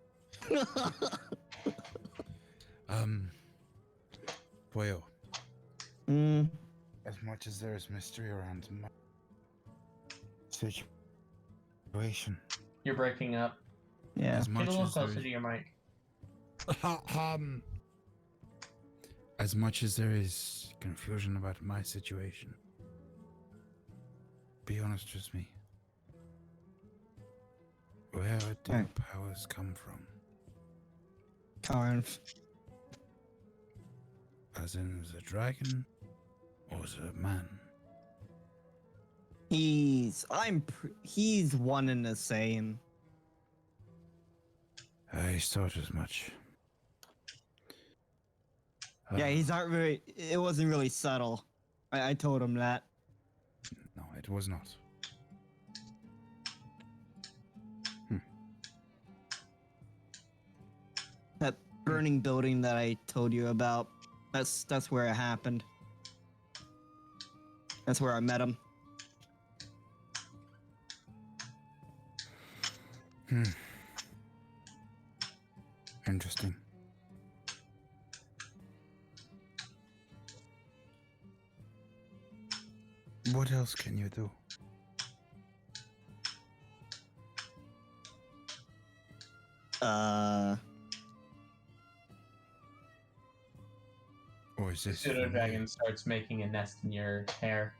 Poyo, Mm. as much as there is mystery around my situation, You're breaking up. Yeah. as Get much a little as there closer to your mic. as much as there is confusion about my situation, be honest with me. Where do your powers come from? Karn. As in the dragon or the man? He's one and the same. I thought as much. Yeah, he's not really. It wasn't really subtle. I told him that. No, it was not. That burning building that I told you about. That's where it happened. That's where I met him. Interesting. What else can you do? Or is The this pseudo for dragon me? starts making a nest in your hair.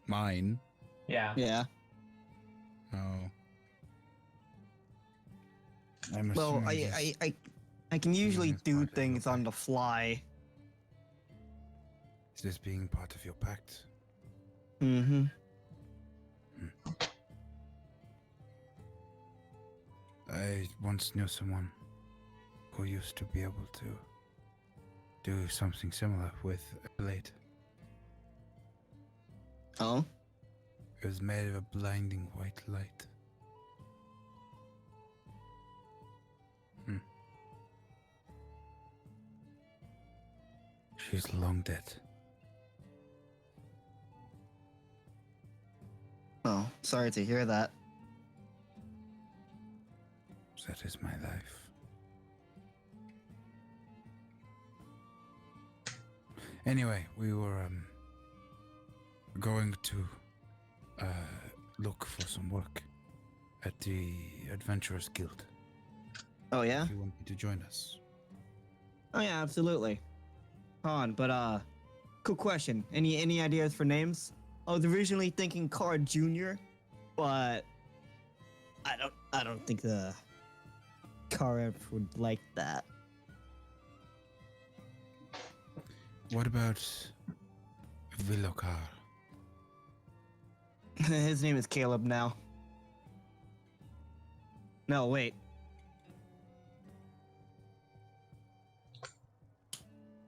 Mine? Yeah. Yeah. Oh. I'm Well, assuming this... I can usually is do part of your things on pact. the fly. Is this being part of your pact? Mm-hmm. I once knew someone who used to be able to do something similar with a blade. Oh? It was made of a blinding white light. She's long dead. Oh, sorry to hear that. That is my life. Anyway, we were going to look for some work at the Adventurers Guild. Oh, yeah? If you want me to join us. Oh, yeah, absolutely. Hold on, but, cool question. Any ideas for names? I was originally thinking Carr Jr., but I don't think the Carr would like that. What about Vilokar? His name is Caleb now. No, wait.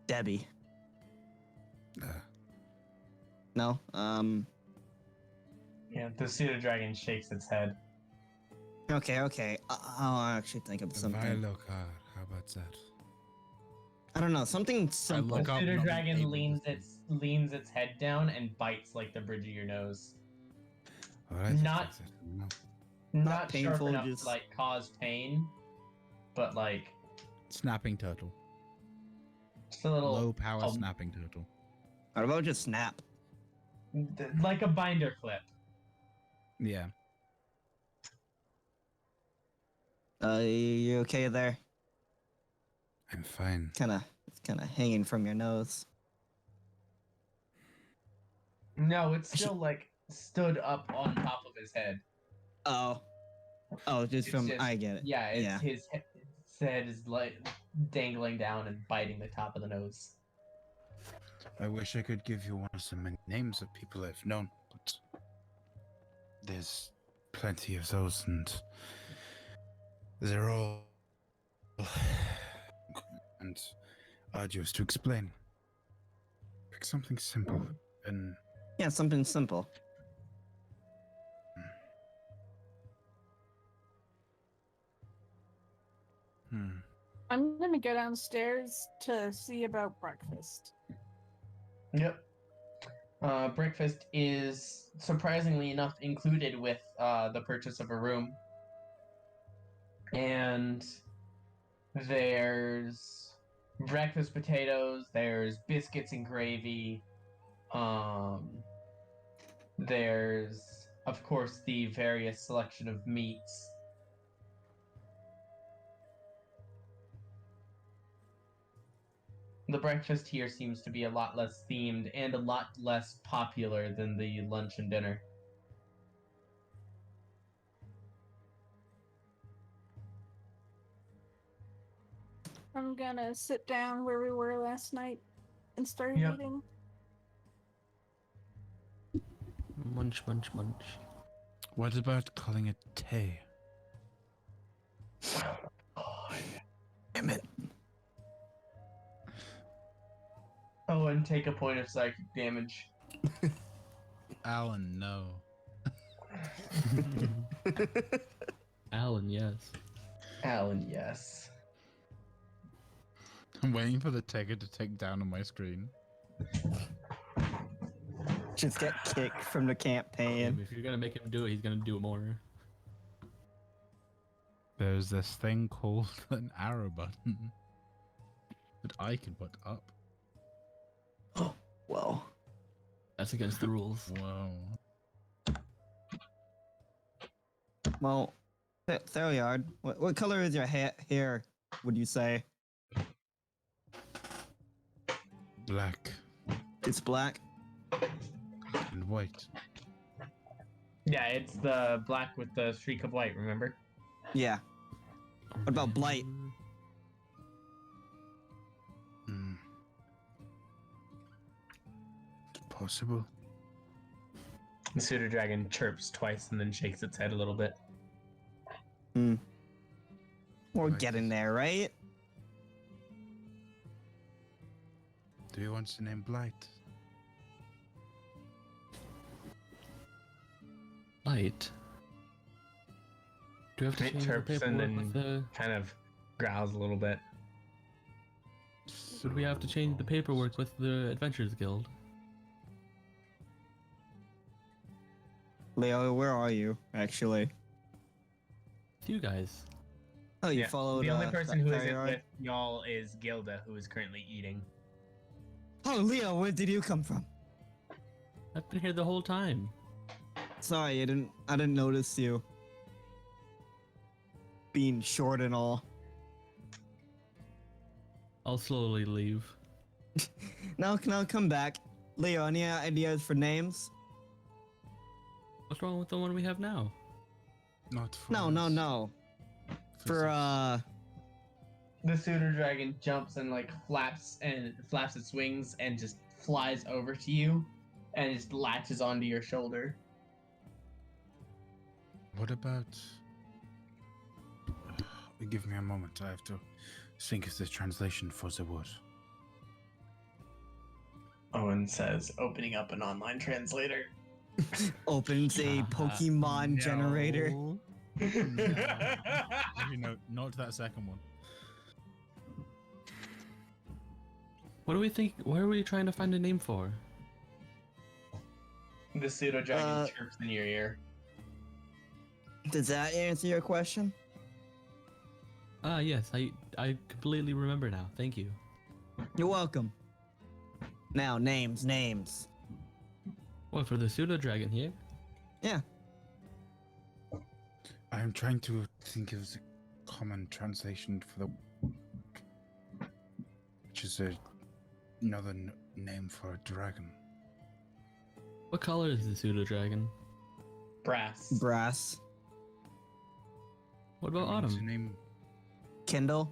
Debbie. No? Yeah, the pseudo dragon shakes its head. Okay. I'll actually think of something. Vilokar, how about that? I don't know, something simple. look The up, pseudo not dragon able to leans its head down and bites like the bridge of your nose. Alright, Not- no. Not painful, sharp enough just- to like cause pain, but like Snapping turtle. just a little Low power um, snapping turtle. What about just snap? like a binder clip. Yeah. You okay there? I'm fine. It's kinda hanging from your nose. No, it's still like stood up on top of his head. Oh, just It's from just- I get it. Yeah, it's Yeah. his head is like dangling down and biting the top of the nose. I wish I could give you one of the many names of people I've known, but there's plenty of those, and they're all and arduous to explain. Pick something simple and Yeah, something simple. I'm gonna go downstairs to see about breakfast. Yep. Breakfast is surprisingly enough included with the purchase of a room. And there's breakfast potatoes, there's biscuits and gravy, there's, of course, the various selection of meats. The breakfast here seems to be a lot less themed and a lot less popular than the lunch and dinner. I'm gonna sit down where we were last night and start Yep. eating. Munch. what about calling it tea? Damn it. Oh, and take a point of psychic damage. Alan, no. Alan, yes. Alan, yes. I'm waiting for the ticker to tick down on my screen. Just get kicked from the campaign. If you're gonna make him do it, he's gonna do it more. There's this thing called an arrow button that I can put up. Well, That's against the rules. Whoa. well, Thaliard, what color is your hair, would you say? Black It's black? and white. Yeah, it's the black with the streak of white, remember? Yeah. What about Blight? Hmm. It's possible. The pseudo dragon chirps twice and then shakes its head a little bit. We're Like getting this. there, right? Do you want the name Blight? Light. Do we have to It change the chirps and paperwork then- with the... Kind of growls a little bit. Would we have to change the paperwork with the Adventurers Guild? Leo, where are you, actually? It's you guys. Oh, you Yeah, followed the only person who isn't Thaliard? with y'all is Gilda, who is currently eating. Oh, Leo, where did you come from? I've been here the whole time. Sorry, I didn't notice you. Being short and all. I'll slowly leave. Now come back. Leo, any ideas for names? What's wrong with the one we have now? Not for No. For The pseudo dragon jumps and flaps its wings and just flies over to you and just latches onto your shoulder. What about? Give me a moment. I have to think of the translation for the word. Owen says, opening up an online translator. opens a Pokemon generator. No. Maybe no, not that second one. What do we think? What are we trying to find a name for? The pseudo dragon chirps in your ear. Does that answer your question? Ah, yes, I completely remember now. Thank you. You're welcome. Now, names. What, for the pseudo dragon here? Yeah. I am trying to think of the common translation for the, which is another name for a dragon. What color is the pseudo dragon? Brass. Brass. What about What's the autumn? name? Kindle.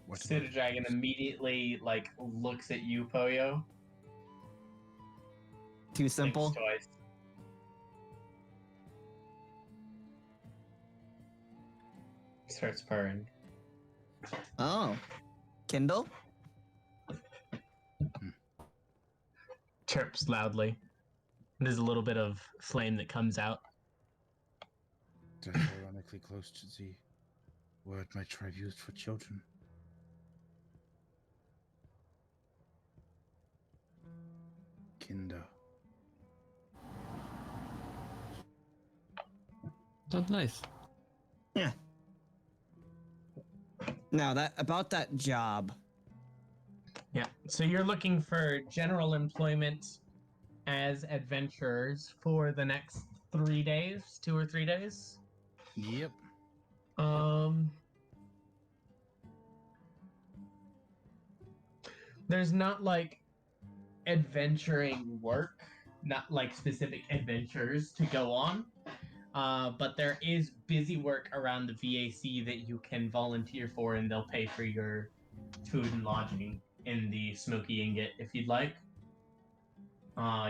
What Pseudo about- dragon immediately looks at you, Poyo. Too simple. Thinks twice. Starts purring. Oh. Kindle? Chirps loudly. There's a little bit of flame that comes out. That's ironically close to the word my tribe used for children. Kinder. Sounds nice. Yeah. Now about that job. Yeah. So you're looking for general employment as adventurers for the next 3 days, 2 or 3 days. Yep. There's not adventuring work, not specific adventures to go on. But there is busy work around the VAC that you can volunteer for, and they'll pay for your food and lodging in the Smoky Ingot if you'd like.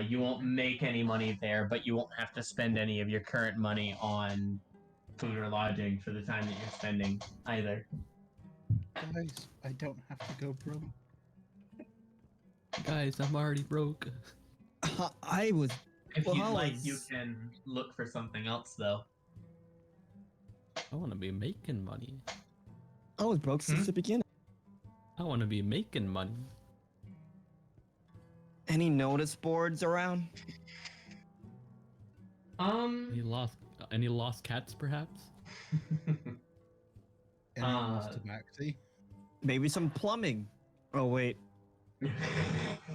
You won't make any money there, but you won't have to spend any of your current money on food or lodging for the time that you're spending either. Guys, I don't have to go broke. Guys, I'm already broke. I was. If Well, you'd how like, is- you can look for something else, though. I want to be making money. I was broke since the beginning. I want to be making money. Any notice boards around? Any lost cats, perhaps? Anyone else to Maxi? Maybe some plumbing. Oh wait,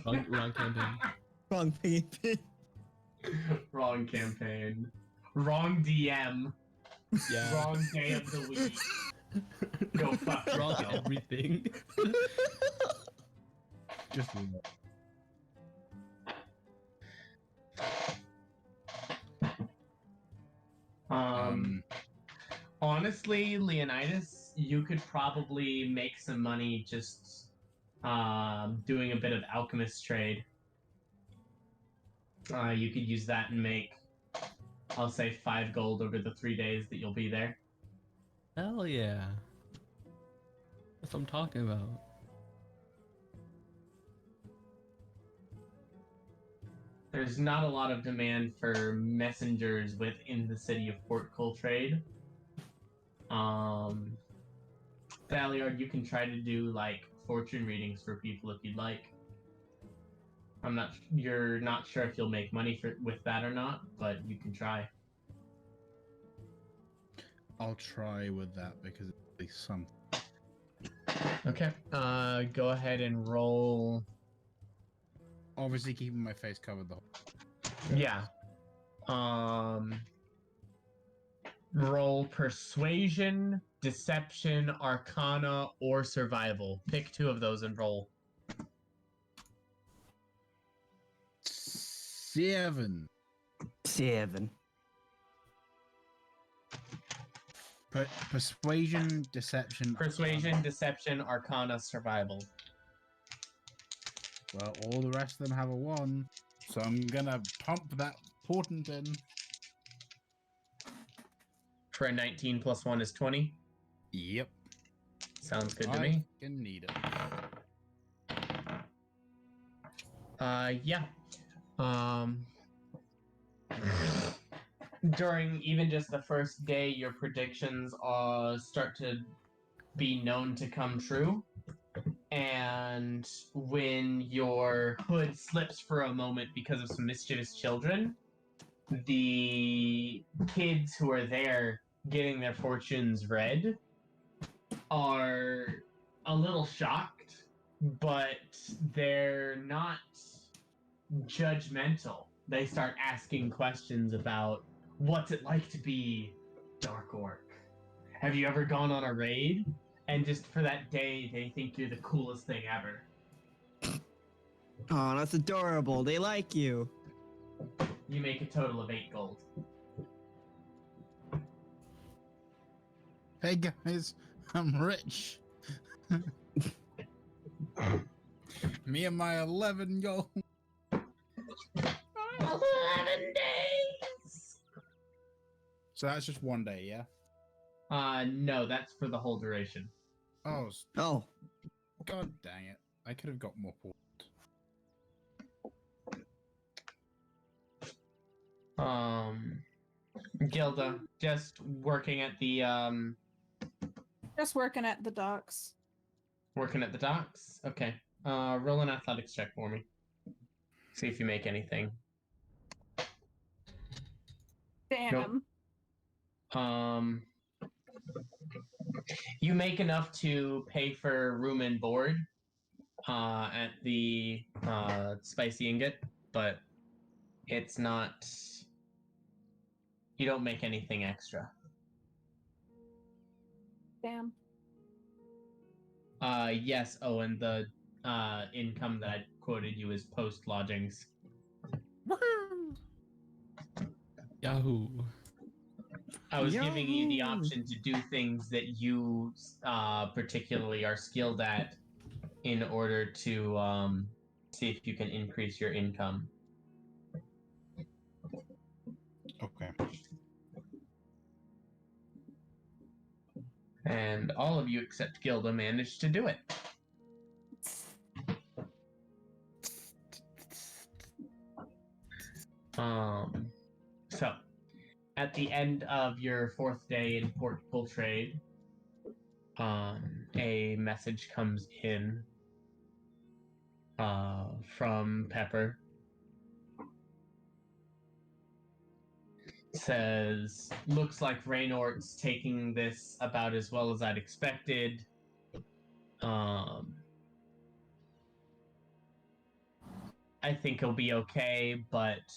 Wrong campaign. wrong page. Wrong campaign. Wrong DM. Yeah. Wrong day of the week. Go fuck Wrong yourself. everything. Just Honestly, Leonidas, you could probably make some money just doing a bit of alchemist trade. You could use that and make, I'll say, 5 gold over the 3 days that you'll be there. Hell yeah. That's what I'm talking about. There's not a lot of demand for messengers within the city of Port Coltrane. Thaliard, you can try to do like fortune readings for people if you'd like. You're not sure if you'll make money with that or not, but you can try. I'll try with that because it's at least something. Okay. Go ahead and roll. Obviously, keeping my face covered the whole. Yeah. Roll persuasion, deception, arcana, or survival. Pick 2 of those and roll. 7. 7. Persuasion, deception. Persuasion, deception, arcana, survival. Well, all the rest of them have a 1, so I'm gonna pump that portent in. For a 19 plus 1 is 20. Yep. Sounds good to me. I can need it. Yeah. During even just the first day, your predictions start to be known to come true. And when your hood slips for a moment because of some mischievous children, the kids who are there getting their fortunes read are a little shocked, but they're not judgmental. They start asking questions about what's it like to be Dark Orc? Have you ever gone on a raid? And just for that day, they think you're the coolest thing ever. Oh, that's adorable. They like you. You make a total of 8 gold. Hey guys, I'm rich. Me and my 11 gold. 11 days! So that's just 1 day, yeah? No, that's for the whole duration. Oh, Oh, god dang it. I could have got more portent. Gilda, just working at the, Just working at the docks. Working at the docks? Okay. Roll an athletics check for me. See if you make anything. Damn. Nope. You make enough to pay for room and board at the Spicy Ingot, but it's not. You don't make anything extra. Damn. Yes. Oh, and the income that I quoted you is post lodgings. Yahoo. I was giving you the Yahoo! option to do things that you particularly are skilled at in order to see if you can increase your income. Okay. And all of you except Gilda managed to do it. So, at the end of your 4th day in Port Coltrane, a message comes in from Pepper. Says, looks like Raynort's taking this about as well as I'd expected. I think he'll be okay, but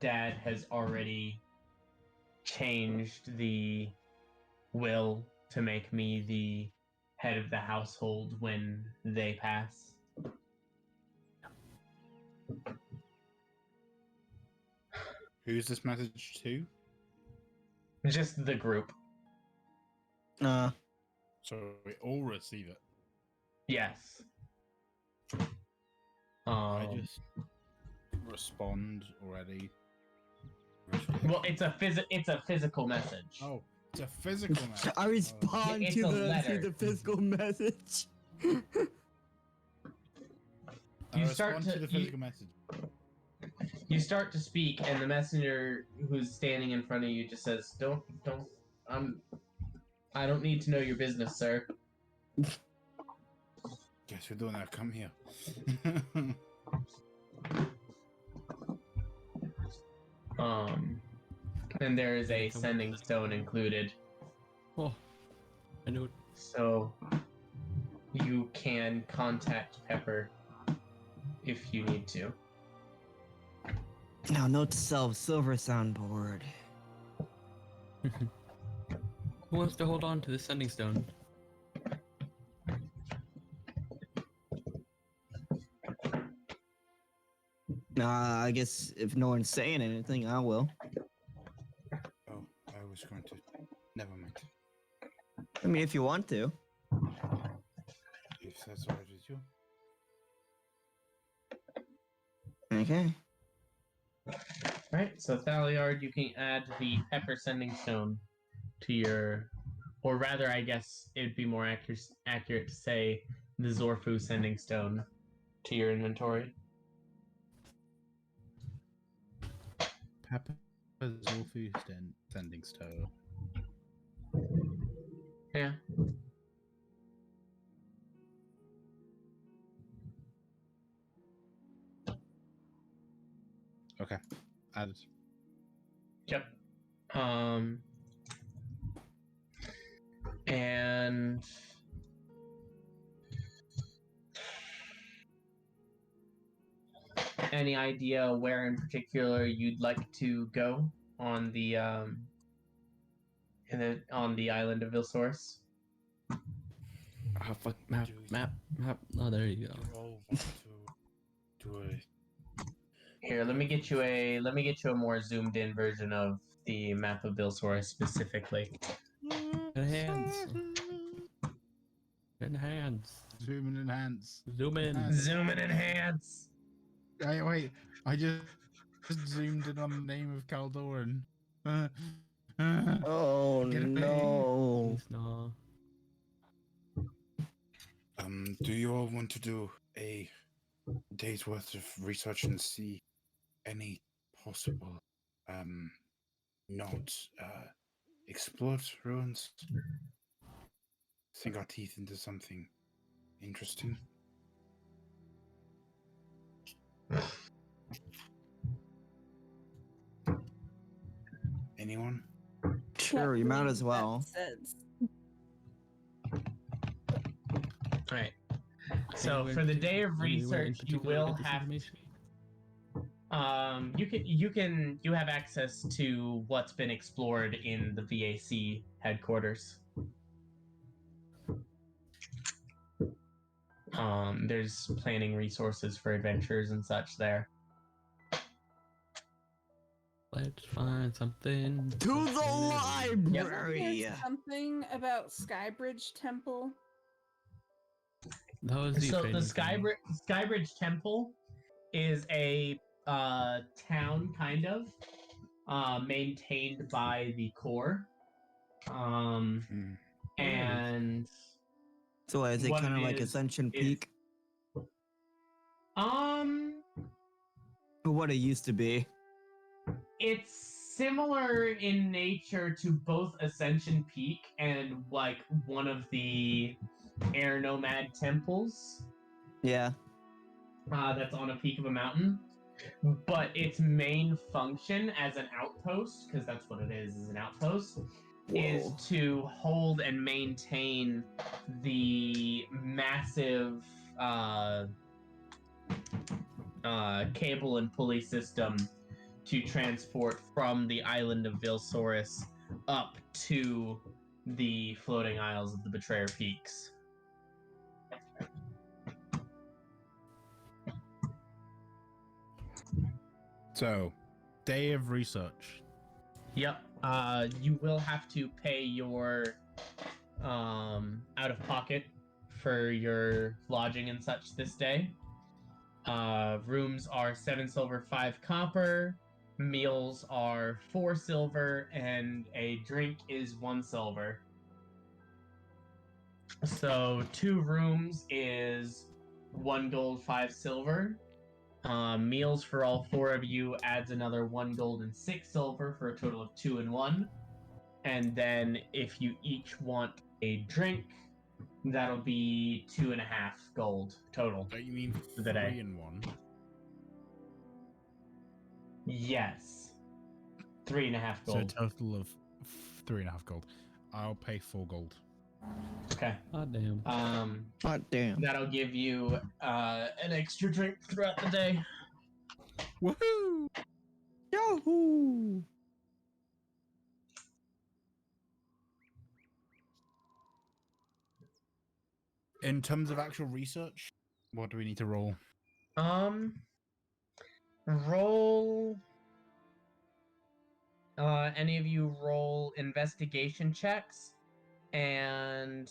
Dad has already changed the will to make me the head of the household when they pass. Who's this message to? Just the group. So we all receive it. Yes. I just respond already. Well, it's a physical message. Oh, it's a physical message. I respond It's to a the letter. physical message. I You start respond to to- the physical message. You start to speak, and the messenger who's standing in front of you just says, "Don't. I don't need to know your business, sir." Guess we're doing that. Come here. And there is a sending stone included, Oh, I know. so you can contact Pepper if you need to. Now, note to self: silver soundboard. Who wants to hold on to the sending stone? I guess if no one's saying anything, I will. Oh, I was going to. Never mind. I mean, if you want to. If that's all right with you. Okay. Right, so Thaliard, you can add the Pepper sending stone to your, or rather, I guess it'd be more accurate to say the Zorfu sending stone to your inventory. Papa Zulfu sending stone. Yeah. Okay. Added. Yep. And any idea where in particular you'd like to go on the on the island of Vilsource? Ah, fuck. Map. Oh, there you go. You all want to do a Here, let me get you a more zoomed in version of the map of Vilsource specifically. Enhance. Enhance. zoom and enhance. Zoom in. Enhance. Zoom and enhance. Wait, I just zoomed in on the name of Caldoran. Oh Get away. no. Please no. Do you all want to do a day's worth of research and see any possible, not, explored ruins? Sink our teeth into something interesting. Anyone? Sure, you might as well. Alright. So Anywhere for the in day of anywhere in research you particular will with this have information? you have access to what's been explored in the VAC headquarters. There's planning resources for adventures and such there. Let's find something. To the library! There's something about Skybridge Temple. That was the So the training thing. Skybridge Temple is a town kind of maintained by the core. And So is it what kind of it like is Ascension is- Peak? What it used to be. it's similar in nature to both Ascension Peak and like one of the Air Nomad temples Yeah. that's on a peak of a mountain. But its main function as an outpost, because that's what it is an outpost, is Whoa. to hold and maintain the massive cable and pulley system to transport from the island of Vilsaurus up to the floating isles of the Betrayer Peaks. So, day of research. Yep. You will have to pay your out of pocket for your lodging and such this day. Rooms are 7 silver, 5 copper. Meals are 4 silver, and a drink is 1 silver. So 2 rooms is 1 gold, 5 silver. Meals for all 4 of you adds another 1 gold and 6 silver for a total of 2 and 1. And then if you each want a drink, that'll be 2.5 gold total. Don't you mean For the day. 3 and 1? Yes. 3.5 So a gold. total of 3.5 gold. I'll pay 4 gold. Okay. God damn. God damn. That'll give you an extra drink throughout the day. Woohoo! Yahoo! In terms of actual research, what do we need to roll? Roll. Any of you roll investigation checks and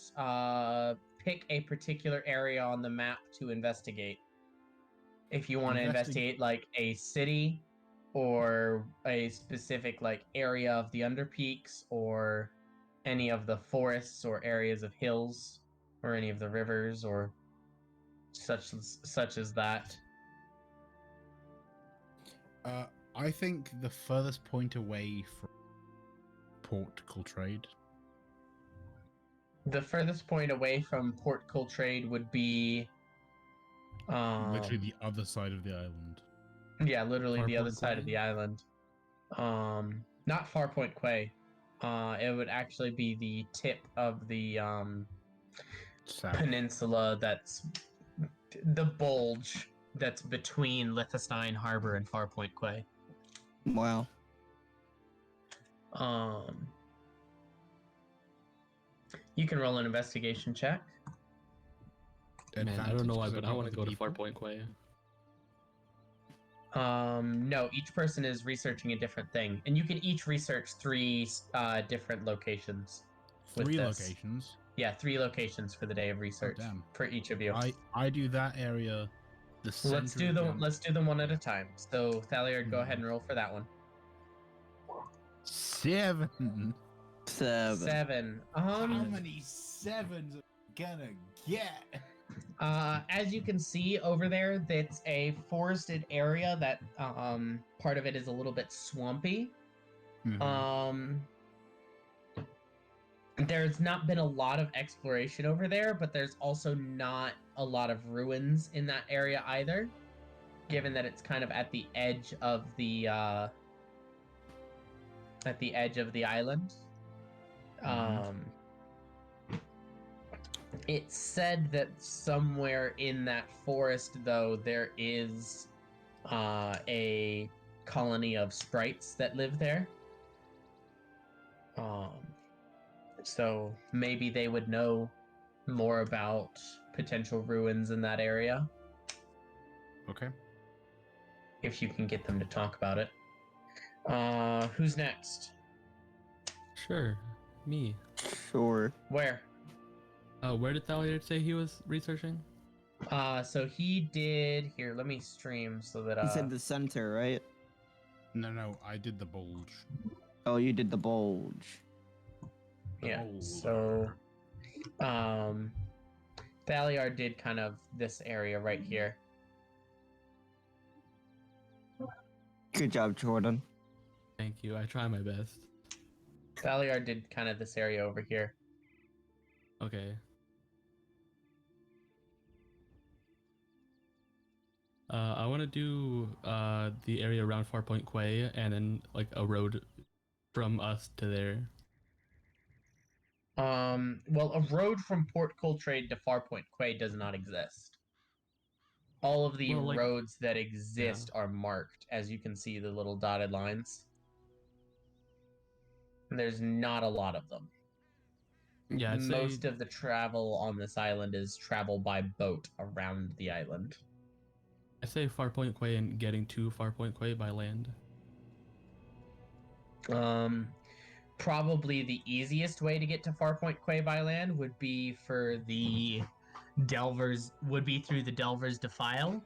pick a particular area on the map to investigate. If you want to investigate like a city or a specific like area of the Underpeaks or any of the forests or areas of hills or any of the rivers or such as that. I think the furthest point away from Port Coltrade. The furthest point away from Port Coltrade would be Literally the other side of the island. yeah, literally the other Farpoint side of Quay? the island. Not Farpoint Quay. It would actually be the tip of the South. peninsula that's the bulge that's between Liechtenstein Harbor and Farpoint Quay. Wow. You can roll an investigation check. Man, I don't Advantage, know why, 'cause but I I brought want to the go to people. Farpoint Quay. No, each person is researching a different thing, and you can each research 3 different locations. with 3 this. locations. Yeah, 3 locations for the day of research damn. for each of you. I do that area. The Let's center do of them. Let's do them one at a time. So Thaliard, go ahead Mhm. and roll for that one. 7. 7. How many 7s are we gonna get? As you can see over there, that's a forested area that part of it is a little bit swampy. Mhm. There's not been a lot of exploration over there, but there's also not a lot of ruins in that area either, given that it's kind of at the edge of the island. It's said that somewhere in that forest, though, there is a colony of sprites that live there. So maybe they would know more about potential ruins in that area Okay. if you can get them to talk about it. Who's next? Sure, me. Sure. Where? Where did Thaliard say he was researching? So he did here. Let me stream so that He said the center, right? No, I did the bulge. Oh, you did the bulge. yeah. Oh. So, Thaliard did kind of this area right here. Good job, Jordan. Thank you. I try my best. Thaliard did kind of this area over here. Okay. I want to do the area around Farpoint Quay and then like a road from us to there. Well, a road from Port Coltrade to Farpoint Quay does not exist. All of the Well, like- roads that exist are marked, as you can see the little dotted lines. And there's not a lot of them. Yeah, I'd say Most of the travel on this island is travel by boat around the island. Farpoint Quay and getting to Farpoint Quay by land. Probably the easiest way to get to Farpoint Quay by land would be for the Delvers, would be through the Delvers Defile.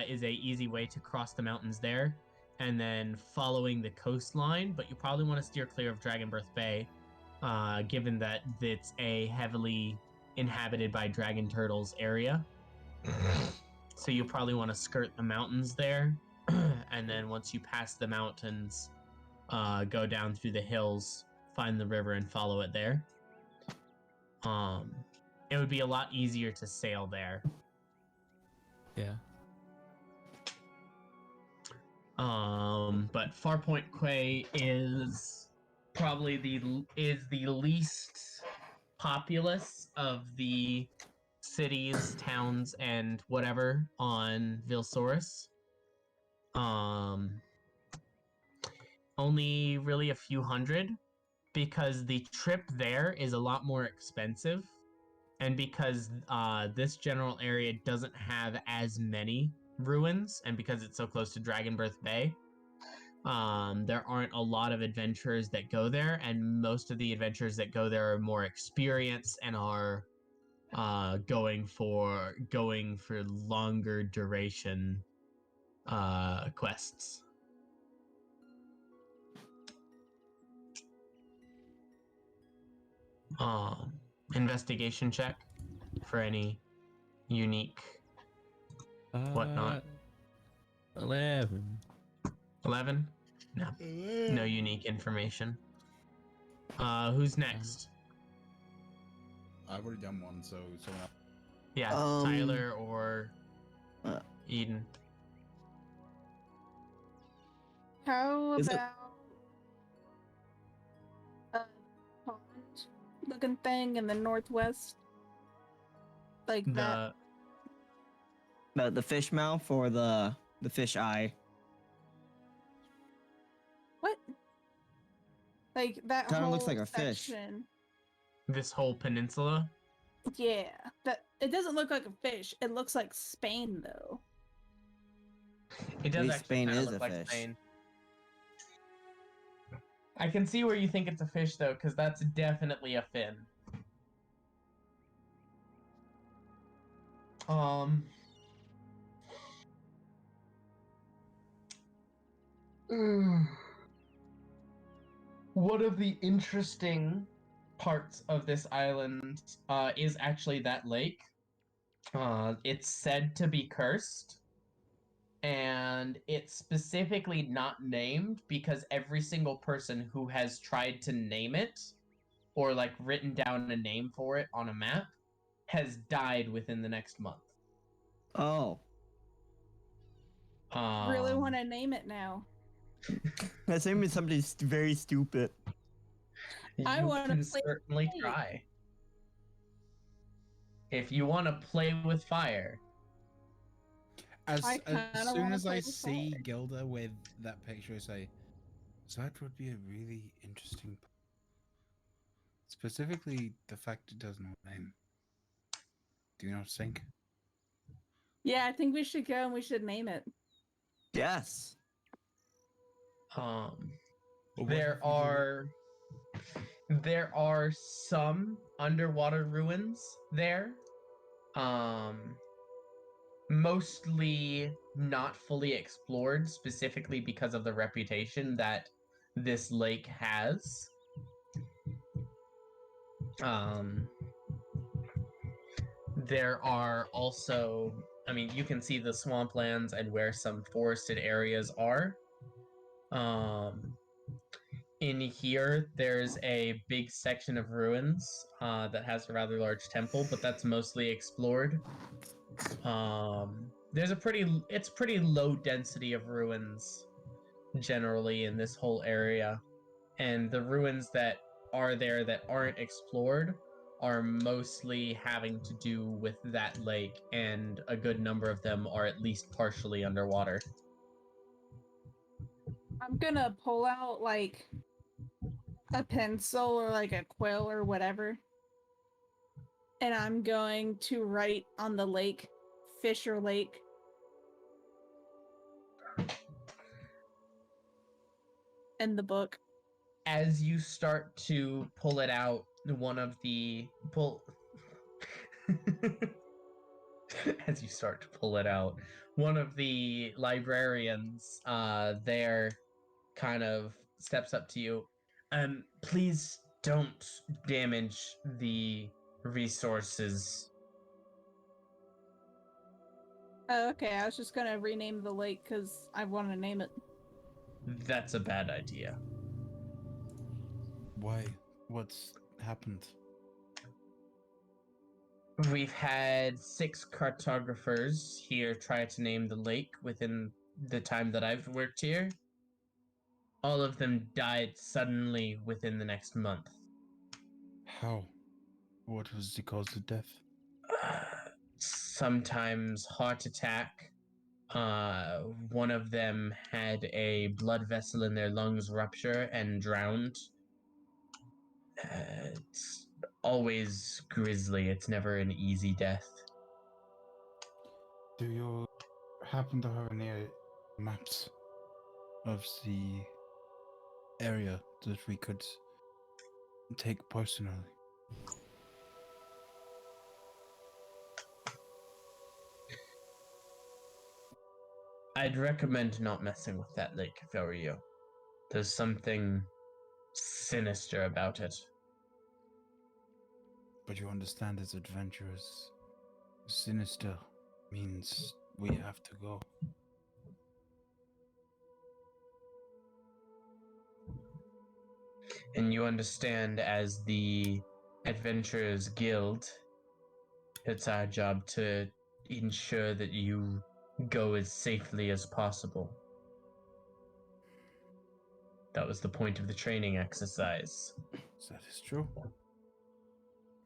Is a easy way to cross the mountains there, and then following the coastline. But you probably want to steer clear of Dragonbirth Bay, given that it's a heavily inhabited by dragon turtles area. So you probably want to skirt the mountains there, and then once you pass the mountains, go down through the hills, find the river, and follow it there. It would be a lot easier to sail there. Yeah. But Farpoint Quay is probably the least populous of the cities, towns, and whatever on Vilsaurus. Only really a few hundred, because the trip there is a lot more expensive, and because this general area doesn't have as many ruins, and because it's so close to Dragonbirth Bay, there aren't a lot of adventurers that go there, and most of the adventurers that go there are more experienced and are going for longer duration quests. Investigation check for any unique whatnot. 11. 11? No. No unique information. Who's next? I've already done one, so someone else. Yeah, Tyler or Eden. How Is it- about a pond looking thing in the northwest? Like that. The fish mouth or the fish eye? What? Like that Kinda whole looks like a fish. section. This whole peninsula? Yeah. That it doesn't look like a fish. It looks like Spain though. It does Maybe actually Spain kinda is look a like fish. Spain. I can see where you think it's a fish though, because that's definitely a fin. One of the interesting parts of this island is actually that lake. It's said to be cursed, and it's specifically not named because every single person who has tried to name it or like written down a name for it on a map has died within the next month. Oh, Really want to name it now. that's maybe somebody's very stupid. I You wanna can play certainly with try. If you want to play with fire. As I kinda soon wanna as I play with see fire. Gilda with that picture, I say, so that would be a really interesting. Specifically, the fact it does not name. Do you not think? Yeah, I think we should go and we should name it. Yes. Or what There if we do there are some underwater ruins there. Mostly not fully explored, specifically because of the reputation that this lake has. There are also, I mean, you can see the swamplands and where some forested areas are. In here, there's a big section of ruins that has a rather large temple, but that's mostly explored. There's it's pretty low density of ruins generally in this whole area, and the ruins that are there that aren't explored are mostly having to do with that lake, and a good number of them are at least partially underwater. I'm gonna pull out like a pencil or like a quill or whatever, and I'm going to write on the lake, Fisher Lake. In the book. As you start to pull it out, one of the as you start to pull it out, one of the librarians there kind of steps up to you. Please don't damage the resources. Oh, okay, I was just gonna rename the lake because I want to name it. That's a bad idea. Why? What's happened? We've had 6 cartographers here try to name the lake within the time that I've worked here. All of them died suddenly within the next month. How? What was the cause of death? Sometimes heart attack. One of them had a blood vessel in their lungs rupture and drowned. It's always grisly. It's never an easy death. Do you happen to have any maps of the area that we could take personally? I'd recommend not messing with that lake if I were you. There's something sinister about it. But you understand it's adventurous. Sinister means we have to go. And you understand, as the Adventurers Guild, it's our job to ensure that you go as safely as possible. That was the point of the training exercise. That is true.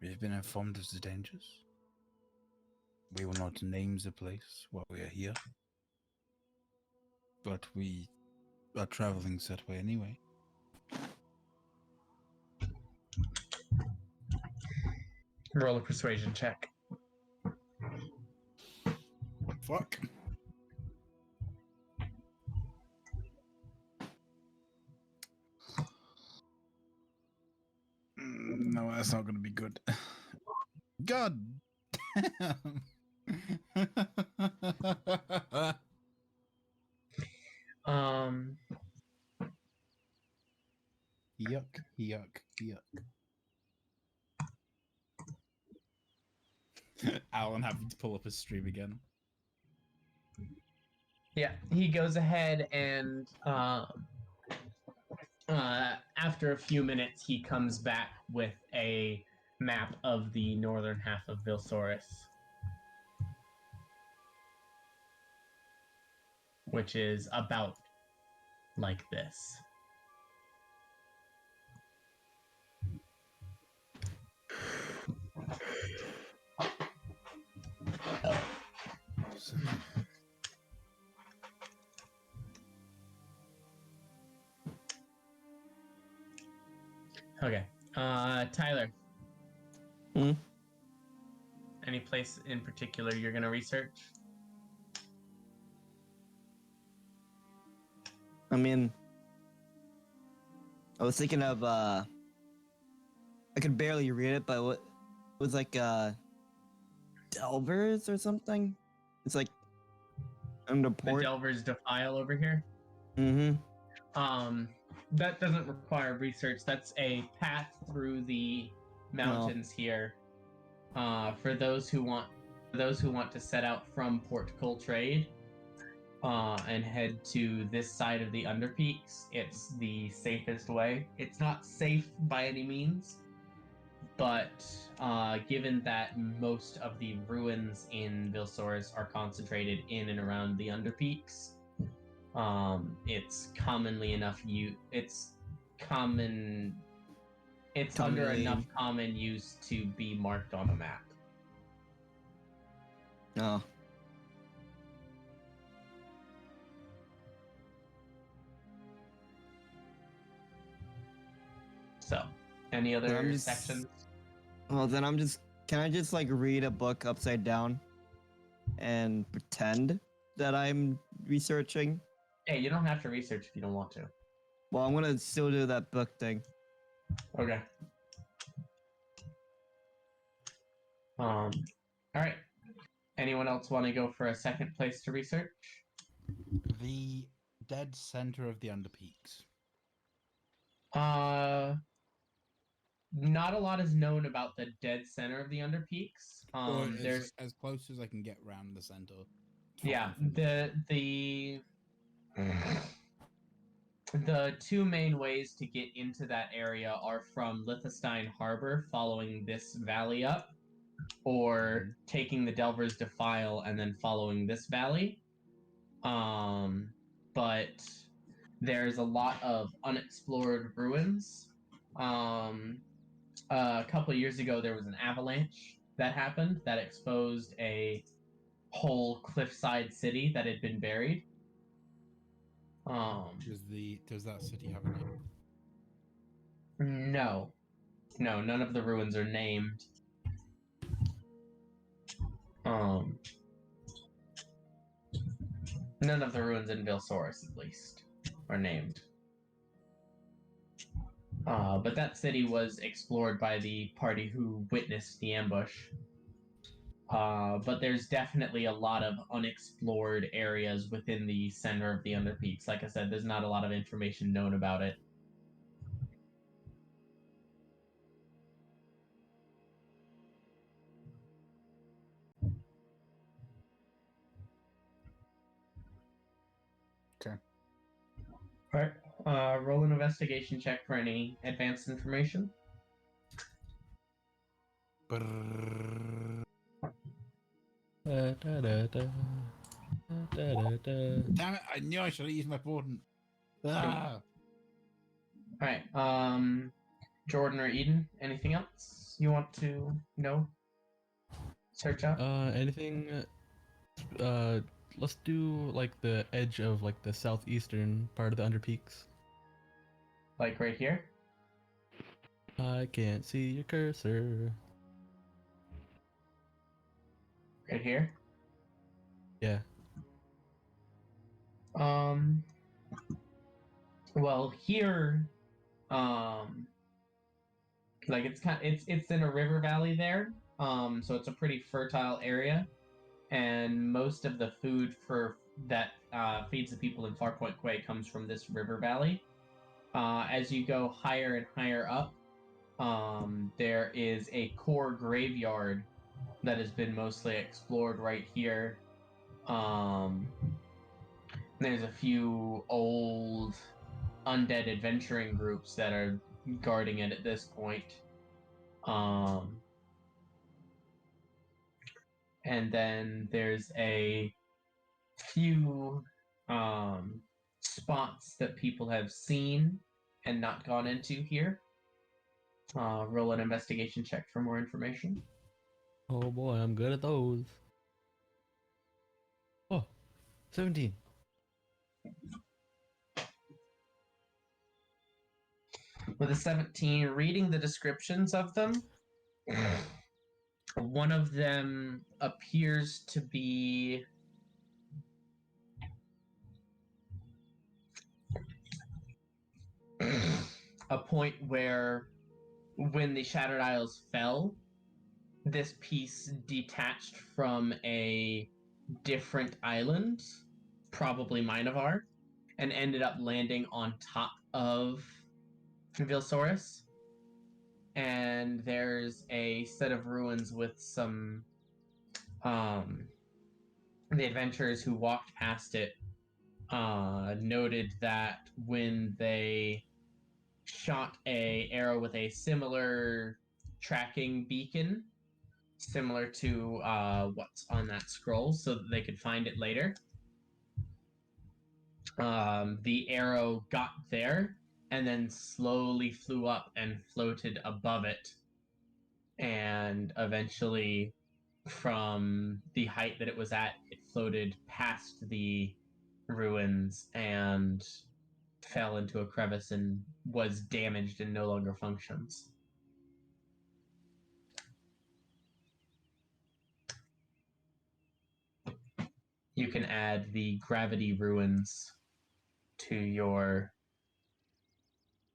We've been informed of the dangers. We will not name the place while we are here. But we are traveling that way anyway. Roll a persuasion check. Fuck. No, that's not going to be good. God damn. Yuck, yuck, yuck. Alan having to pull up his stream again. Yeah, he goes ahead and after a few minutes, he comes back with a map of the northern half of Vilsaurus, which is about like this. Okay. Tyler. Hmm? Any place in particular you're gonna research? I mean, I was thinking of, I could barely read it, but what it was like, Delvers or something? It's like, under The port. Delver's Defile over here? Mm-hmm. That doesn't require research. That's a path through the mountains here. For those who want to set out from Port Coltrade and head to this side of the Underpeaks, it's the safest way. It's not safe by any means, but given that most of the ruins in Vilsaurus are concentrated in and around the Underpeaks, it's It's under Totally. enough common use to be marked on a map. Oh. So, any other I'm just- sections? Well, then can I just like read a book upside down and pretend that I'm researching? Hey, you don't have to research if you don't want to. Well, I'm gonna still do that book thing. Okay. All right. Anyone else want to go for a second place to research? The dead center of the Underpeaks. Not a lot is known about the dead center of the Underpeaks. Or There's as close as I can get round the center. yeah, the two main ways to get into that area are from Lithestein Harbor, following this valley up, or taking the Delver's Defile and then following this valley. But there's a lot of unexplored ruins. A couple of years ago, there was an avalanche that happened that exposed a whole cliffside city that had been buried. Does that city have a name? No, none of the ruins are named. None of the ruins in Vilsaurus, at least, are named. But that city was explored by the party who witnessed the ambush. But there's definitely a lot of unexplored areas within the center of the Underpeaks. Like I said, there's not a lot of information known about it. Okay. Alright, roll an investigation check for any advanced information. Brrrr. Da, da, da, da. Da, da, da. Damn it! I knew I should have used my portent. Ah! Alright, Jordan or Eden, anything else you want to know? Search out? Anything? Let's do like the edge of like the southeastern part of the Underpeaks. Like right here? I can't see your cursor. Right here? Yeah. Well, here, like it's in a river valley there, so it's a pretty fertile area, and most of the food for that feeds the people in Farpoint Quay comes from this river valley. As you go higher and higher up, there is a core graveyard that has been mostly explored right here. There's a few old undead adventuring groups that are guarding it at this point. And then there's a few spots that people have seen and not gone into here. Roll an investigation check for more information. Oh boy, I'm good at those. Oh, 17. With a 17, reading the descriptions of them, one of them appears to be a point where when the Shattered Isles fell, this piece detached from a different island, probably Minovar, and ended up landing on top of Vilsaurus. And there's a set of ruins with some the adventurers who walked past it noted that when they shot a arrow with a similar tracking beacon, similar to what's on that scroll, so that they could find it later, the arrow got there and then slowly flew up and floated above it. And eventually, from the height that it was at, it floated past the ruins and fell into a crevice and was damaged and no longer functions. You can add the gravity ruins to your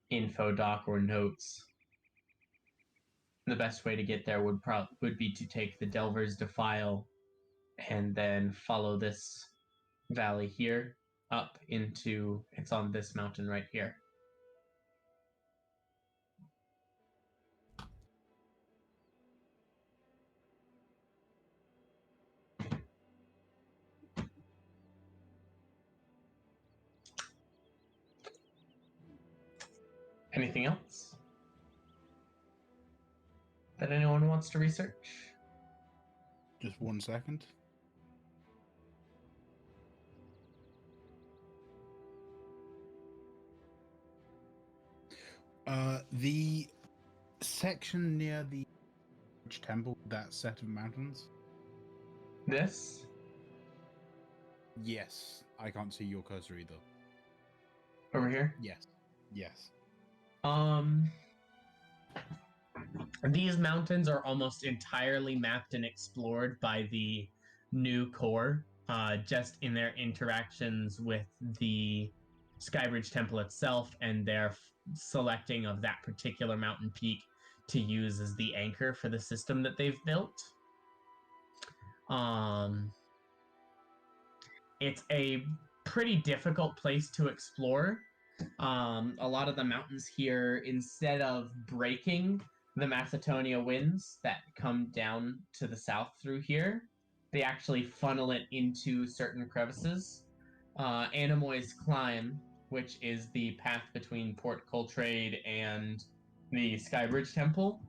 info doc or notes. The best way to get there would be to take the Delver's Defile and then follow this valley here up into, it's on this mountain right here. Anything else that anyone wants to research? Just 1 second. The section near the temple, that set of mountains. This? Yes, I can't see your cursor either. Over here? Yes, yes. These mountains are almost entirely mapped and explored by the new core, just in their interactions with the Skybridge Temple itself and their selecting of that particular mountain peak to use as the anchor for the system that they've built. It's a pretty difficult place to explore. A lot of the mountains here, instead of breaking the Macedonia winds that come down to the south through here, they actually funnel it into certain crevices. Animoy's Climb, which is the path between Port Coltrade and the Skybridge Temple,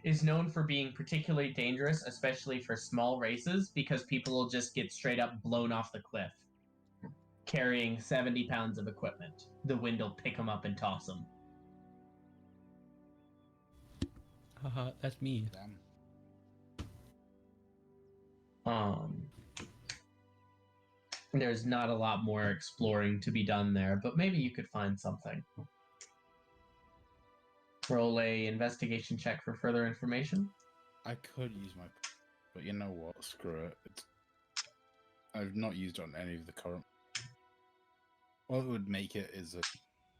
is known for being particularly dangerous, especially for small races, because people will just get straight up blown off the cliff, carrying 70 pounds of equipment. The wind will pick them up and toss them. Haha, that's me. Damn. There's not a lot more exploring to be done there, but maybe you could find something. Roll a investigation check for further information. I could use my, but you know what? Screw it. I've not used it on any of the current. What would make it is a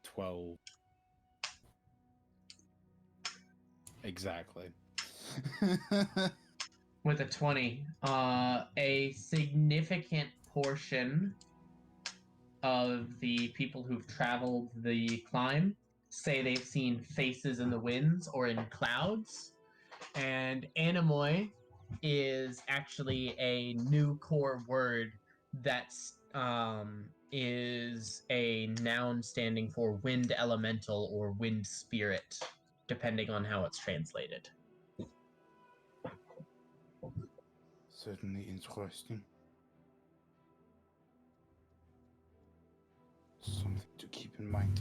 12. Exactly. With a 20, a significant portion of the people who've traveled the climb say they've seen faces in the winds or in clouds. And Animoy is actually a new core word that's is a noun standing for wind elemental or wind spirit, depending on how it's translated. Certainly interesting. Something to keep in mind.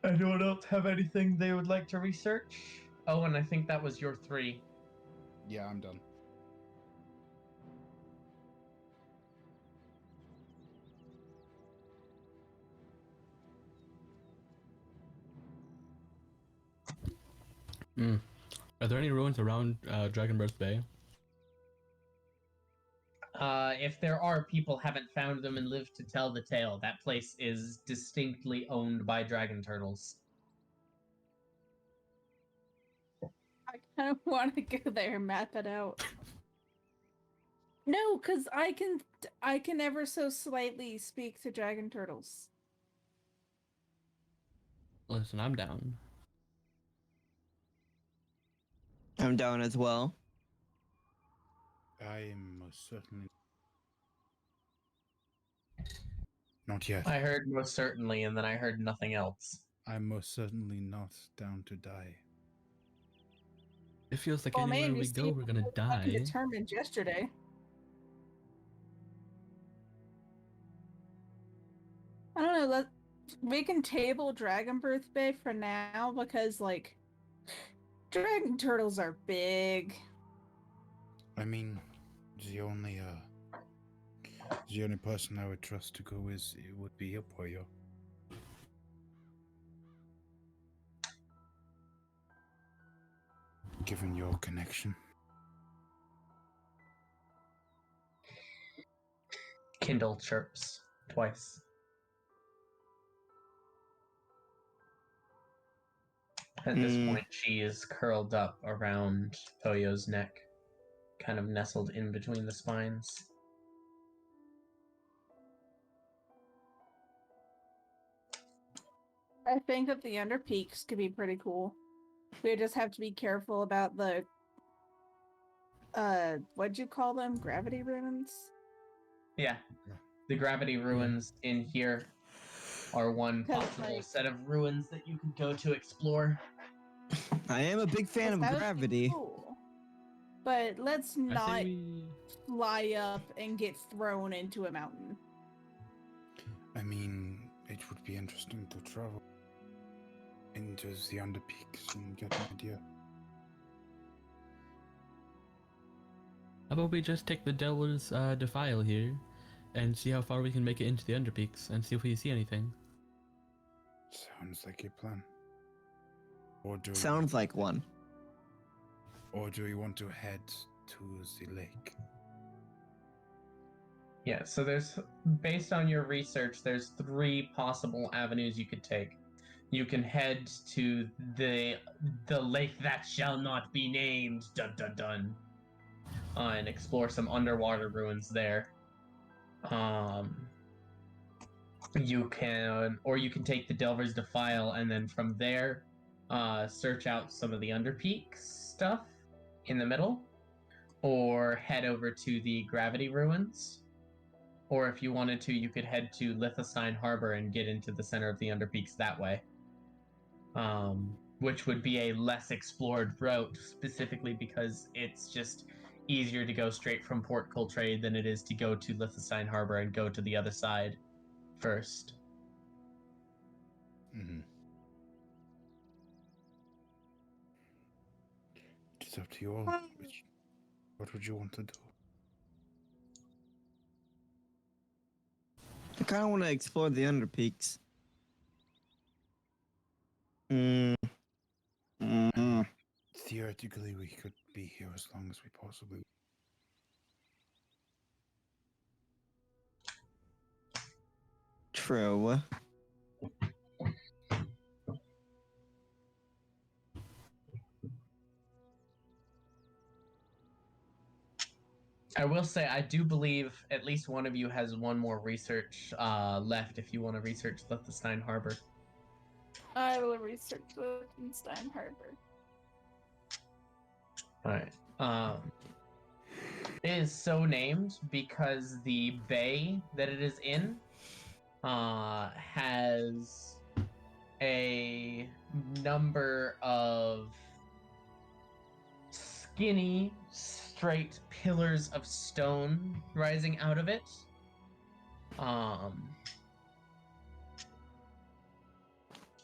Anyone else have anything they would like to research? Oh, and I think that was your 3. Yeah, I'm done. Are there any ruins around Dragonbirth Bay? If there are, people haven't found them and lived to tell the tale. That place is distinctly owned by dragon turtles. I kind of want to go there and map it out. No, because I can ever so slightly speak to dragon turtles. Listen, I'm down. I'm down as well. I am most certainly not yet. I heard most certainly, and then I heard nothing else. I'm most certainly not down to die. It feels like Well, anywhere man, you we see, go, we're gonna I die. determined yesterday. I don't know. We can table Dragon Birth Bay for now because, like, dragon turtles are big. I mean, the only person I would trust to go is it would be Apoyo. Given your connection. Kindle chirps twice. At this point, she is curled up around Poyo's neck, kind of nestled in between the spines. I think that the Underpeaks could be pretty cool. We just have to be careful about the what'd you call them? Gravity ruins? Yeah. The gravity ruins in here are one 'Cause, possible like- set of ruins that you could go to explore. I am a big fan of That would be gravity. cool. But let's I not say we. fly up and get thrown into a mountain. I mean, it would be interesting to travel into the Underpeaks and get an idea. How about we just take the Devil's Defile here, and see how far we can make it into the Underpeaks, and see if we see anything. Sounds like a plan. Or do Sounds like one. Or do we want to head to the lake? Yeah, so there's, based on your research, there's 3 possible avenues you could take. You can head to the lake that shall not be named, dun dun dun, and explore some underwater ruins there. You can take the Delver's Defile, and then from there, search out some of the Underpeaks stuff in the middle, or head over to the Gravity Ruins. Or if you wanted to, you could head to Lithestein Harbor and get into the center of the Underpeaks that way. Which would be a less explored route, specifically because it's just easier to go straight from Port Coltrane than it is to go to Lithestein Harbor and go to the other side first. Mm-hmm. It's up to you all. What would you want to do? I kind of want to explore the Underpeaks. Theoretically, we could be here as long as we possibly. True. I will say, I do believe at least one of you has one more research left if you want to research Lithestein Harbor. I will research Lithestein Harbor. Alright. It is so named because the bay that it is in has a number of skinny, straight pillars of stone rising out of it.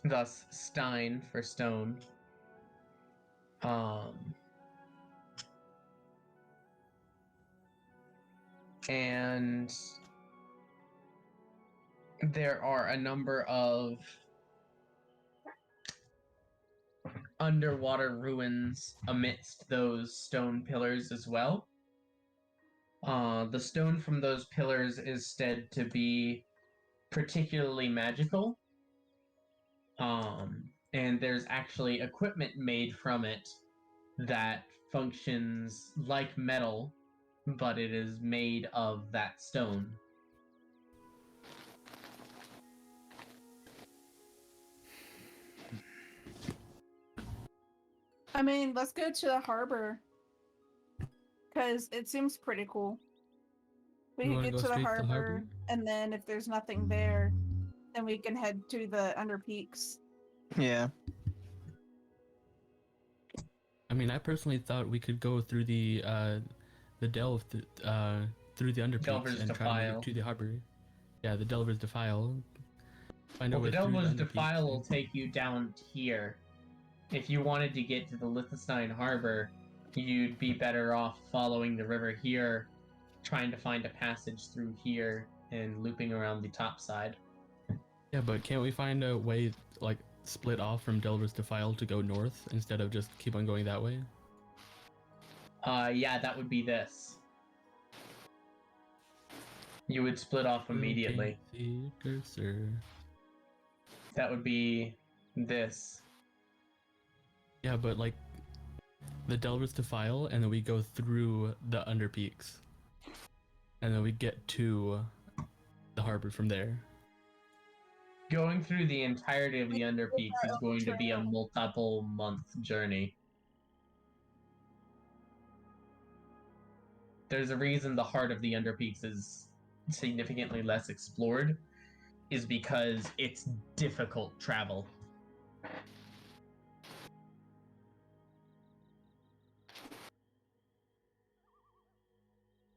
Thus Stein for stone. And there are a number of underwater ruins amidst those stone pillars as well. The stone from those pillars is said to be particularly magical. And there's actually equipment made from it that functions like metal, but it is made of that stone. I mean, let's go to the harbor. Because it seems pretty cool. We You can wanna get go to the straight to the harbor, harbor? and then if there's nothing there, then we can head to the Underpeaks. Yeah. I mean, I personally thought we could go through the delve through the underpeaks Delver's and try to make Defile. it to the harbor. Yeah, the Delver's Defile. Find our Well, the way through Delver's Underpeaks Defile will and- take you down here. If you wanted to get to the Liechtenstein Harbor, you'd be better off following the river here, trying to find a passage through here, and looping around the top side. Yeah, but can't we find a way, like, split off from Delver's Defile to go north instead of just keep on going that way? Yeah, that would be this. You would split off immediately. See cursor. That would be this. Yeah, but like the Delver's Defile, and then we go through the Underpeaks, and then we get to the harbor from there. Going through the entirety of the Underpeaks is going to be a multiple month journey. There's a reason the heart of the Underpeaks is significantly less explored, is because it's difficult travel.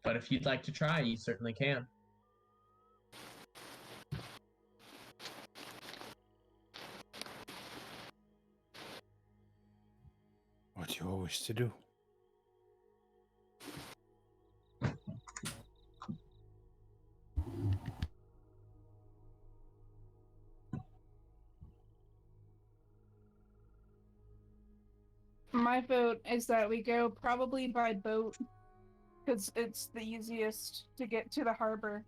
But if you'd like to try, you certainly can. What do you all wish to do? My vote is that we go probably by boat, because it's the easiest to get to the harbor.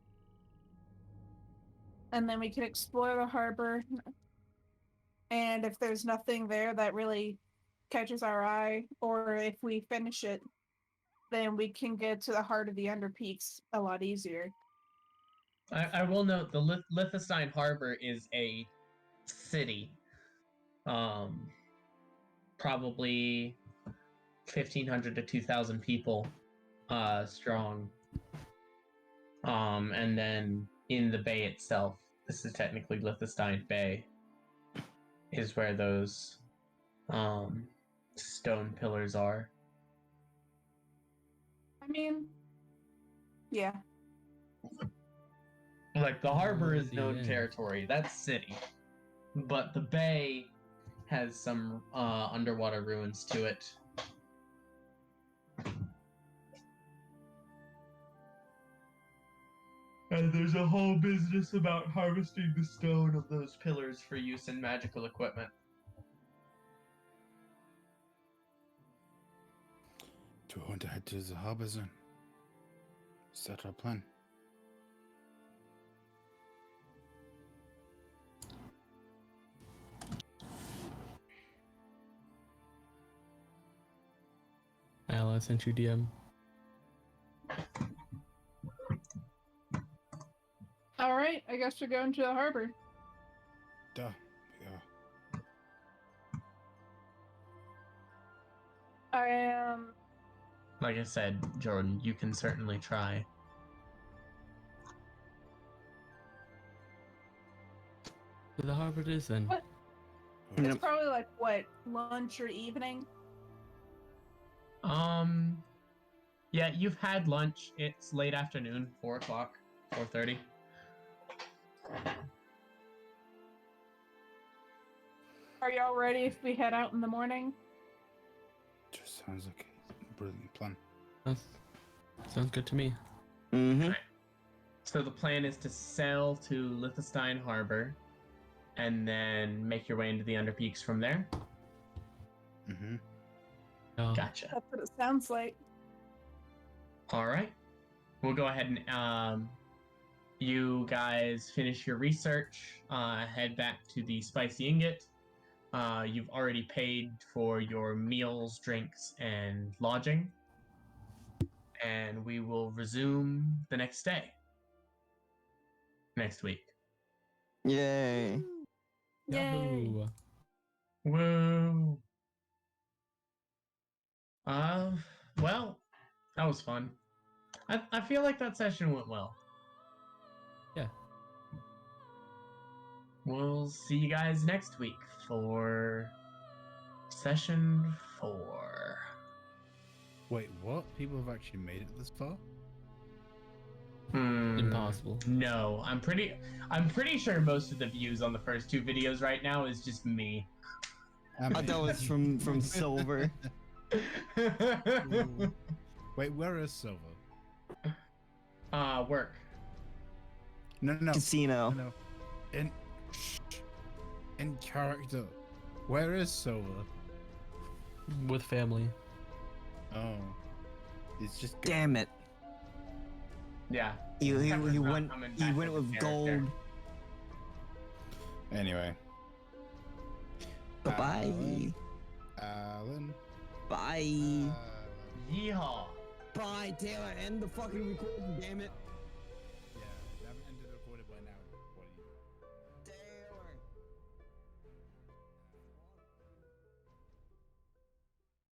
And then we can explore the harbor. And if there's nothing there that really catches our eye, or if we finish it, then we can get to the heart of the Underpeaks a lot easier. I will note the Liechtenstein Harbor is a city. Probably 1,500 to 2,000 people strong. And then in the bay itself, this is technically Liechtenstein Bay, is where those stone pillars are. I mean, yeah. Like, the harbor is The known end. territory, that's city. But the bay has some underwater ruins to it. And there's a whole business about harvesting the stone of those pillars for use in magical equipment. Do we want to head to the harbor zone? Is that our plan? I'll send you DM. All right, I guess we're going to the harbor. Duh. Yeah. I am. Like I said, Jordan, you can certainly try. To the harbor it is then. What? It's probably like what, lunch or evening? Yeah, you've had lunch. It's late afternoon, 4 o'clock, 4:30. Are y'all ready if we head out in the morning? Just sounds like a brilliant plan. Sounds good to me. Mm-hmm. So the plan is to sail to Liechtenstein Harbor, and then make your way into the Underpeaks from there. Mm-hmm. Oh, Gotcha. That's what it sounds like. All right. We'll go ahead and you guys finish your research. Head back to the Spicy Ingot. You've already paid for your meals, drinks, and lodging. And we will resume the next day. Next week. Yay. Yay. Yahoo! Woo! Well, that was fun. I feel like that session went well. Yeah. We'll see you guys next week for Session 4. Wait, what? People have actually made it this far? Impossible. No, I'm pretty sure most of the views on the first 2 videos right now is just me. I thought it was from Silver. Wait, where is Silver? Work. No. Casino. No. In character. Where is Silver? With family. Oh. It's just Damn it. Yeah. You Pepper's not went coming you back went as a with character. gold. Anyway. Bye-bye. Alan. Bye. Yeehaw. Bye, Taylor. End the fucking recording, damn it.